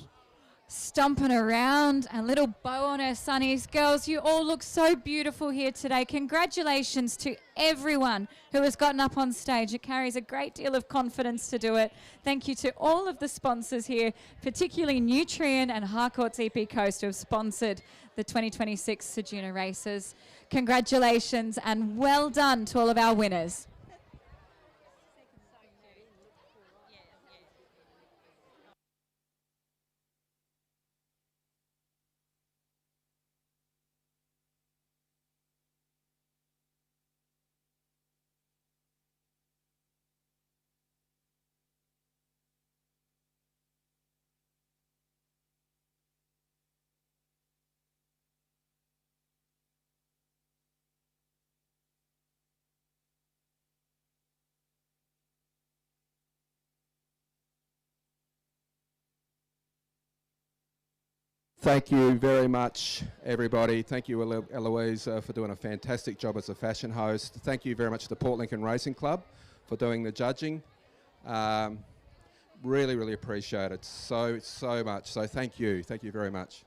[SPEAKER 12] Stomping around, a little bow on her sunnies. Girls, you all look so beautiful here today. Congratulations to everyone who has gotten up on stage. It carries a great deal of confidence to do it. Thank you to all of the sponsors here, particularly Nutrien and Harcourt's EP Coast, who have sponsored the 2026 Ceduna races. Congratulations and well done to all of our winners.
[SPEAKER 1] Thank you very much, everybody. Thank you, Eloise, for doing a fantastic job as a fashion host. Thank you very much to the Port Lincoln Racing Club for doing the judging. Really, really appreciate it so much. So thank you very much.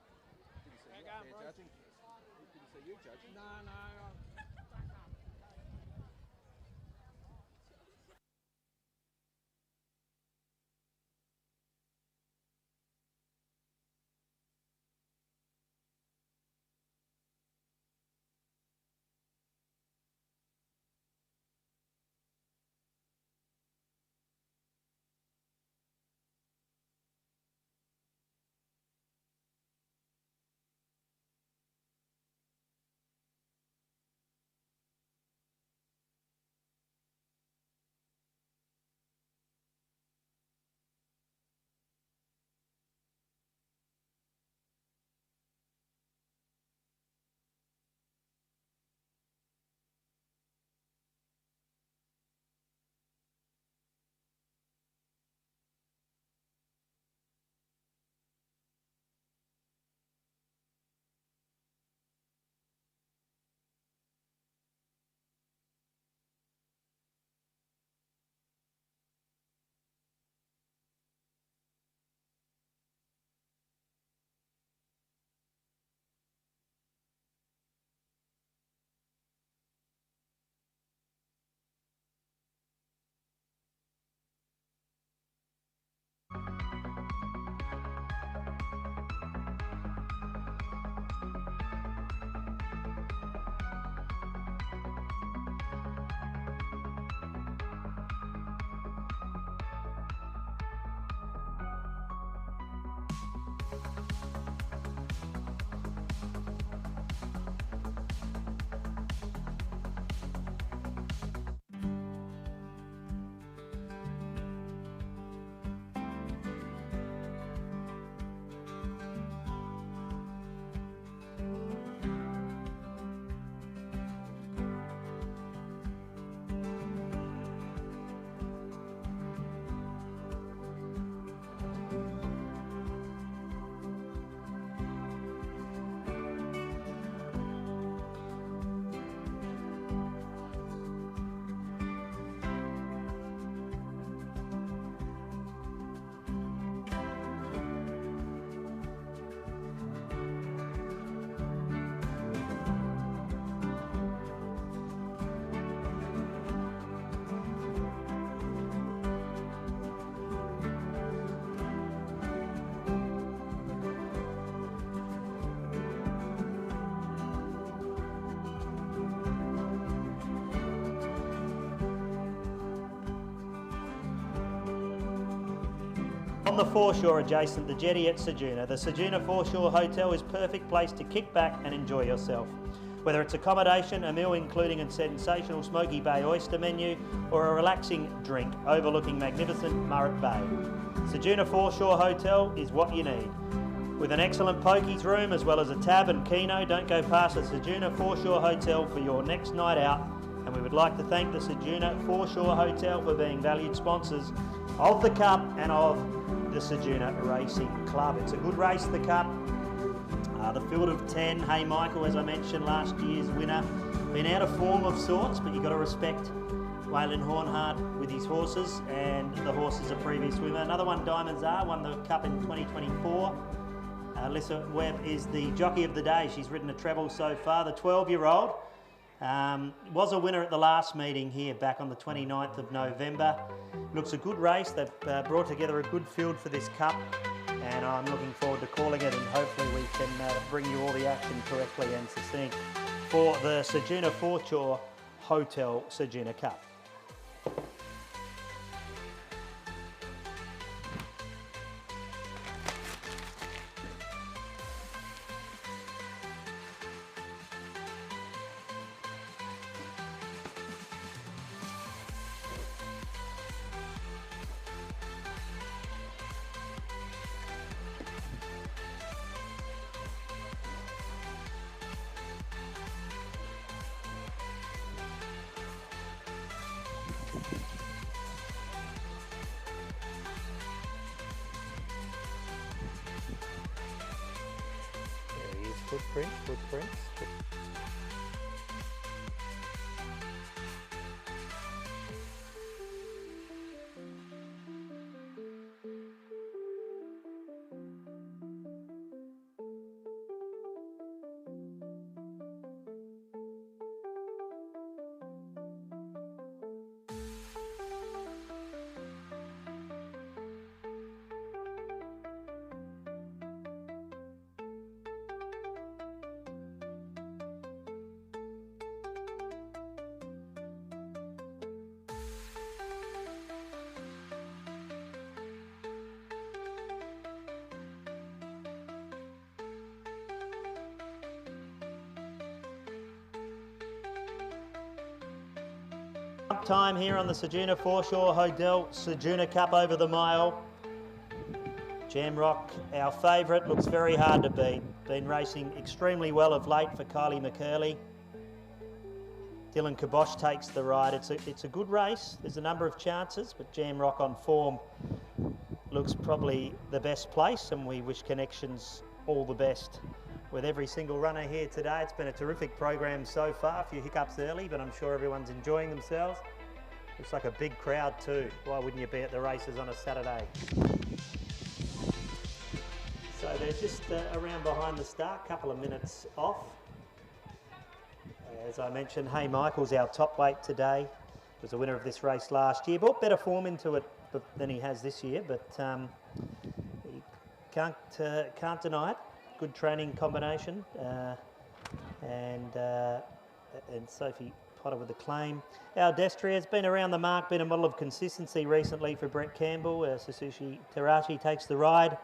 [SPEAKER 2] On the foreshore adjacent the jetty at Ceduna, the Ceduna Foreshore Hotel is perfect place to kick back and enjoy yourself. Whether it's accommodation, a meal including a sensational Smoky Bay oyster menu, or a relaxing drink overlooking magnificent Murritt Bay, Ceduna Foreshore Hotel is what you need. With an excellent pokies room as well as a tab and keno, don't go past the Ceduna Foreshore Hotel for your next night out. And we would like to thank the Ceduna Foreshore Hotel for being valued sponsors of the Cup and of the Ceduna Racing Club. It's a good race, the Cup. The field of 10, Hey Michael, as I mentioned, last year's winner. Been out of form of sorts, but you've got to respect Waylon Hornhart with his horses and the horses of previous winner. Another one, Diamonds Are, won the Cup in 2024. Alyssa Webb is the jockey of the day. She's ridden a treble so far. The 12-year-old was a winner at the last meeting here back on the 29th of November. Looks a good race. They've brought together a good field for this Cup, and I'm looking forward to calling it, and hopefully we can bring you all the action correctly and succinct for the Ceduna Foreshore Hotel Ceduna Cup. Footprints. Time here on the Ceduna Foreshore Hotel Ceduna Cup over the mile. Jamrock, our favourite, looks very hard to beat. Been racing extremely well of late for Kylie McCurley. Dylan Kibosh takes the ride. It's a good race. There's a number of chances, but Jamrock on form looks probably the best place, and we wish Connections all the best with every single runner here today. It's been a terrific program so far. A few hiccups early, but I'm sure everyone's enjoying themselves. Looks like a big crowd too. Why wouldn't you be at the races on a Saturday? So they're just around behind the start, couple of minutes off. As I mentioned, Hey Michael's our top weight today. Was the winner of this race last year. Brought better form into it than he has this year, but he can't deny it. Good training combination, and Sophie Potter with the claim. Our Destria has been around the mark, been a model of consistency recently for Brett Campbell. Sasushi Terashi takes the ride.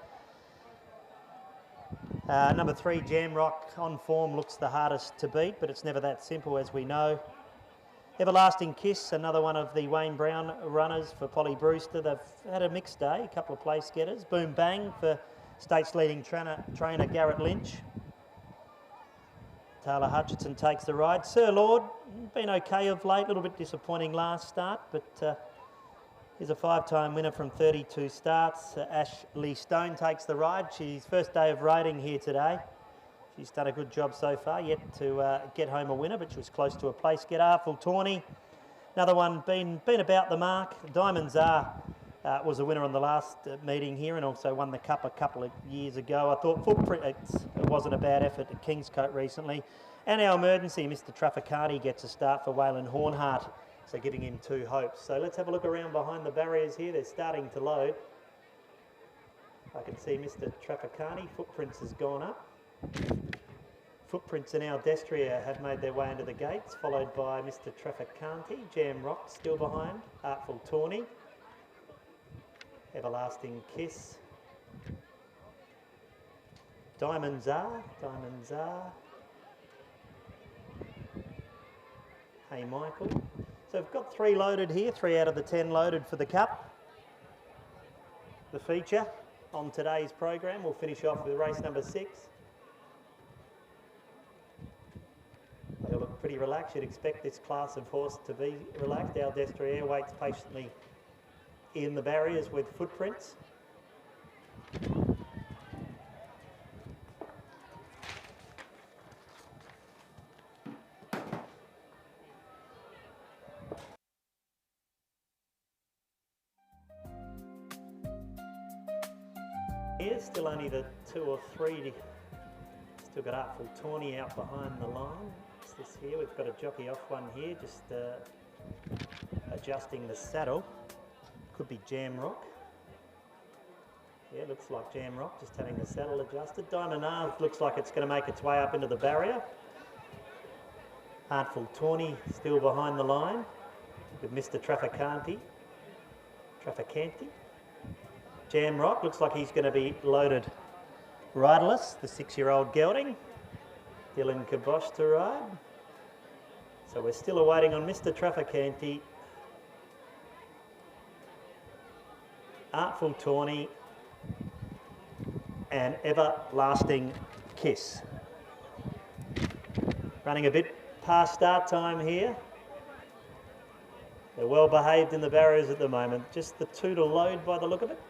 [SPEAKER 2] Number 3, Jamrock, on form, looks the hardest to beat, but it's never that simple, as we know. Everlasting Kiss, another one of the Wayne Brown runners for Polly Brewster. They've had a mixed day, a couple of place getters. Boom Bang for State's leading trainer Garrett Lynch. Taylor Hutchinson takes the ride. Sir Lord, been okay of late, a little bit disappointing last start, but he's a 5-time winner from 32 starts. Ashley Stone takes the ride. She's first day of riding here today. She's done a good job so far, yet to get home a winner, but she was close to a place getter. Artful Tawny, another one been about the mark. Diamond Czar was a winner on the last meeting here and also won the Cup a couple of years ago. I thought Footprints wasn't a bad effort at Kingscote recently. And our emergency, Mr. Traficani, gets a start for Waylon Hornhart, so giving him 2 hopes. So let's have a look around behind the barriers here. They're starting to load. I can see Mr. Traficani. Footprints has gone up. Footprints and our Destria have made their way into the gates, followed by Mr. Traficante. Jamrock still behind. Artful Tawny. Everlasting Kiss. Diamond Czar. Hey Michael. So we've got 3 loaded here, 3 out of the 10 loaded for the Cup. The feature on today's program. We'll finish off with race number 6. They look pretty relaxed. You'd expect this class of horse to be relaxed. Our Destria waits patiently in the barriers with Footprints. Here's still only the 2 or 3. Still got Artful Tawny out behind the line. What's this here? We've got a jockey off one here, just adjusting the saddle. Could be Jamrock. Yeah, looks like Jamrock, just having the saddle adjusted. Diamond Arms looks like it's going to make its way up into the barrier. Artful Tawny still behind the line with Mr. Traficante. Jamrock looks like he's going to be loaded riderless, the 6-year-old gelding. Dylan Kibosh to ride. So we're still awaiting on Mr. Traficante. Artful Tawny and Everlasting Kiss. Running a bit past start time here. They're well behaved in the barriers at the moment. Just the 2 to load by the look of it.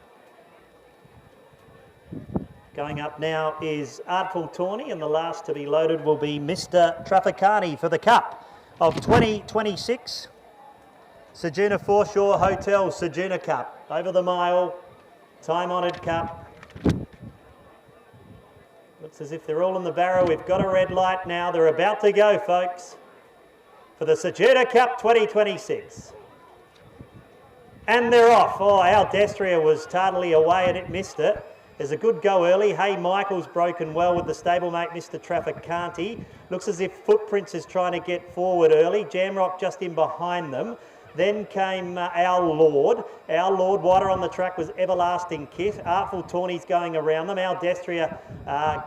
[SPEAKER 2] Going up now is Artful Tawny, and the last to be loaded will be Mr. Traficani for the Cup of 2026. Ceduna Foreshore Hotel Ceduna Cup. Over the mile, time-honoured cup. Looks as if they're all in the barrow. We've got a red light now. They're about to go, folks, for the Ceduna Cup 2026. And they're off. Oh, Aldestria was tardily away and it missed it. There's a good go early. Hey, Michael's broken well with the stablemate, Mr. Traficante. Looks as if Footprints is trying to get forward early. Jamrock just in behind them. Then came Our Lord. Our Lord, wider on the track was Everlasting Kiss. Artful Tawny's going around them. Aldestria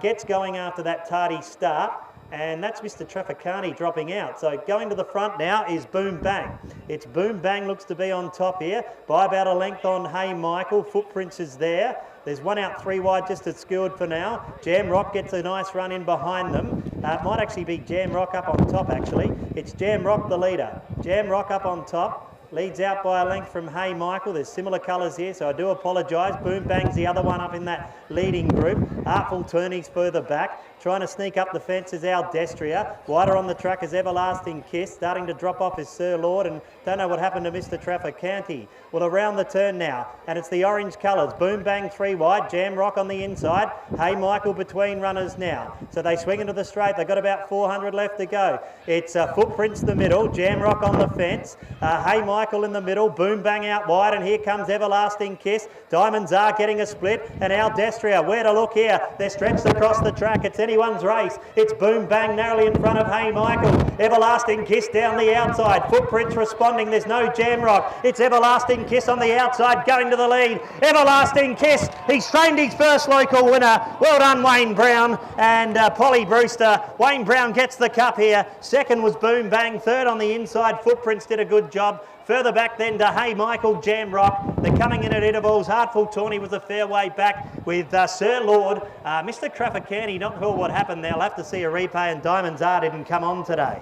[SPEAKER 2] gets going after that tardy start. And that's Mr. Traficani dropping out. So going to the front now is Boom Bang. It's Boom Bang looks to be on top here by about a length on Hey Michael. Footprints is there. There's one out 3 wide just at Skeward for now. Jamrock gets a nice run in behind them. It might actually be Jamrock up on top actually. It's Jamrock the leader. Jamrock up on top. Leads out by a length from Hey Michael. There's similar colours here, so I do apologise. Boom Bang's the other one up in that leading group. Artful Turney's further back. Trying to sneak up the fence is Aldestria. Wider on the track is Everlasting Kiss. Starting to drop off is Sir Lord, and don't know what happened to Mr. Traficante. Well, around the turn now, and it's the orange colours. Boom Bang 3 wide, Jamrock on the inside. Hey Michael between runners now. So they swing into the straight. They've got about 400 left to go. It's Footprints the middle, Jamrock on the fence. Hey Michael in the middle, Boom Bang out wide, and here comes Everlasting Kiss. Diamonds are getting a split, and Aldestria, where to look here? They're stretched across the track. It's anyone's race. It's Boom Bang narrowly in front of Hey Michael. Everlasting Kiss down the outside. Footprints responding. There's no Jamrock. It's Everlasting Kiss on the outside going to the lead. Everlasting Kiss. He's trained his first local winner. Well done, Wayne Brown and Polly Brewster. Wayne Brown gets the cup here. Second was Boom Bang. Third on the inside. Footprints did a good job. Further back then to Hey Michael, Jamrock. They're coming in at intervals. Artful Tawny was a fair way back with Sir Lord. Mr. Traficani, not sure what happened there. I'll have to see a replay, and Diamonds Are didn't come on today.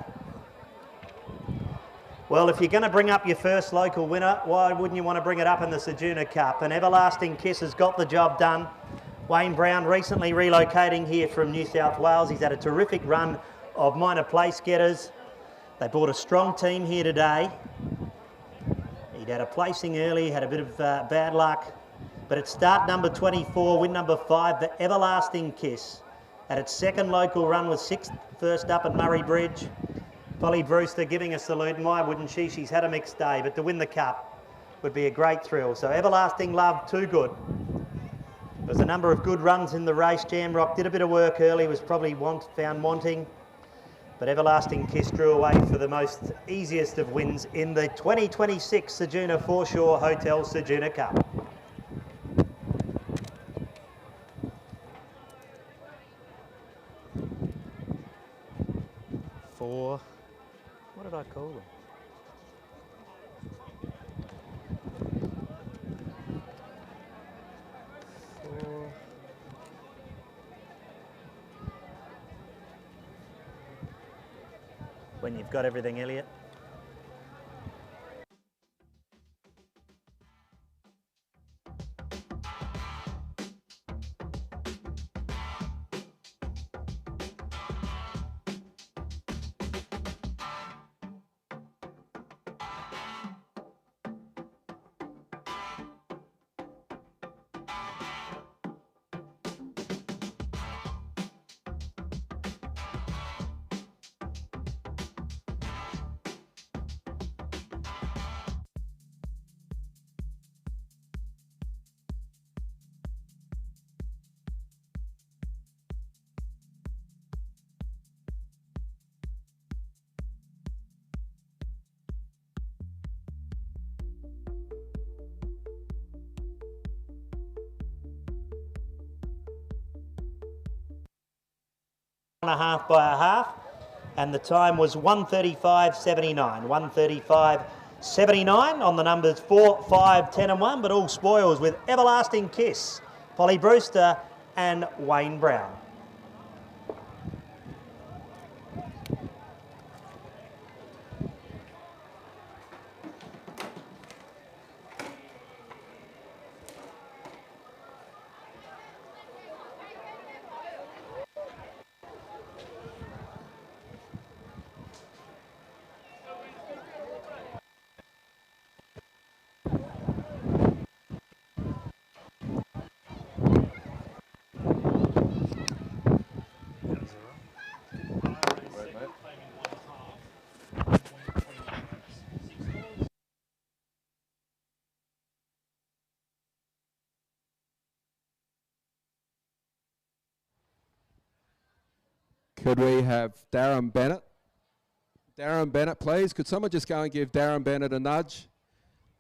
[SPEAKER 2] Well, if you're going to bring up your first local winner, why wouldn't you want to bring it up in the Ceduna Cup? And Everlasting Kiss has got the job done. Wayne Brown recently relocating here from New South Wales. He's had a terrific run of minor place getters. They brought a strong team here today. He'd had a placing early, had a bit of bad luck. But at start number 24, win number 5, the Everlasting Kiss. At its second local run was 6th, first up at Murray Bridge. Polly Brewster giving a salute, and why wouldn't she? She's had a mixed day, but to win the cup would be a great thrill. So Everlasting Love, too good. There was a number of good runs in the race. Jamrock did a bit of work early, was probably found wanting. But Everlasting Kiss drew away for the most easiest of wins in the 2026 Ceduna Foreshore Hotel Ceduna Cup. Four. What did I call them? Four. When you've got everything, Elliot. And a half by a half, and the time was 1:35.79. 1:35.79 on the numbers 4, 5, 10 and 1, but all spoils with Everlasting Kiss, Polly Brewster and Wayne Brown.
[SPEAKER 1] Could we have Darren Bennett? Darren Bennett, please. Could someone just go and give Darren Bennett a nudge?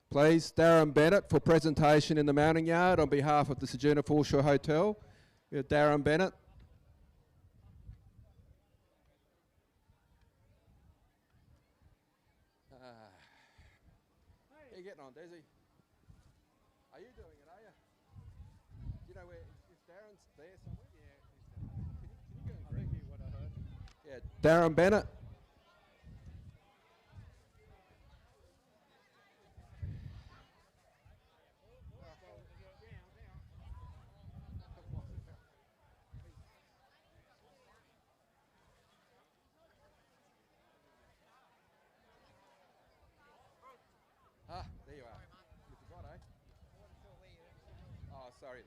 [SPEAKER 1] Please, Darren Bennett for presentation in the mounting yard on behalf of the Ceduna Foreshore Hotel. We have Darren Bennett. How are you getting on, Desi? Are you doing it, are you? Do you know where, is Darren's there somewhere? Yeah, he's can you go and what I heard. Yeah, Darren Bennett. Ah, there you are. You forgot, eh? Oh, sorry.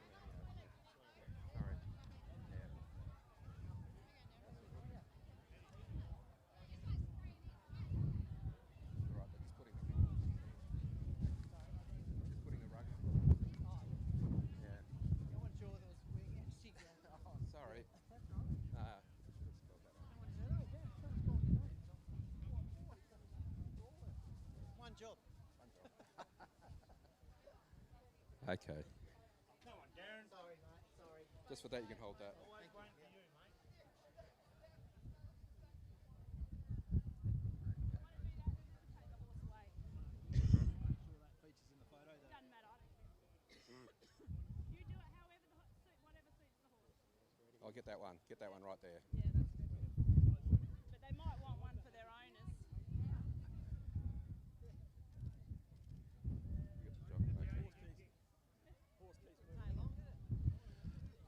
[SPEAKER 1] Sorry. Yeah. Right, they're just putting the rug. Yeah. Oh, sorry.
[SPEAKER 2] One job.
[SPEAKER 1] Okay.
[SPEAKER 2] Come on, Darren. Sorry, mate. Sorry.
[SPEAKER 1] Just for that, you can hold that.
[SPEAKER 2] Always waiting for you, mate.
[SPEAKER 1] I'll get that one. Get that one right there.
[SPEAKER 22] But they might want one for their owners.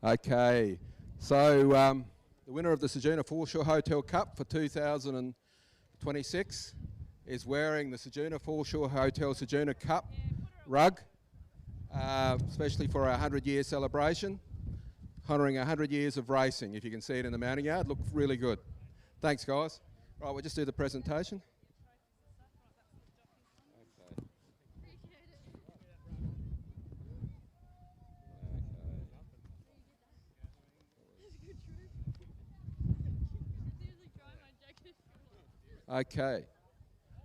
[SPEAKER 1] Okay, so the winner of the Ceduna Foreshore Hotel Cup for 2026 is wearing the Ceduna Foreshore Hotel Ceduna Cup rug, especially for our 100-year celebration, honouring 100 years of racing. If you can see it in the mounting yard, look really good. Thanks, guys. Right, we'll just do the presentation. Okay.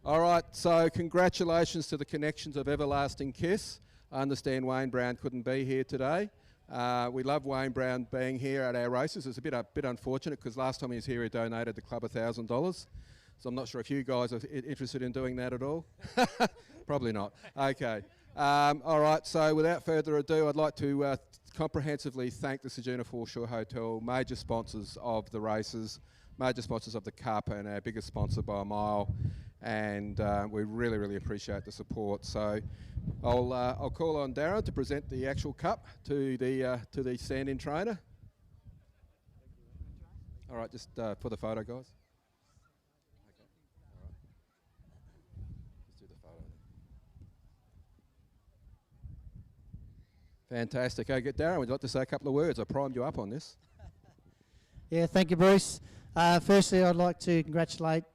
[SPEAKER 1] All right, so congratulations to the Connections of Everlasting Kiss. I understand Wayne Brown couldn't be here today. We love Wayne Brown being here at our races. It's a bit unfortunate because last time he was here he donated the club $1,000. So I'm not sure if you guys are interested in doing that at all. Probably not. Okay. All right, so without further ado, I'd like to comprehensively thank the Ceduna Foreshore Hotel, major sponsors of the races, major sponsors of the Cup, and our biggest sponsor by a mile. And we really, really appreciate the support. So I'll call on Darren to present the actual cup to the stand-in trainer. All right, just for the photo, guys. Okay. All right. Let's do the photo. Fantastic. Okay, Darren, would you like to say a couple of words? I primed you up on this.
[SPEAKER 9] Yeah, thank you, Bruce. Firstly, I'd like to congratulate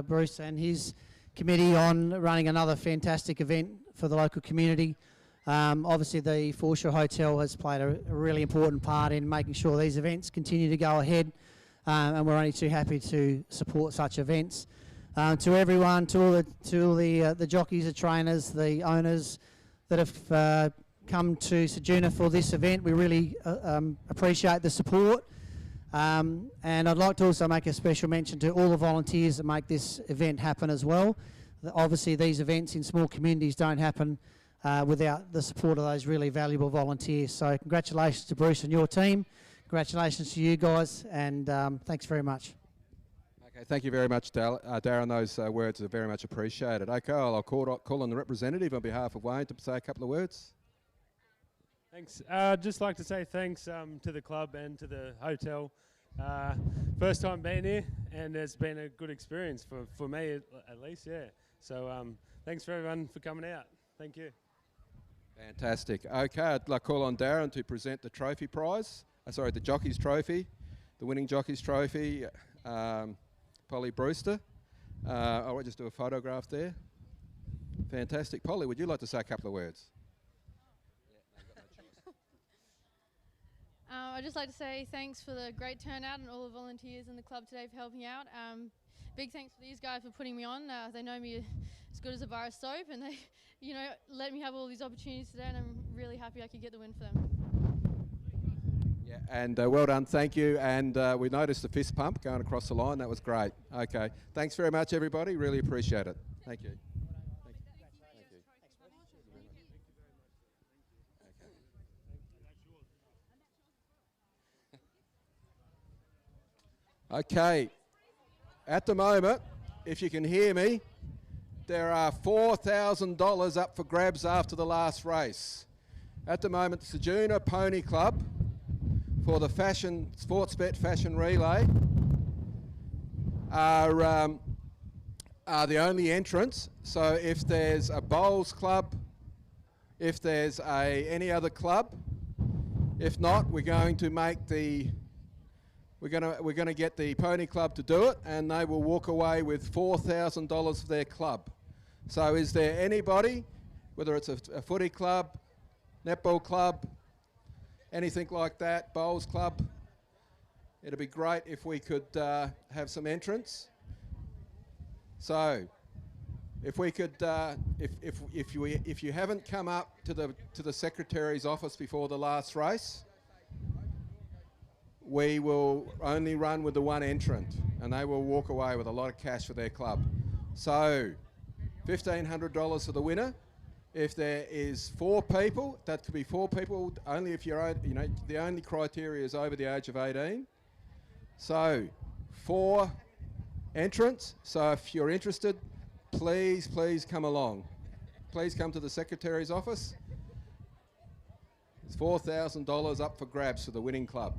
[SPEAKER 9] Bruce and his committee on running another fantastic event for the local community. Obviously, the Foreshore Hotel has played a really important part in making sure these events continue to go ahead, and we're only too happy to support such events. To everyone, to all the jockeys, the trainers, the owners that have come to Ceduna for this event, we really appreciate the support. And I'd like to also make a special mention to all the volunteers that make this event happen as well. Obviously, these events in small communities don't happen without the support of those really valuable volunteers. So congratulations to Bruce and your team. Congratulations to you guys, and thanks very much.
[SPEAKER 1] Okay, thank you very much, Darren. Those words are very much appreciated. Okay, I'll call on the representative on behalf of Wayne to say a couple of words.
[SPEAKER 10] Thanks. I'd just like to say thanks to the club and to the hotel. First time being here, and it's been a good experience for me at least, yeah. So thanks for everyone for coming out. Thank you.
[SPEAKER 1] Fantastic. Okay, I'd like to call on Darren to present the trophy prize. The Jockey's Trophy, the winning Jockey's Trophy, Polly Brewster. I'll just do a photograph there. Fantastic. Polly, would you like to say a couple of words?
[SPEAKER 21] I'd just like to say thanks for the great turnout and all the volunteers in the club today for helping out. Big thanks to these guys for putting me on. They know me as good as a bar of soap, and they, let me have all these opportunities today, and I'm really happy I could get the win for them.
[SPEAKER 1] Yeah, and well done, thank you. And we noticed the fist pump going across the line. That was great. Okay, thanks very much, everybody. Really appreciate it. Thank you. Okay, at the moment, if you can hear me, there are $4,000 up for grabs after the last race. At the moment, the Ceduna Pony Club for the Sports Bet Fashion Relay are the only entrants. So if there's a bowls club, if there's any other club, if not, we're going to make the we're going to get the Pony Club to do it, and they will walk away with $4,000 for their club. So is there anybody, whether it's a footy club, netball club, anything like that, bowls club? It'd be great if we could have some entrants. So, if we could, if you haven't come up to the secretary's office before the last race, we will only run with the one entrant, and they will walk away with a lot of cash for their club. So, $1,500 for the winner. If there is 4 people, that could be 4 people. Only if you're, the only criteria is over the age of 18. So, 4 entrants. So, if you're interested, please come along. Please come to the secretary's office. It's $4,000 up for grabs for the winning club.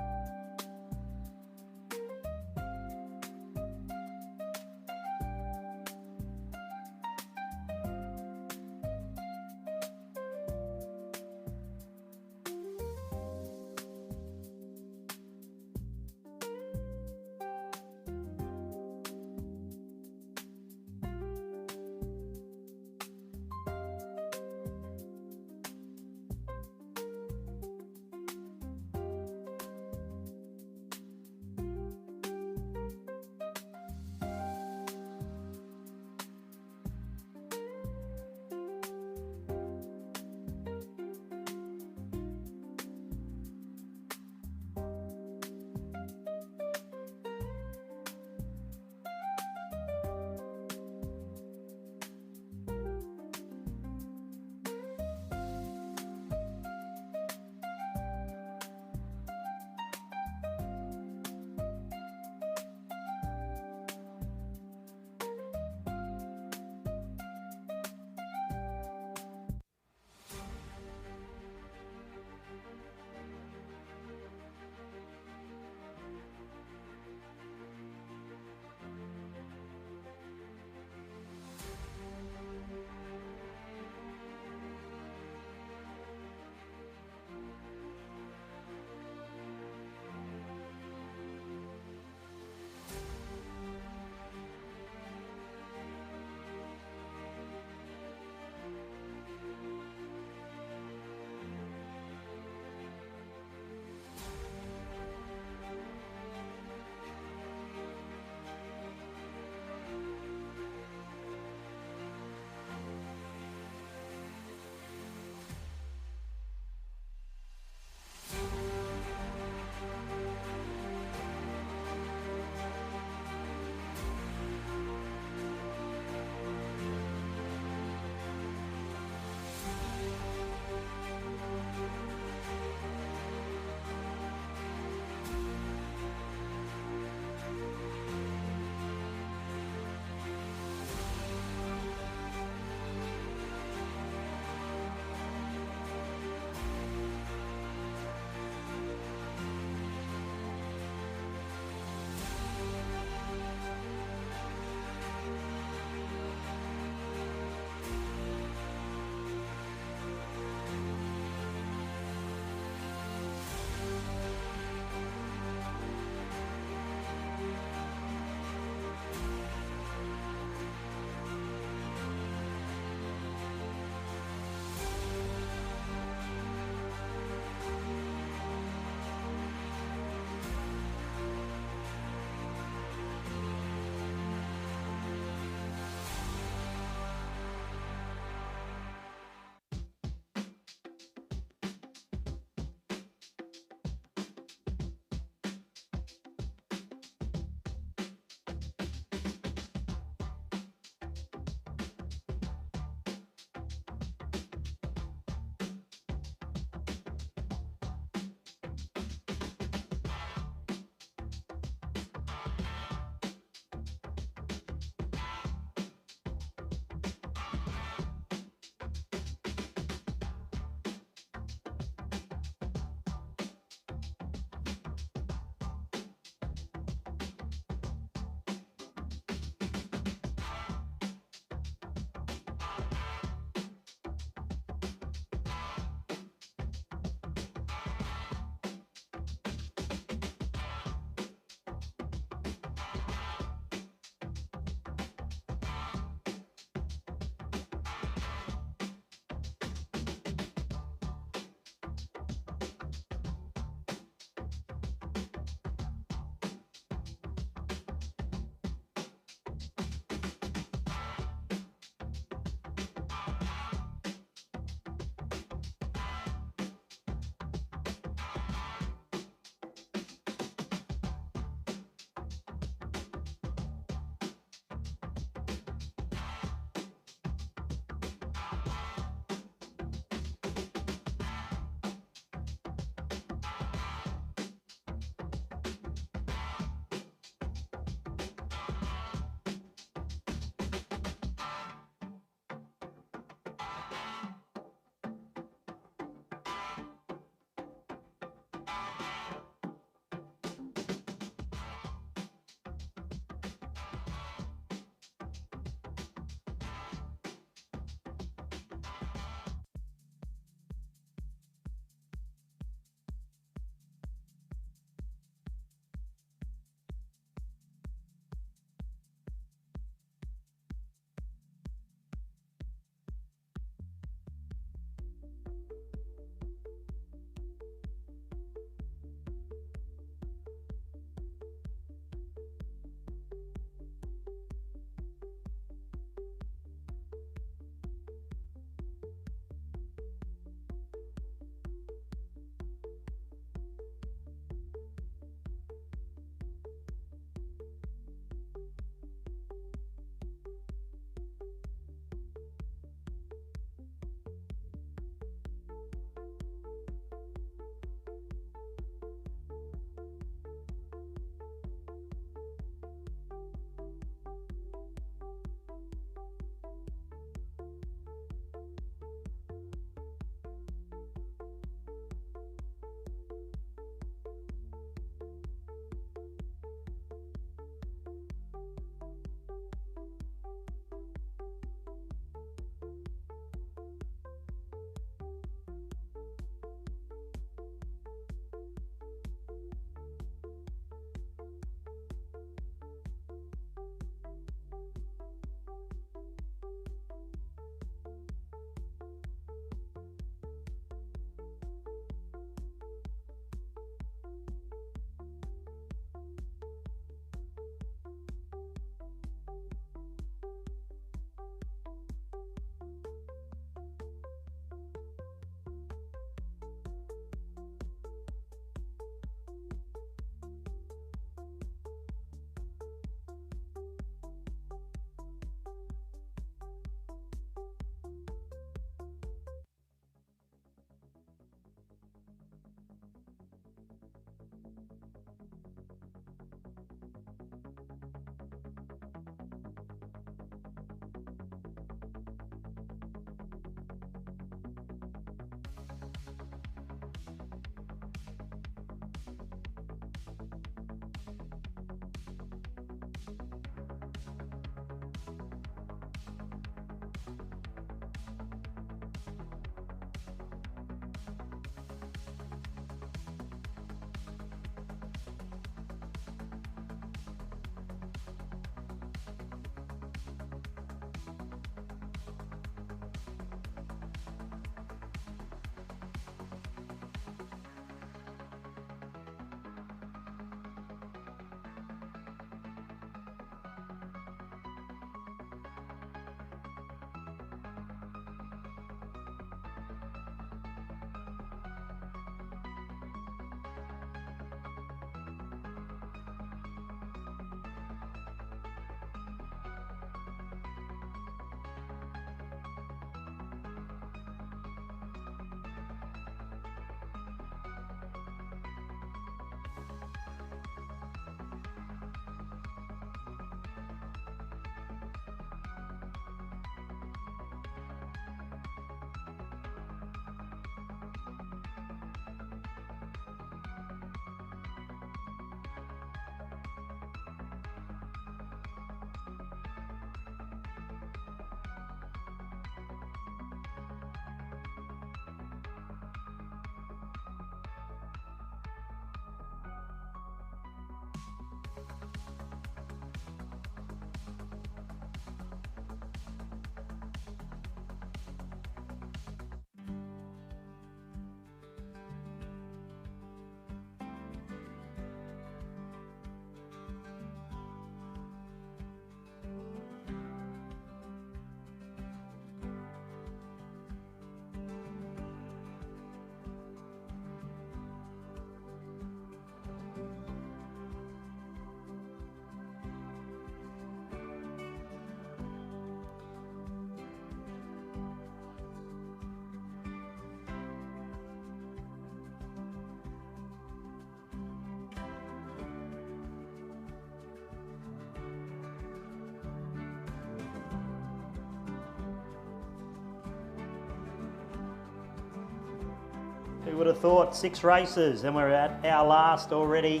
[SPEAKER 2] would have thought 6 races, and we're at our last already.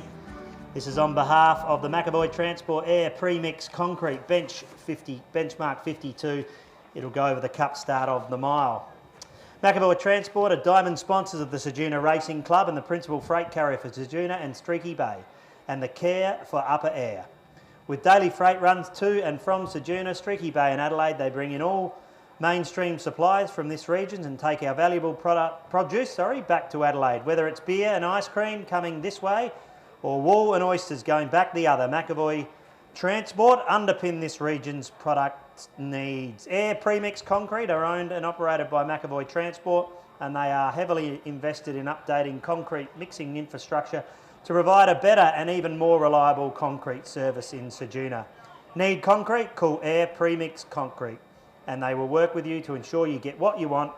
[SPEAKER 2] This is on behalf of the McAvoy Transport Air Premix Concrete benchmark 52. It'll go over the cup start of the mile. McAvoy Transport are diamond sponsors of the Ceduna Racing Club and the principal freight carrier for Ceduna and Streaky Bay, and the care for Upper Air. With daily freight runs to and from Ceduna, Streaky Bay and Adelaide, they bring in all mainstream supplies from this region and take our valuable produce back to Adelaide. Whether it's beer and ice cream coming this way or wool and oysters going back the other, McAvoy Transport underpin this region's product needs. Air Premix Concrete are owned and operated by McAvoy Transport, and they are heavily invested in updating concrete mixing infrastructure to provide a better and even more reliable concrete service in Ceduna. Need concrete? Call Air Premix Concrete, and they will work with you to ensure you get what you want.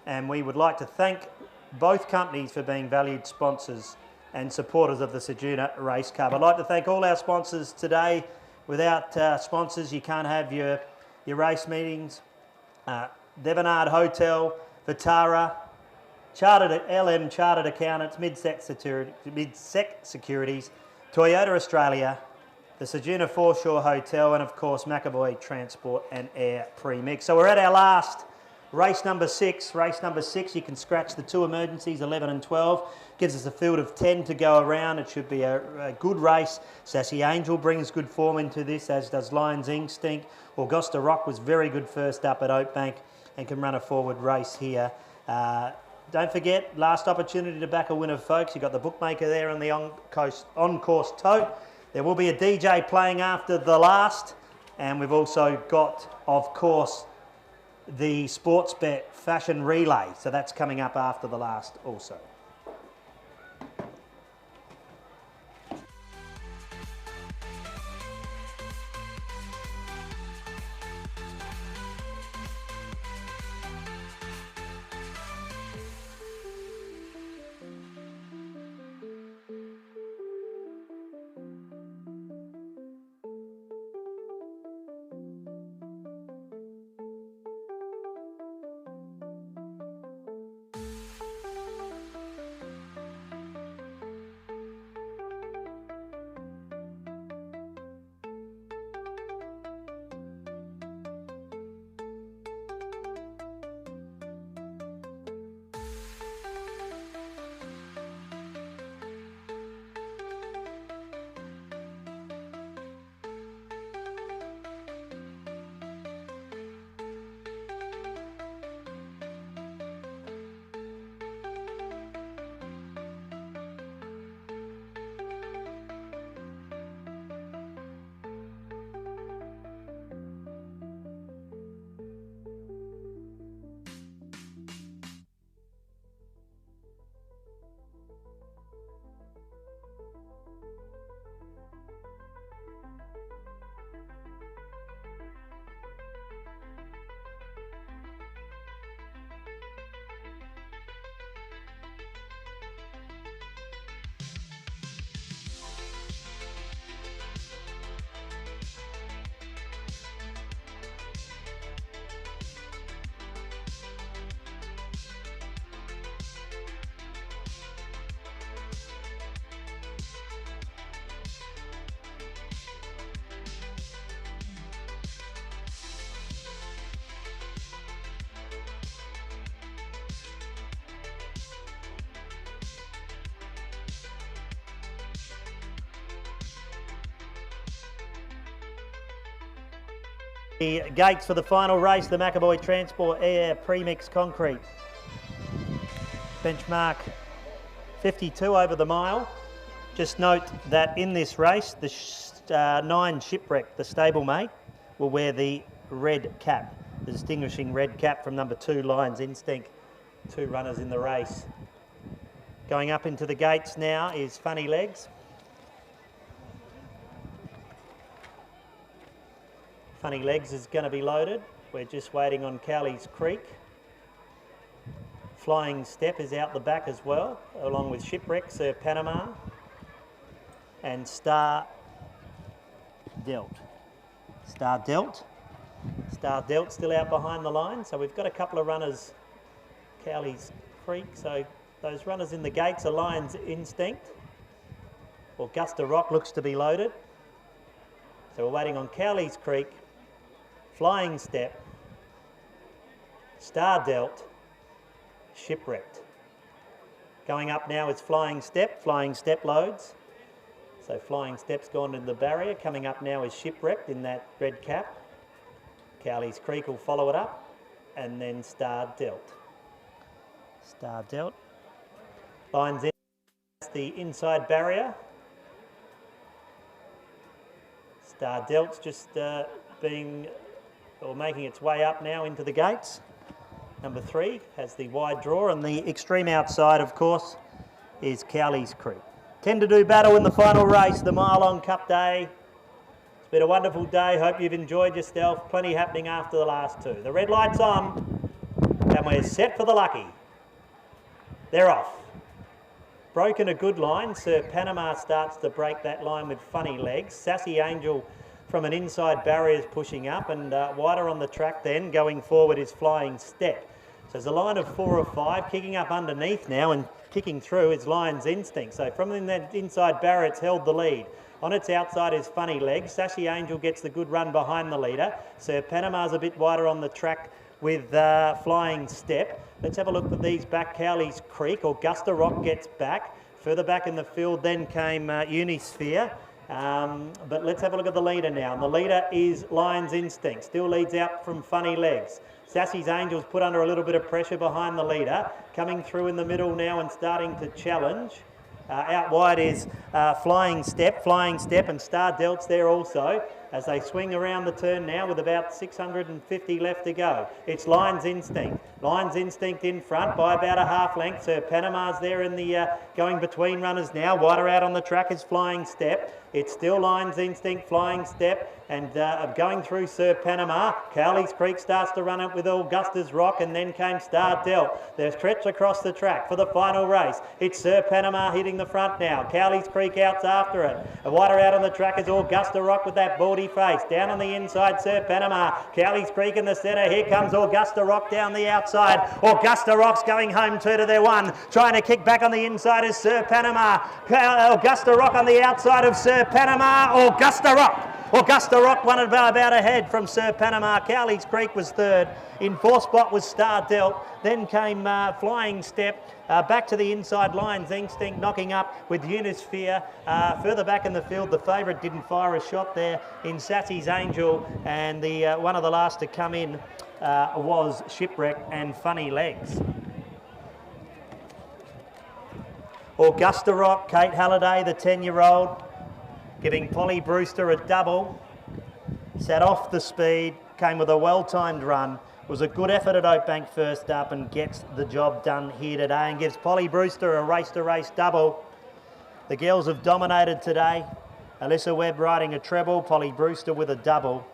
[SPEAKER 2] And we would like to thank both companies for being valued sponsors and supporters of the Ceduna Race Cup. I'd like to thank all our sponsors today. Without sponsors, you can't have your race meetings. Devonard Hotel, Vitara, LM Chartered Accountants, Midsec Securities, Toyota Australia, the Ceduna Foreshore Hotel, and of course McAvoy Transport and Air Premix. So we're at our last race number 6. Race number 6, you can scratch the 2 emergencies, 11 and 12. Gives us a field of 10 to go around. It should be a good race. Sassy Angel brings good form into this, as does Lions Instinct. Augusta Rock was very good first up at Oakbank and can run a forward race here. Don't forget, last opportunity to back a winner, folks. You've got the bookmaker there on the on-course tote. There will be a DJ playing after the last. And we've also got, of course, the Sportsbet Fashion Relay. So that's coming up after the last also. The gates for the final race, the McAvoy Transport Air Premix Concrete. Benchmark 52 over the mile. Just note that in this race, the 9 Shipwreck, the stablemate, will wear the red cap, the distinguishing red cap from number 2, Lions Instinct. 2 runners in the race. Going up into the gates now is Funny Legs. Funny Legs is going to be loaded. We're just waiting on Cowley's Creek. Flying Step is out the back as well, along with Shipwreck, Sir Panama, and Star Delt. Star Delt still out behind the line. So we've got a couple of runners, Cowley's Creek. So Those runners in the gates are Lions Instinct. Augusta Rock looks to be loaded. So we're waiting on Cowleys Creek, Flying Step, Star Delt, Shipwrecked. Going up now is Flying Step loads. So Flying Step's gone into the barrier. Coming up now is Shipwrecked in that red cap. Cowleys Creek will follow it up, and then Star Delt. Star Delt. Lines in the inside barrier. Star Delt's just making its way up now into the gates. Number 3 has the wide draw, and the extreme outside, of course, is Cowleys Creek. 10 to do battle in the final race, the Mile On Cup Day. It's been a wonderful day. Hope you've enjoyed yourself. Plenty happening after the last 2. The red light's on, and we're set for the lucky. They're off. Broken a good line. Sir Panama starts to break that line with funny legs. Sassy Angel from an inside barrier is pushing up, and wider on the track then, going forward, is Flying Step. So there's a line of 4 or 5, kicking up underneath now, and kicking through is Lions Instinct. So from in that inside barrier, it's held the lead. On its outside is Funny Legs. Sassy Angel gets the good run behind the leader. Sir Panama's a bit wider on the track with Flying Step. Let's have a look at these back. Cowleys Creek. Augusta Rock gets back. Further back in the field then came Unisphere. But let's have a look at the leader now. And the leader is Lions Instinct. Still leads out from Funny Legs. Sassy's Angels put under a little bit of pressure behind the leader. Coming through in the middle now and starting to challenge. Out wide is Flying Step, and Star Delt's there also as they swing around the turn now with about 650 left to go. It's Lions Instinct. Lions Instinct in front by about a half length. Sir Panama's there in the going between runners now. Wider out on the track is Flying Step. It's still Lions Instinct, Flying Step, and going through Sir Panama. Cowleys Creek starts to run up with Augusta's Rock, and then came Star Delt. There's stretch across the track for the final race. It's Sir Panama hitting the front now. Cowleys Creek out's after it. Wider out on the track is Augusta Rock with that baldy face. Down on the inside, Sir Panama. Cowleys Creek in the centre. Here comes Augusta Rock down the outside. Augusta Rock's going home 2 to their 1. Trying to kick back on the inside is Sir Panama. Augusta Rock on the outside of Sir Panama. Augusta Rock won about ahead from Sir Panama. Cowleys Creek was 3rd. In 4th spot was Star Delt. Then came Flying Step. Back to the inside, Lions Instinct knocking up with Unisphere. Further back in the field, the favourite didn't fire a shot there in Sassy's Angel. And the one of the last to come in was Shipwreck and Funny Legs. Augusta Rock, Kate Halliday, the 10-year-old, giving Polly Brewster a double. Sat off the speed, came with a well-timed run. Was a good effort at Oakbank first up and gets the job done here today and gives Polly Brewster a race-to-race double. The girls have dominated today. Alyssa Webb riding a treble, Polly Brewster with a double.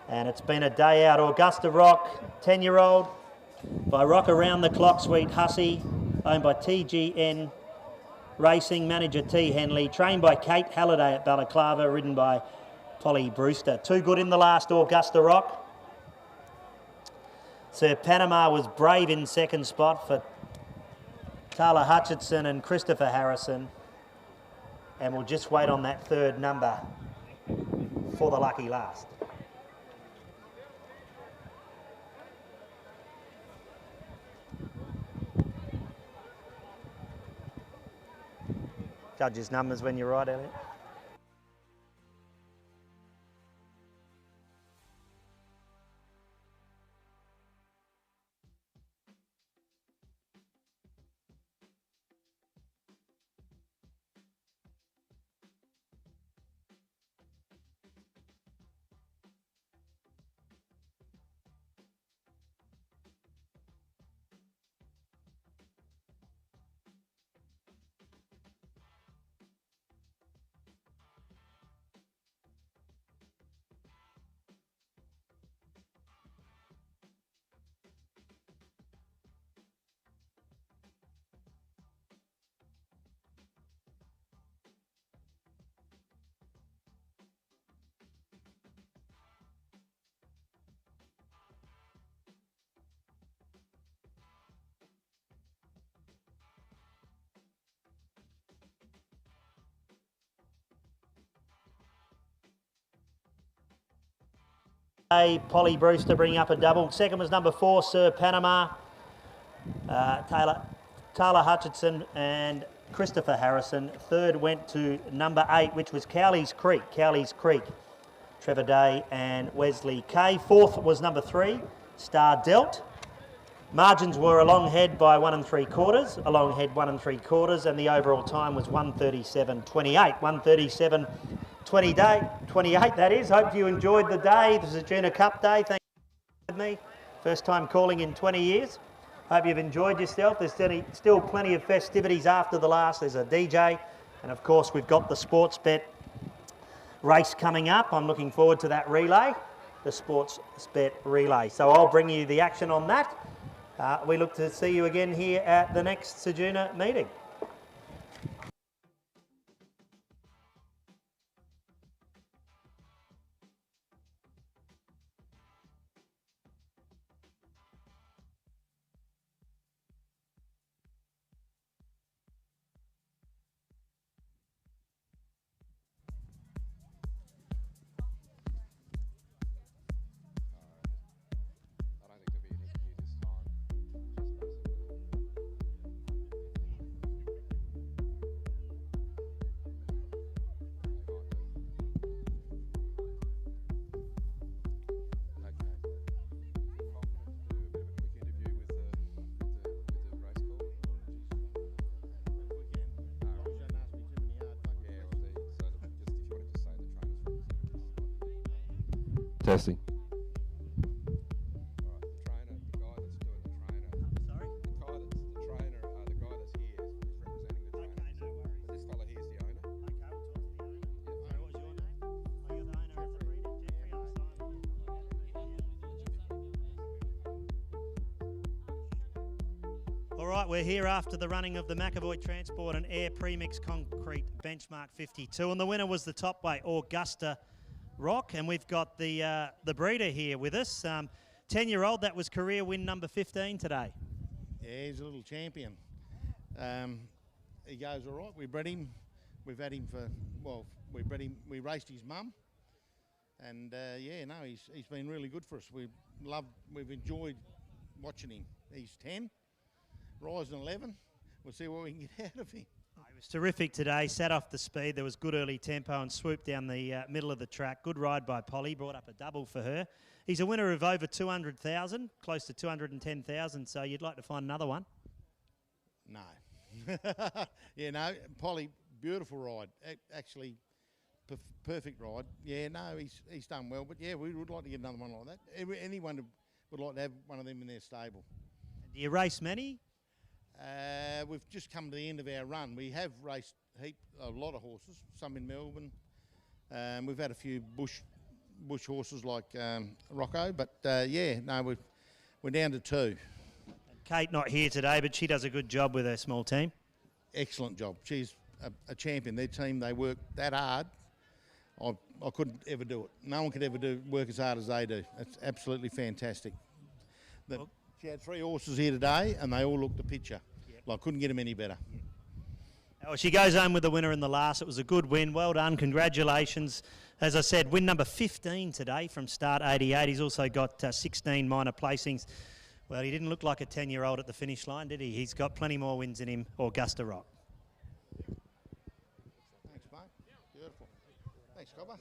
[SPEAKER 2] And it's been a day out. Augusta Rock, 10-year-old, by Rock Around the Clock, Sweet Hussy, owned by TGN Racing, manager T. Henley, trained by Kate Halliday at Balaclava, ridden by Polly Brewster. 2 good in the last, Augusta Rock. Sir Panama was brave in 2nd spot for Tala Hutchinson and Christopher Harrison. And we'll just wait on that 3rd number for the lucky last. Judge's numbers when you're right, Elliot. Polly Brewster bringing up a double. Second was number 4, Sir Panama. Taylor Hutchinson and Christopher Harrison. Third went to number 8, which was Cowley's Creek. Trevor Day and Wesley Kay. Fourth was number 3, Star Delt. Margins were a long head by 1 3/4, a long head 1 3/4, and the overall time was 1:37.28. 1:37.28, that is. Hope you enjoyed the day. This is Ceduna Cup Day. Thank you for me. First time calling in 20 years. Hope you've enjoyed yourself. There's still plenty of festivities after the last. There's a DJ, and of course we've got the sports bet race coming up. I'm looking forward to that relay, the sports bet relay. So I'll bring you the action on that. We look to see you again here at the next Ceduna meeting.
[SPEAKER 7] Testing.
[SPEAKER 2] All right, we're here after the running of the McAvoy Transport and Air Premix Concrete Benchmark 52, and the winner was the top weight Augusta Rock, and we've got the breeder here with us. 10-year-old, that was career win number 15 today.
[SPEAKER 24] Yeah, he's a little champion. He goes all right. We bred him. We've had him for, well, we bred him. We raced his mum, and yeah, no, he's been really good for us. We've enjoyed watching him. He's 10, rising 11. We'll see what we can get out of him.
[SPEAKER 2] He was terrific today, sat off the speed. There was good early tempo and swooped down the middle of the track. Good ride by Polly, brought up a double for her. He's a winner of over 200,000, close to 210,000, so you'd like to find another one?
[SPEAKER 24] No. Yeah, no, Polly, beautiful ride. Actually, perfect ride. Yeah, no, he's done well, but yeah, we would like to get another one like that. Anyone would like to have one of them in their stable.
[SPEAKER 2] Do you race many?
[SPEAKER 24] We've just come to the end of our run. We have raced a lot of horses, some in Melbourne. We've had a few bush horses like Rocco, but yeah, no, we're down to 2.
[SPEAKER 2] Kate not here today, but she does a good job with her small team.
[SPEAKER 24] Excellent job. She's a champion. Their team, they work that hard. I couldn't ever do it. No one could ever work as hard as they do. It's absolutely fantastic. She had 3 horses here today, and they all looked the picture. Yep. Like, couldn't get them any better. Yep.
[SPEAKER 2] Well, she goes home with the winner in the last. It was a good win. Well done. Congratulations. As I said, win number 15 today from start 88. He's also got 16 minor placings. Well, he didn't look like a 10-year-old at the finish line, did he? He's got plenty more wins in him, Augusta Rock.
[SPEAKER 24] Thanks, mate. Beautiful. Thanks, Cobber.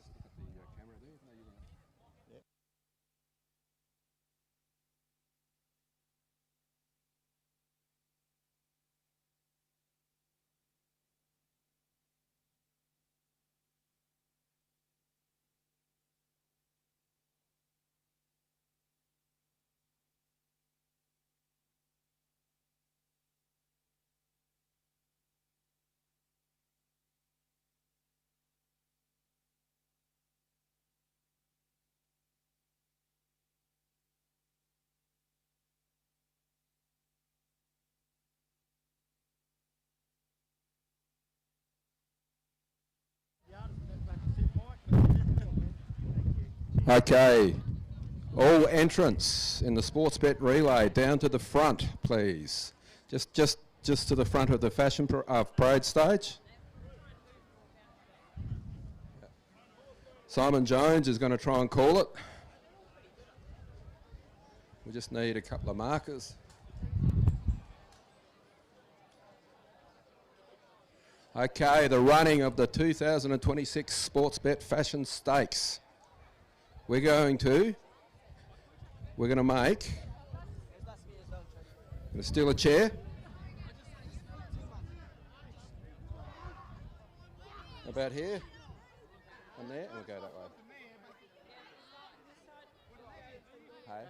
[SPEAKER 1] Okay, all entrants in the sports bet relay down to the front, please. Just to the front of the fashion parade stage. Simon Jones is going to try and call it. We just need a couple of markers. Okay, the running of the 2026 Sportsbet Fashion Stakes. We're going to make, steal a chair. About here, and there, and we'll go that way. Hey?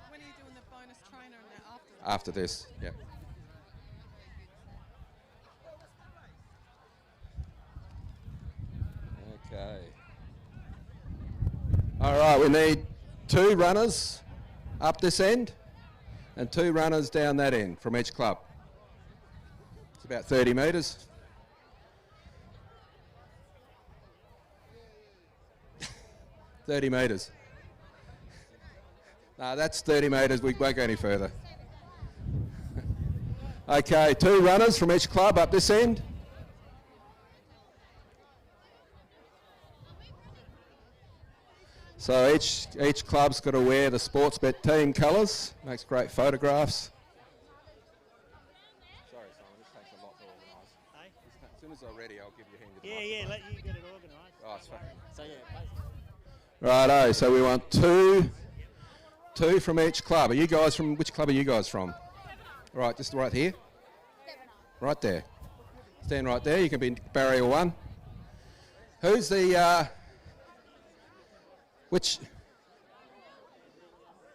[SPEAKER 8] When are you doing the bonus trainer and
[SPEAKER 1] After this, yeah. Okay. All right, we need 2 runners up this end and 2 runners down that end from each club. It's about 30 metres. $30 metres. No, that's 30 metres. We won't go any further. Okay, 2 runners from each club up this end. So each club's got to wear the Sportsbet team colours. Makes great photographs. Sorry, Simon, this takes a lot to organise. As soon as I'm ready, I'll give you a hand.
[SPEAKER 2] Yeah, let you get it organised.
[SPEAKER 1] Oh, it's fine.
[SPEAKER 2] So
[SPEAKER 1] Righto, so we want two from each club. Are you guys from, which club are you guys from? Right, just right here? Right there. Stand right there, you can be barrier 1. Who's the, which?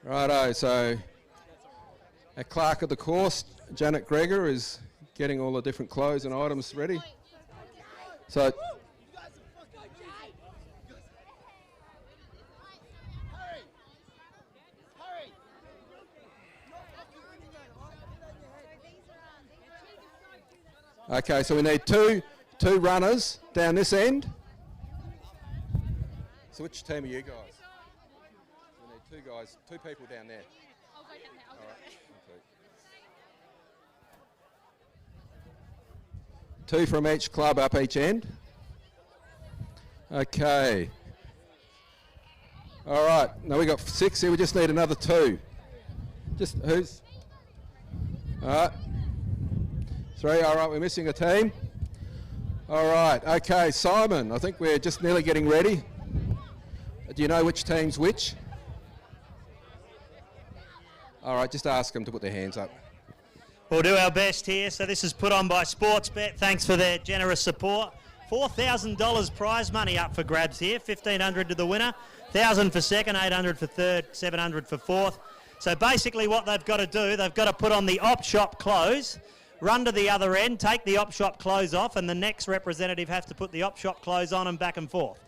[SPEAKER 1] Righto, so our clerk of the course, Janet Gregor, is getting all the different clothes and items ready. So, okay, so we need two runners down this end. So which team are you guys? We need 2 guys, 2 people down there.
[SPEAKER 21] I'll go down there. I'll go
[SPEAKER 1] All
[SPEAKER 21] down
[SPEAKER 1] right,
[SPEAKER 21] there.
[SPEAKER 1] 2 from each club up each end. Okay. All right, now we got 6 here, we just need another 2. Just who's? All right. 3, all right, we're missing a team. All right, okay, Simon, I think we're just nearly getting ready. Do you know which team's which? All right, just ask them to put their hands up.
[SPEAKER 2] We'll do our best here. So this is put on by Sportsbet. Thanks for their generous support. $4,000 prize money up for grabs here. $1,500 to the winner, $1,000 for second, $800 for third, $700 for fourth. So basically what they've got to do, they've got to put on the op shop clothes, run to the other end, take the op shop clothes off, and the next representative has to put the op shop clothes on and back and forth.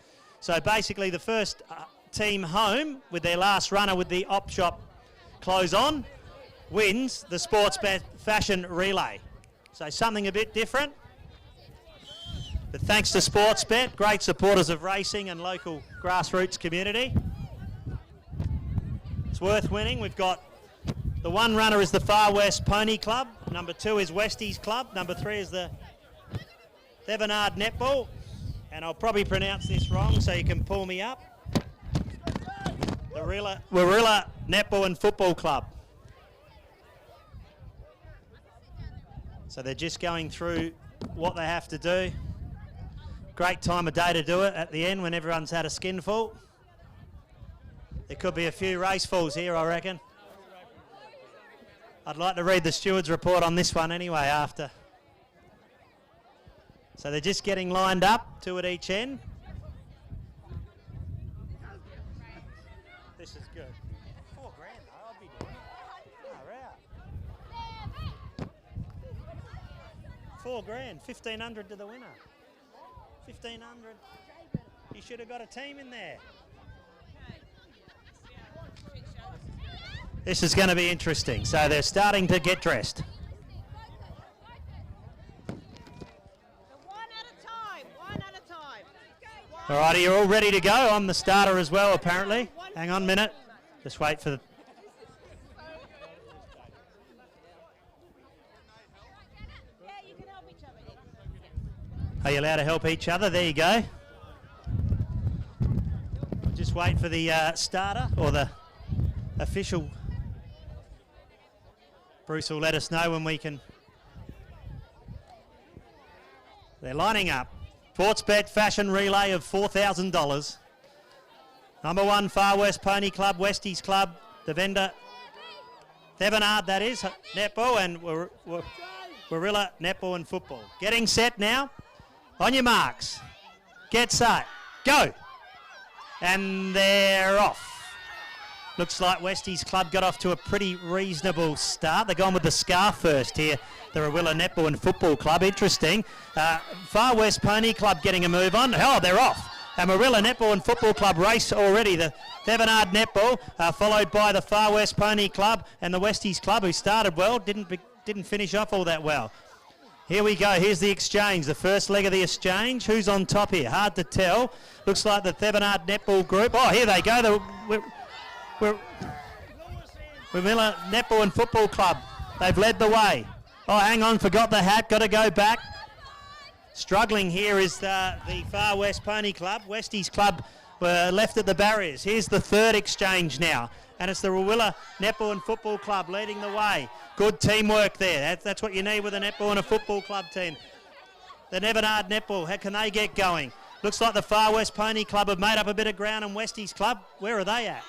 [SPEAKER 2] So basically the first team home with their last runner with the op shop clothes on wins the Sportsbet Fashion Relay. So something a bit different. But thanks to Sportsbet, great supporters of racing and local grassroots community. It's worth winning. We've got the 1 runner is the Far West Pony Club. Number 2 is Westies Club. Number 3 is the Thevenard Netball. And I'll probably pronounce this wrong, so you can pull me up. The Warilla Netball and Football Club. So they're just going through what they have to do. Great time of day to do it at the end when everyone's had a skinful. There could be a few racefulls here, I reckon. I'd like to read the steward's report on this one anyway after. So they're just getting lined up, 2 at each end. This is good. $4,000 though, I'll be doing it. $4,000, $1,500 to the winner. $1,500. You should have got a team in there. This is going to be interesting. So they're starting to get dressed. All right, you're all ready to go. I'm the starter as well, apparently. Hang on a minute. Just wait for the... Are you allowed to help each other? There you go. just wait for the starter or the official. Bruce will let us know when we can. They're lining up. Sportsbet fashion relay of $4,000. Number 1, Far West Pony Club, Westies Club, the vendor, Thevenard, that is, netball, and Warilla netball and football. Getting set now. On your marks. Get set. Go. And they're off. Looks like Westies Club got off to a pretty reasonable start. They're gone with the scarf first here. The Warilla Netball and Football Club. Interesting. Far West Pony Club getting a move on. Oh, they're off. And Warilla Netball and Football Club race already. The Thevenard Netball, followed by the Far West Pony Club and the Westies Club, who started well, didn't finish off all that well. Here we go. Here's the exchange, the first leg of the exchange. Who's on top here? Hard to tell. Looks like the Thevenard Netball group. Oh, here they go. Warilla Netball and Football Club. They've led the way. Oh, hang on, forgot the hat. Got to go back. Struggling here is the Far West Pony Club. Westies Club were left at the barriers. Here's the third exchange now. And it's the Warilla Netball and Football Club leading the way. Good teamwork there. That's what you need with a netball and a football club team. The Thevenard Netball, how can they get going? Looks like the Far West Pony Club have made up a bit of ground, and Westies Club, where are they at?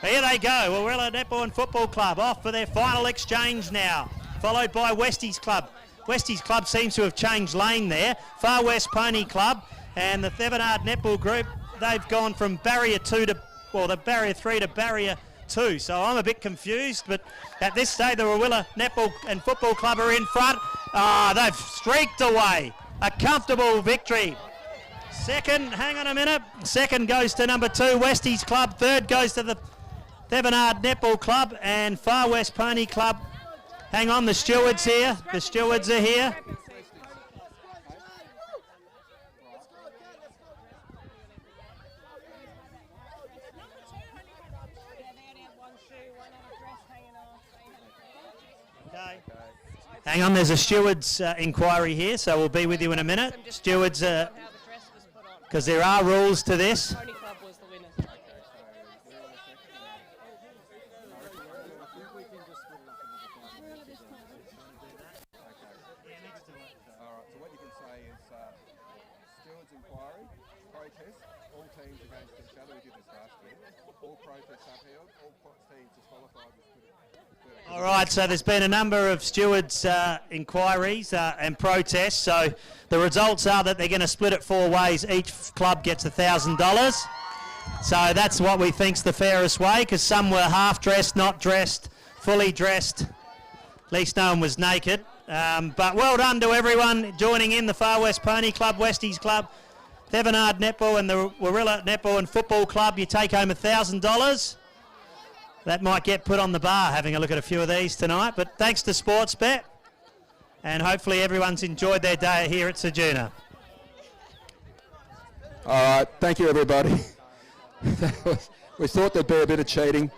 [SPEAKER 2] Here they go. Warilla Netball and Football Club off for their final exchange now, followed by Westies Club. Westies Club seems to have changed lane there. Far West Pony Club and the Thevenard Netball Group, they've gone from barrier 2 to, well, the barrier 3 to barrier 2. So I'm a bit confused, but at this stage, the Warilla Netball and Football Club are in front. They've streaked away. A comfortable victory. Second, hang on a minute. Second goes to number 2, Westies Club. Third goes to the Thevenard Netball Club and Far West Pony Club. Hang on, the stewards here. The stewards are here. Okay. Hang on, there's a stewards inquiry here, so we'll be with you in a minute. Stewards, because there are rules to this. All right, so there's been a number of stewards' inquiries and protests. So the results are that they're going to split it 4 ways. Each club gets $1,000. So that's what we think's the fairest way, because some were half dressed, not dressed, fully dressed. At least no one was naked. But well done to everyone joining in, the Far West Pony Club, Westies Club, Thevenard Netball and the Warilla Netball and Football Club. You take home $1,000. That might get put on the bar having a look at a few of these tonight. But thanks to Sportsbet, and hopefully everyone's enjoyed their day here at Ceduna.
[SPEAKER 1] All right, thank you everybody. We thought there'd be a bit of cheating.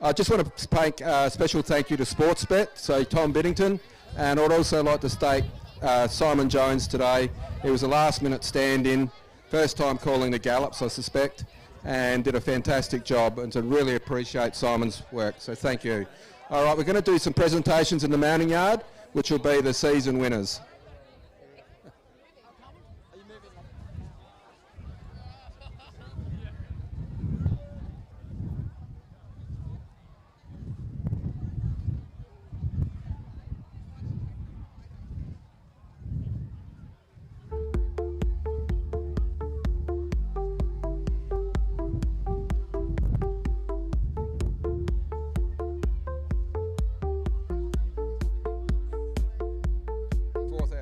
[SPEAKER 1] I just want to make a special thank you to Sportsbet, so Tom Biddington, and I'd also like to state Simon Jones today. He was a last-minute stand-in, first time calling the Gallops, I suspect, and did a fantastic job, and to really appreciate Simon's work, so thank you. All right, we're going to do some presentations in the mounting yard, which will be the season winners. $4,000.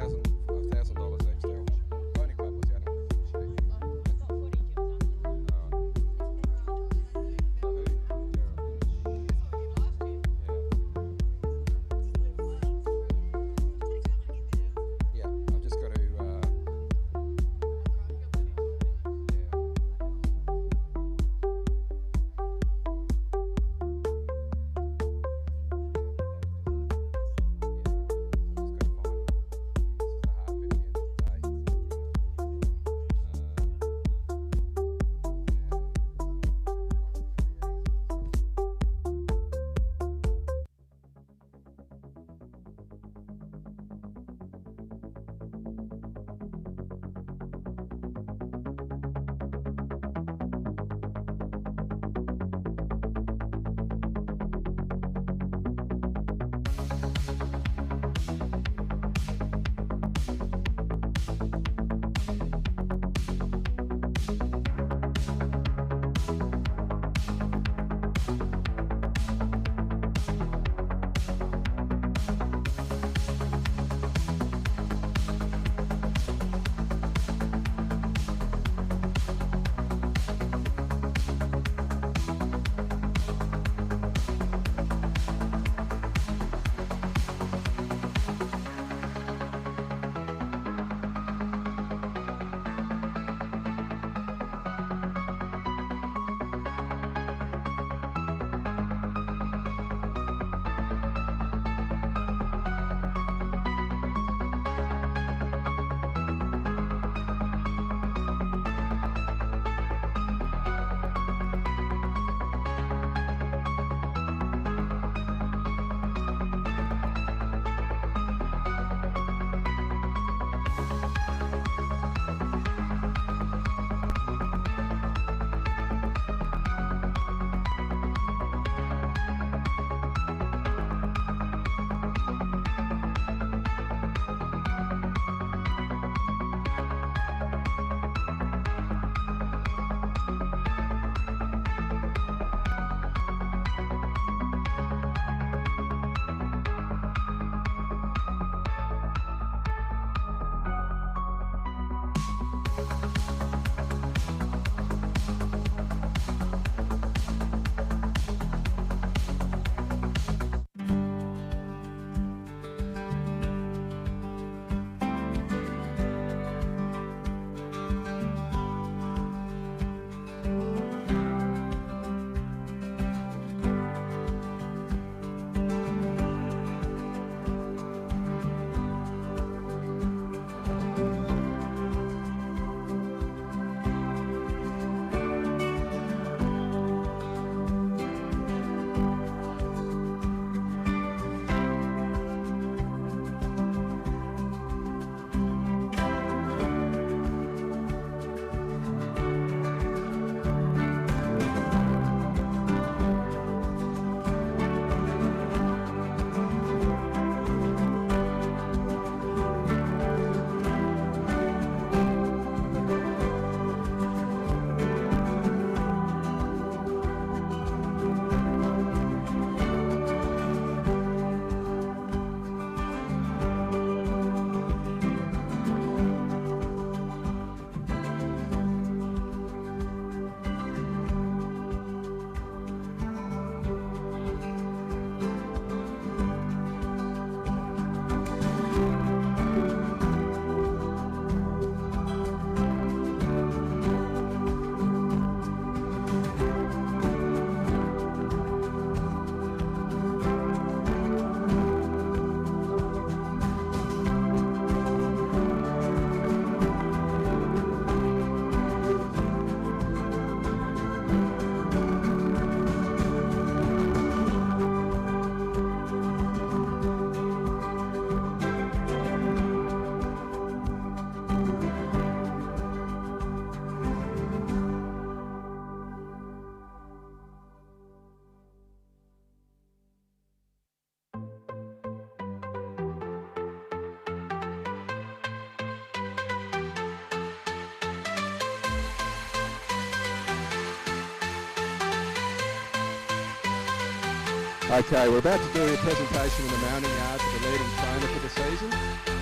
[SPEAKER 1] Okay, we're about to do a presentation in the mounting yard for the leading trainer for the season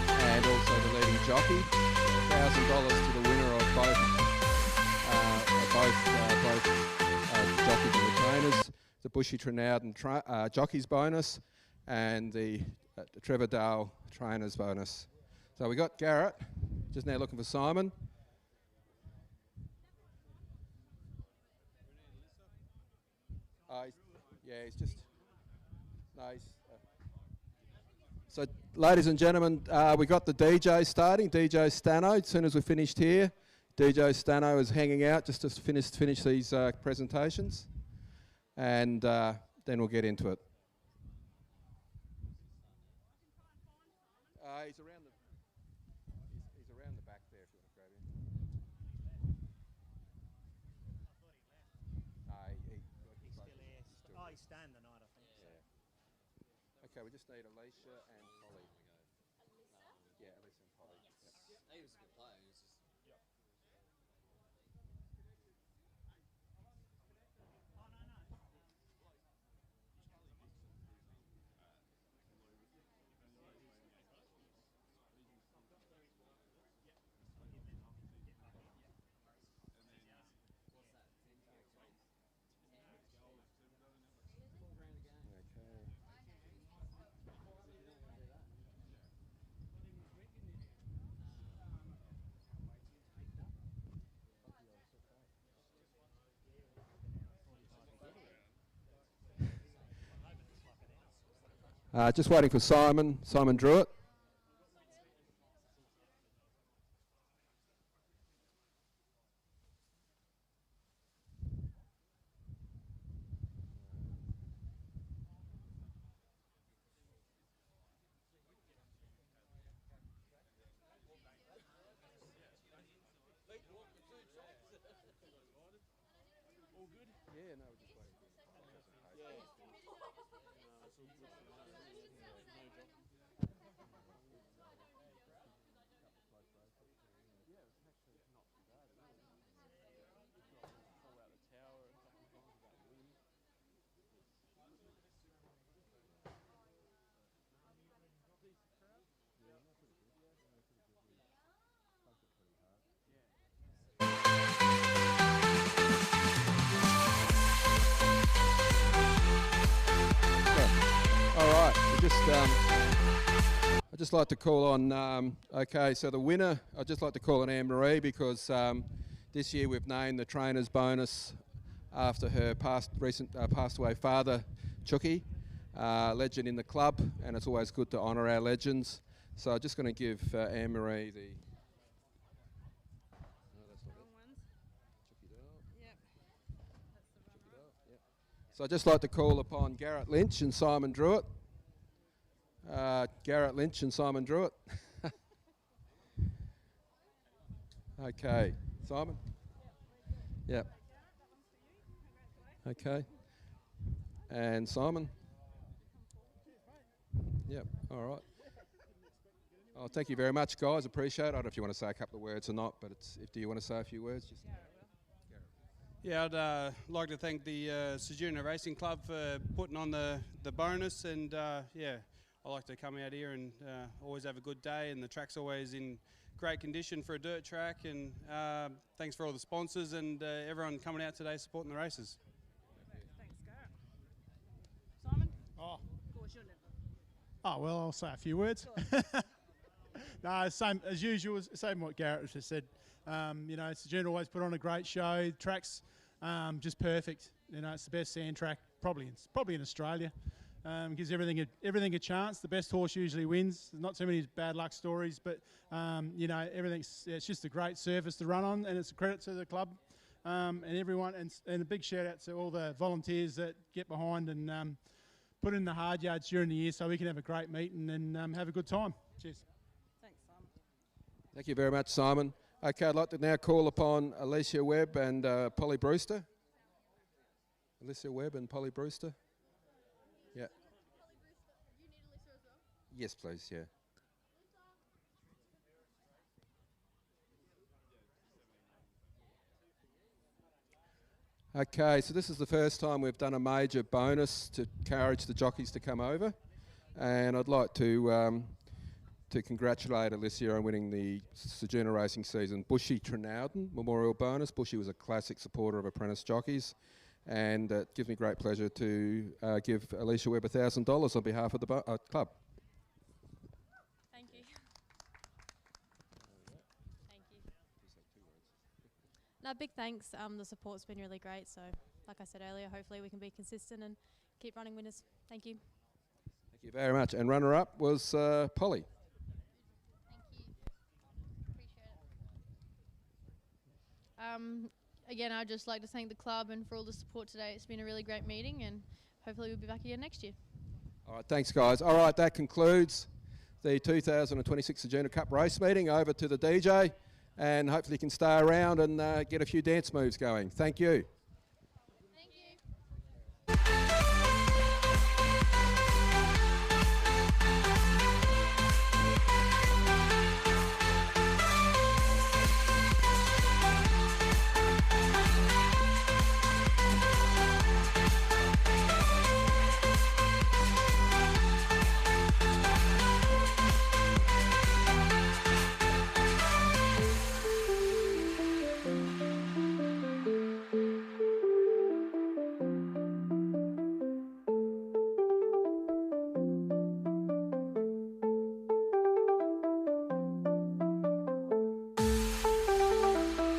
[SPEAKER 1] and also the leading jockey. $1,000 to the winner of both jockeys and the trainers. The Bushy Trinowden jockeys bonus and the Trevor Dale trainers bonus. So we got Garrett, just now looking for Simon. He's just nice. So, ladies and gentlemen, we got the DJ starting, DJ Stano. As soon as we're finished here, DJ Stano is hanging out just to finish these presentations, and then we'll get into it. He's around the back there if you want to grab him.
[SPEAKER 2] He's staying the night, I think.
[SPEAKER 1] Yeah. Okay, we just need Alicia and Polly. Yeah, Alicia and Polly. Yep.
[SPEAKER 11] He was a good player. He was just...
[SPEAKER 1] Just waiting for Simon Druitt. Yeah, no, we're just waiting for I'd just like to call on, okay, so the winner, I'd just like to call on Anne-Marie because this year we've named the trainer's bonus after her passed away father, Chucky, legend in the club, and it's always good to honour our legends. So I'm just going to give Anne-Marie the... So I'd just like to call upon Garrett Lynch and Simon Druitt. Garrett Lynch and Simon Druitt. Okay, Simon? Yep. Okay. And Simon? Yep, all right. Oh, thank you very much, guys. Appreciate it. I don't know if you want to say a couple of words or not, but do you want to say a few words? Just
[SPEAKER 11] Yeah, I'd like to thank the Ceduna Racing Club for putting on the bonus, and yeah, I like to come out here and always have a good day, and the track's always in great condition for a dirt track, and thanks for all the sponsors and everyone coming out today supporting the races.
[SPEAKER 8] Thanks, Garrett. Simon?
[SPEAKER 6] Oh.
[SPEAKER 8] Of course, you're never.
[SPEAKER 6] Oh, well, I'll say a few words. No, same as usual, same what Garrett just said. You know, Ceduna always put on a great show. The track's just perfect. You know, it's the best sand track probably in Australia. Gives everything a chance. The best horse usually wins. There's not too many bad luck stories, but you know, it's just a great surface to run on, and it's a credit to the club and everyone. And a big shout out to all the volunteers that get behind and put in the hard yards during the year, so we can have a great meeting and have a good time. Cheers.
[SPEAKER 8] Thanks, Simon.
[SPEAKER 1] thank you very much, Simon. Okay, I'd like to now call upon Alicia Webb and Polly Brewster. Alicia Webb and Polly Brewster. Yeah. Yes, please, yeah. Okay, so this is the first time we've done a major bonus to encourage the jockeys to come over, and I'd like to congratulate Alicia on winning the Ceduna racing season Bushy Trinowden Memorial Bonus. Bushy was a classic supporter of apprentice jockeys, and it gives me great pleasure to give Alicia Webb $1,000 on behalf of the club.
[SPEAKER 22] Thank you. Thank you. No, big thanks. The support's been really great. So, like I said earlier, hopefully we can be consistent and keep running winners. Thank you.
[SPEAKER 1] Thank you very much. And runner-up was Polly.
[SPEAKER 21] Again, I'd just like to thank the club and for all the support today. It's been a really great meeting, and hopefully we'll be back again next year.
[SPEAKER 1] All right, thanks, guys. All right, that concludes the 2026 Ceduna Cup race meeting. Over to the DJ, and hopefully you can stay around and get a few dance moves going. Thank you.